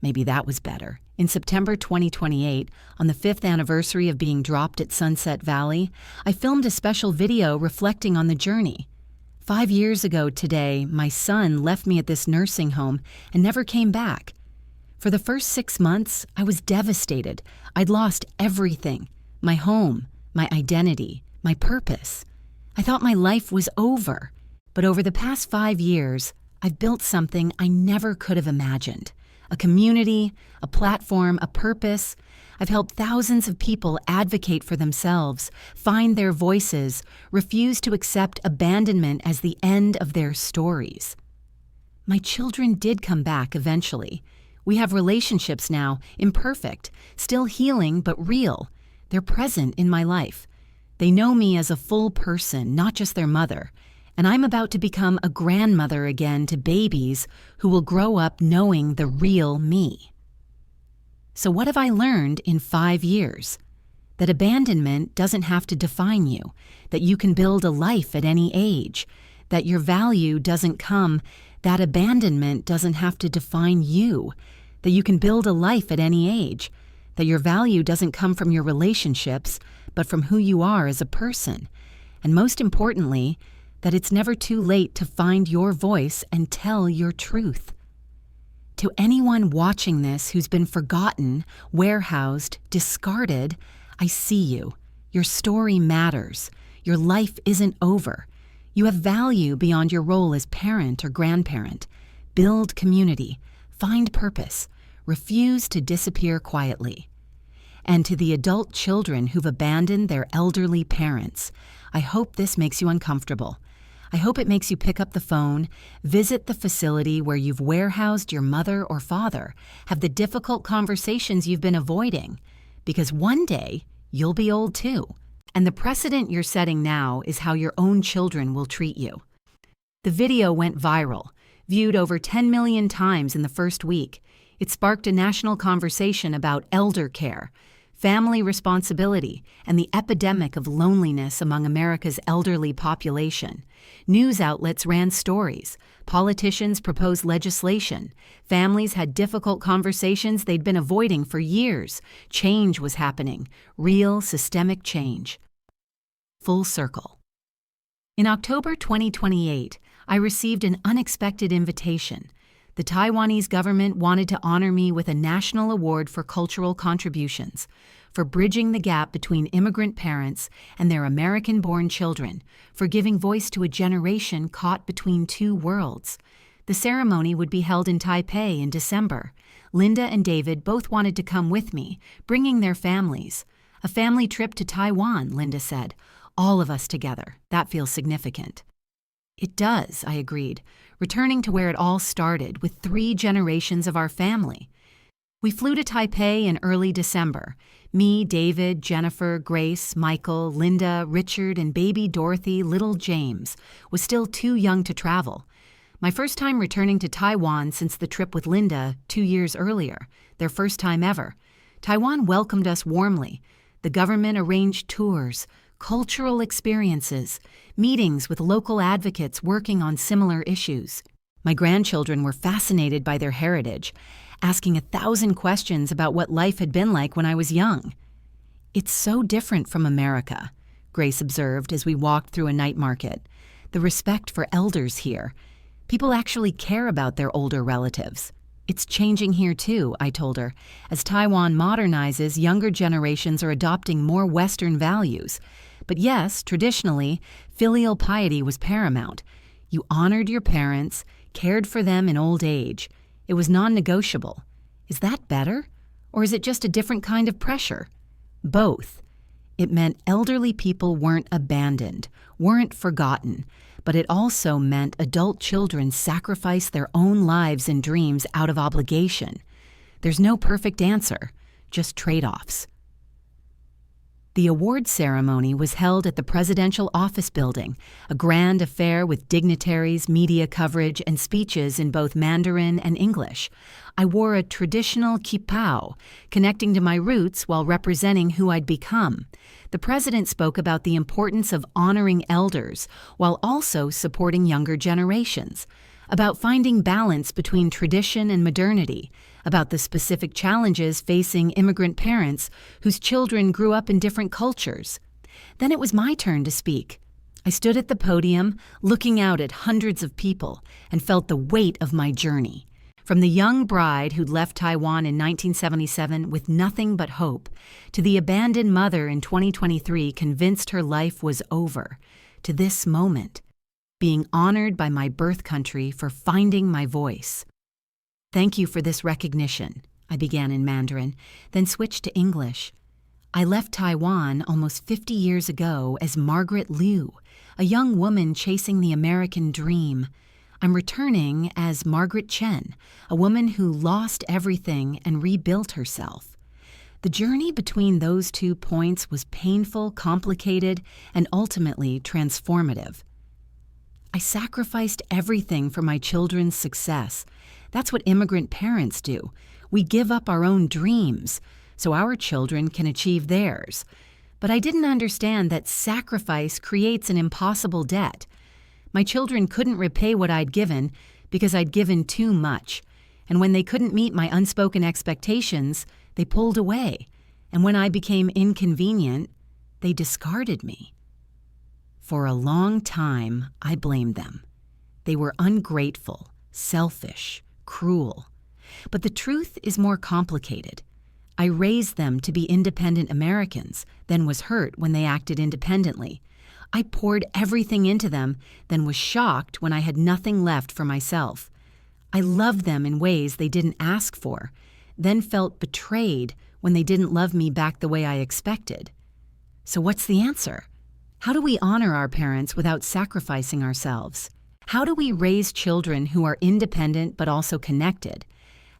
Maybe that was better. In September 2028, on the 5th anniversary of being dropped at Sunset Valley, I filmed a special video reflecting on the journey. 5 years ago today, my son left me at this nursing home and never came back. For the first 6 months, I was devastated. I'd lost everything. My home, my identity, my purpose. I thought my life was over. But over the past 5 years, I've built something I never could have imagined. A community, a platform, a purpose. I've helped thousands of people advocate for themselves, find their voices, refuse to accept abandonment as the end of their stories. My children did come back eventually. We have relationships now, imperfect, still healing but real. They're present in my life. They know me as a full person, not just their mother. And I'm about to become a grandmother again to babies who will grow up knowing the real me. So what have I learned in 5 years? That abandonment doesn't have to define you, that you can build a life at any age, that your value doesn't come, that abandonment doesn't have to define you, that you can build a life at any age, that your value doesn't come from your relationships, but from who you are as a person. And most importantly, that it's never too late to find your voice and tell your truth. To anyone watching this who's been forgotten, warehoused, discarded, I see you. Your story matters. Your life isn't over. You have value beyond your role as parent or grandparent. Build community. Find purpose. Refuse to disappear quietly. And to the adult children who've abandoned their elderly parents, I hope this makes you uncomfortable. I hope it makes you pick up the phone, visit the facility where you've warehoused your mother or father, have the difficult conversations you've been avoiding, because one day you'll be old too. And the precedent you're setting now is how your own children will treat you. The video went viral, viewed over 10 million times in the first week. It sparked a national conversation about elder care, family responsibility, and the epidemic of loneliness among America's elderly population. News outlets ran stories. Politicians proposed legislation. Families had difficult conversations they'd been avoiding for years. Change was happening. Real systemic change. Full circle. In October 2028, I received an unexpected invitation. The Taiwanese government wanted to honor me with a national award for cultural contributions, for bridging the gap between immigrant parents and their American-born children, for giving voice to a generation caught between two worlds. The ceremony would be held in Taipei in December. Linda and David both wanted to come with me, bringing their families. A family trip to Taiwan, Linda said. All of us together. That feels significant. It does, I agreed, returning to where it all started with 3 generations of our family. We flew to Taipei in early December. Me, David, Jennifer, Grace, Michael, Linda, Richard, and baby Dorothy, little James, was still too young to travel. My first time returning to Taiwan since the trip with Linda 2 years earlier, their first time ever. Taiwan welcomed us warmly. The government arranged tours, cultural experiences, meetings with local advocates working on similar issues. My grandchildren were fascinated by their heritage, asking 1,000 questions about what life had been like when I was young. "It's so different from America," Grace observed as we walked through a night market. "The respect for elders here. People actually care about their older relatives." "It's changing here too," I told her. "As Taiwan modernizes, younger generations are adopting more Western values. But yes, traditionally, filial piety was paramount. You honored your parents, cared for them in old age. It was non-negotiable. Is that better? Or is it just a different kind of pressure?" "Both. It meant elderly people weren't abandoned, weren't forgotten, but it also meant adult children sacrifice their own lives and dreams out of obligation. There's no perfect answer, just trade-offs." The award ceremony was held at the Presidential Office Building, a grand affair with dignitaries, media coverage, and speeches in both Mandarin and English. I wore a traditional kipao, connecting to my roots while representing who I'd become. The president spoke about the importance of honoring elders while also supporting younger generations, about finding balance between tradition and modernity, about the specific challenges facing immigrant parents whose children grew up in different cultures. Then it was my turn to speak. I stood at the podium, looking out at hundreds of people, and felt the weight of my journey. From the young bride who'd left Taiwan in 1977 with nothing but hope, to the abandoned mother in 2023 convinced her life was over, to this moment, being honored by my birth country for finding my voice. "Thank you for this recognition," I began in Mandarin, then switched to English. "I left Taiwan almost 50 years ago as Margaret Liu, a young woman chasing the American dream. I'm returning as Margaret Chen, a woman who lost everything and rebuilt herself. The journey between those 2 points was painful, complicated, and ultimately transformative. I sacrificed everything for my children's success. That's what immigrant parents do. We give up our own dreams so our children can achieve theirs. But I didn't understand that sacrifice creates an impossible debt. My children couldn't repay what I'd given because I'd given too much. And when they couldn't meet my unspoken expectations, they pulled away. And when I became inconvenient, they discarded me. For a long time, I blamed them. They were ungrateful, selfish, cruel. But the truth is more complicated. I raised them to be independent Americans, then was hurt when they acted independently. I poured everything into them, then was shocked when I had nothing left for myself. I loved them in ways they didn't ask for, then felt betrayed when they didn't love me back the way I expected. So what's the answer? How do we honor our parents without sacrificing ourselves? How do we raise children who are independent but also connected?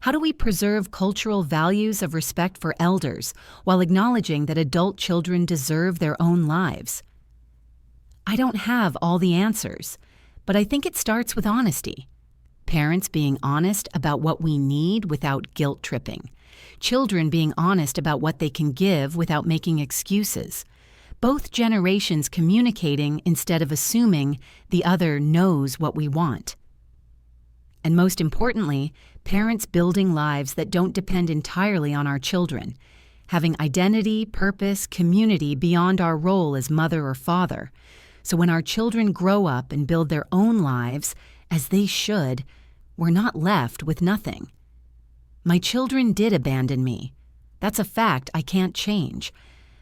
How do we preserve cultural values of respect for elders while acknowledging that adult children deserve their own lives? I don't have all the answers, but I think it starts with honesty. Parents being honest about what we need without guilt-tripping. Children being honest about what they can give without making excuses. Both generations communicating instead of assuming the other knows what we want. And most importantly, parents building lives that don't depend entirely on our children, having identity, purpose, community beyond our role as mother or father. So when our children grow up and build their own lives, as they should, we're not left with nothing. My children did abandon me. That's a fact I can't change.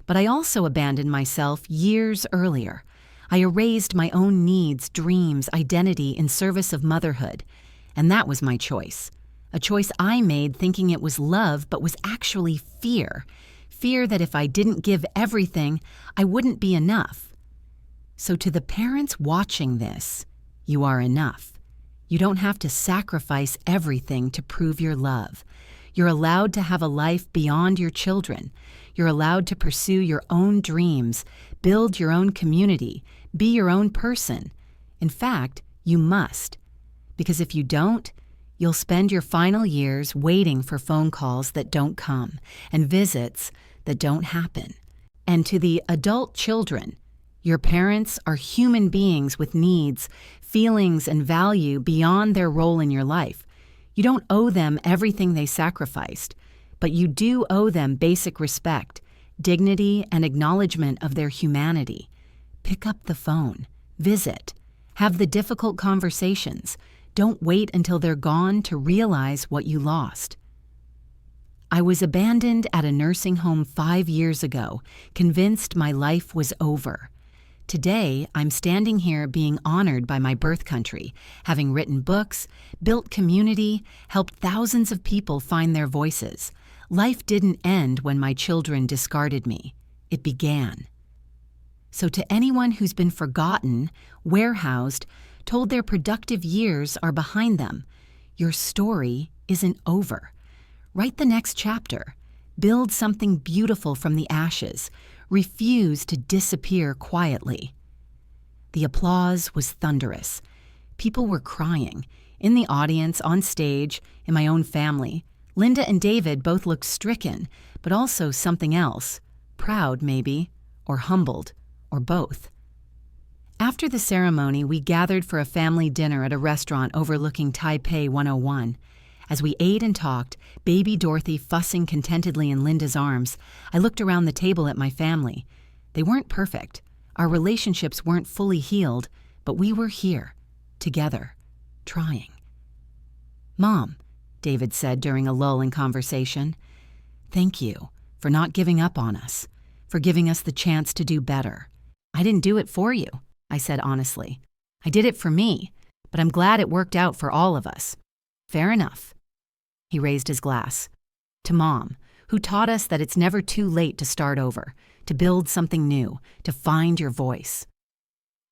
But I also abandoned myself years earlier. I erased my own needs, dreams, identity in service of motherhood. And that was my choice. A choice I made thinking it was love, but was actually fear. Fear that if I didn't give everything, I wouldn't be enough. So to the parents watching this, you are enough. You don't have to sacrifice everything to prove your love. You're allowed to have a life beyond your children. You're allowed to pursue your own dreams, build your own community, be your own person. In fact, you must. Because if you don't, you'll spend your final years waiting for phone calls that don't come and visits that don't happen. And to the adult children, your parents are human beings with needs, feelings, and value beyond their role in your life. You don't owe them everything they sacrificed, but you do owe them basic respect, dignity, and acknowledgement of their humanity. Pick up the phone. Visit. Have the difficult conversations. Don't wait until they're gone to realize what you lost. I was abandoned at a nursing home 5 years ago, convinced my life was over. Today, I'm standing here being honored by my birth country, having written books, built community, helped thousands of people find their voices. Life didn't end when my children discarded me. It began. So to anyone who's been forgotten, warehoused, told their productive years are behind them, your story isn't over. Write the next chapter. Build something beautiful from the ashes. Refuse to disappear quietly. The applause was thunderous. People were crying. In the audience, on stage, in my own family. Linda and David both looked stricken, but also something else. Proud, maybe, or humbled, or both. After the ceremony, we gathered for a family dinner at a restaurant overlooking Taipei 101. As we ate and talked, baby Dorothy fussing contentedly in Linda's arms, I looked around the table at my family. They weren't perfect. Our relationships weren't fully healed, but we were here, together, trying. "Mom," David said during a lull in conversation, "thank you for not giving up on us, for giving us the chance to do better. I didn't do it for you," I said honestly. "I did it for me, but I'm glad it worked out for all of us." "Fair enough." He raised his glass. "To Mom, who taught us that it's never too late to start over, to build something new, to find your voice."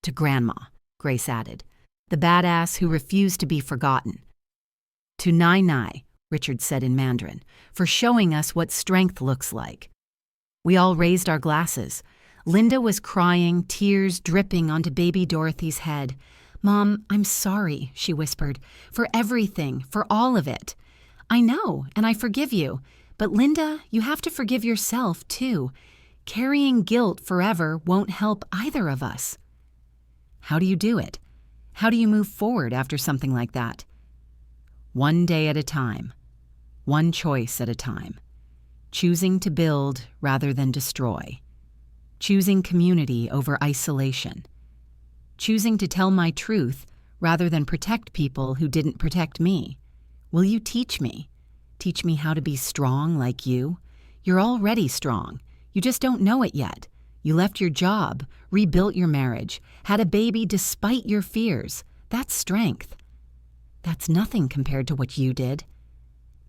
"To Grandma," Grace added, "the badass who refused to be forgotten." "To Nai Nai," Richard said in Mandarin, "for showing us what strength looks like." We all raised our glasses. Linda was crying, tears dripping onto baby Dorothy's head. "Mom, I'm sorry," she whispered, "for everything, for all of it. I know, and I forgive you. But Linda, you have to forgive yourself, too. Carrying guilt forever won't help either of us." How do you do it? How do you move forward after something like that? One day at a time. One choice at a time. Choosing to build rather than destroy. Choosing community over isolation. Choosing to tell my truth rather than protect people who didn't protect me. Will you teach me? Teach me how to be strong like you? You're already strong. You just don't know it yet. You left your job, rebuilt your marriage, had a baby despite your fears. That's strength. That's nothing compared to what you did.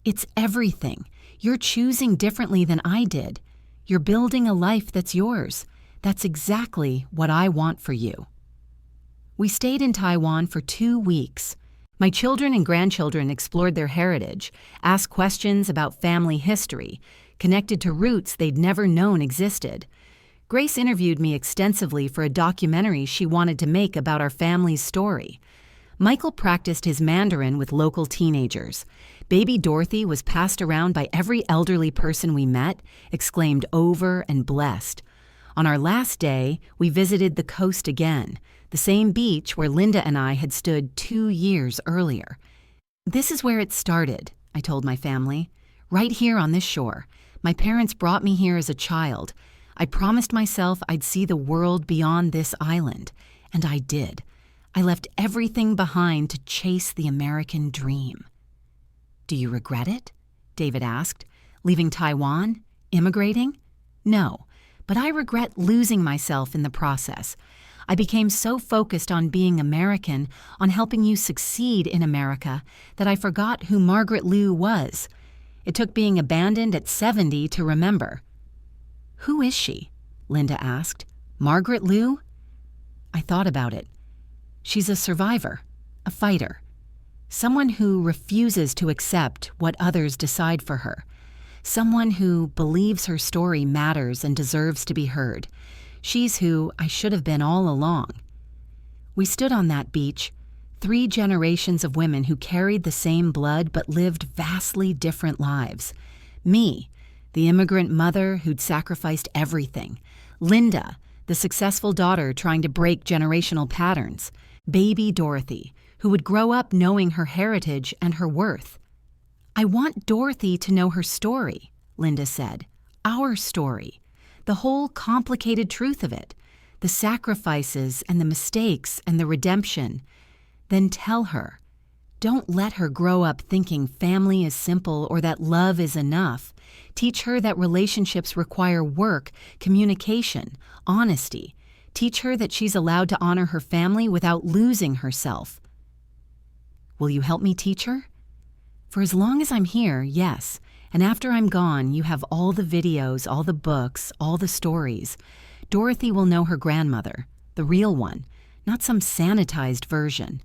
It's everything. You're choosing differently than I did. You're building a life that's yours. That's exactly what I want for you. We stayed in Taiwan for 2 weeks. My children and grandchildren explored their heritage, asked questions about family history, connected to roots they'd never known existed. Grace interviewed me extensively for a documentary she wanted to make about our family's story. Michael practiced his Mandarin with local teenagers. Baby Dorothy was passed around by every elderly person we met, exclaimed over and blessed. On our last day, we visited the coast again, the same beach where Linda and I had stood 2 years earlier. "This is where it started," I told my family. "Right here on this shore. My parents brought me here as a child. I promised myself I'd see the world beyond this island, and I did. I left everything behind to chase the American dream." "Do you regret it?" David asked. "Leaving Taiwan? Immigrating?" "No, but I regret losing myself in the process. I became so focused on being American, on helping you succeed in America, that I forgot who Margaret Liu was. It took being abandoned at 70 to remember." "Who is she?" Linda asked. "Margaret Liu?" I thought about it. She's a survivor, a fighter, someone who refuses to accept what others decide for her, someone who believes her story matters and deserves to be heard. She's who I should have been all along. We stood on that beach, 3 generations of women who carried the same blood but lived vastly different lives. Me, the immigrant mother who'd sacrificed everything. Linda, the successful daughter trying to break generational patterns. Baby Dorothy, who would grow up knowing her heritage and her worth. I want Dorothy to know her story, Linda said. Our story. The whole complicated truth of it. The sacrifices and the mistakes and the redemption. Then tell her. Don't let her grow up thinking family is simple or that love is enough. Teach her that relationships require work, communication, honesty. Teach her that she's allowed to honor her family without losing herself. Will you help me teach her? For as long as I'm here, yes. And after I'm gone, you have all the videos, all the books, all the stories. Dorothy will know her grandmother, the real one, not some sanitized version.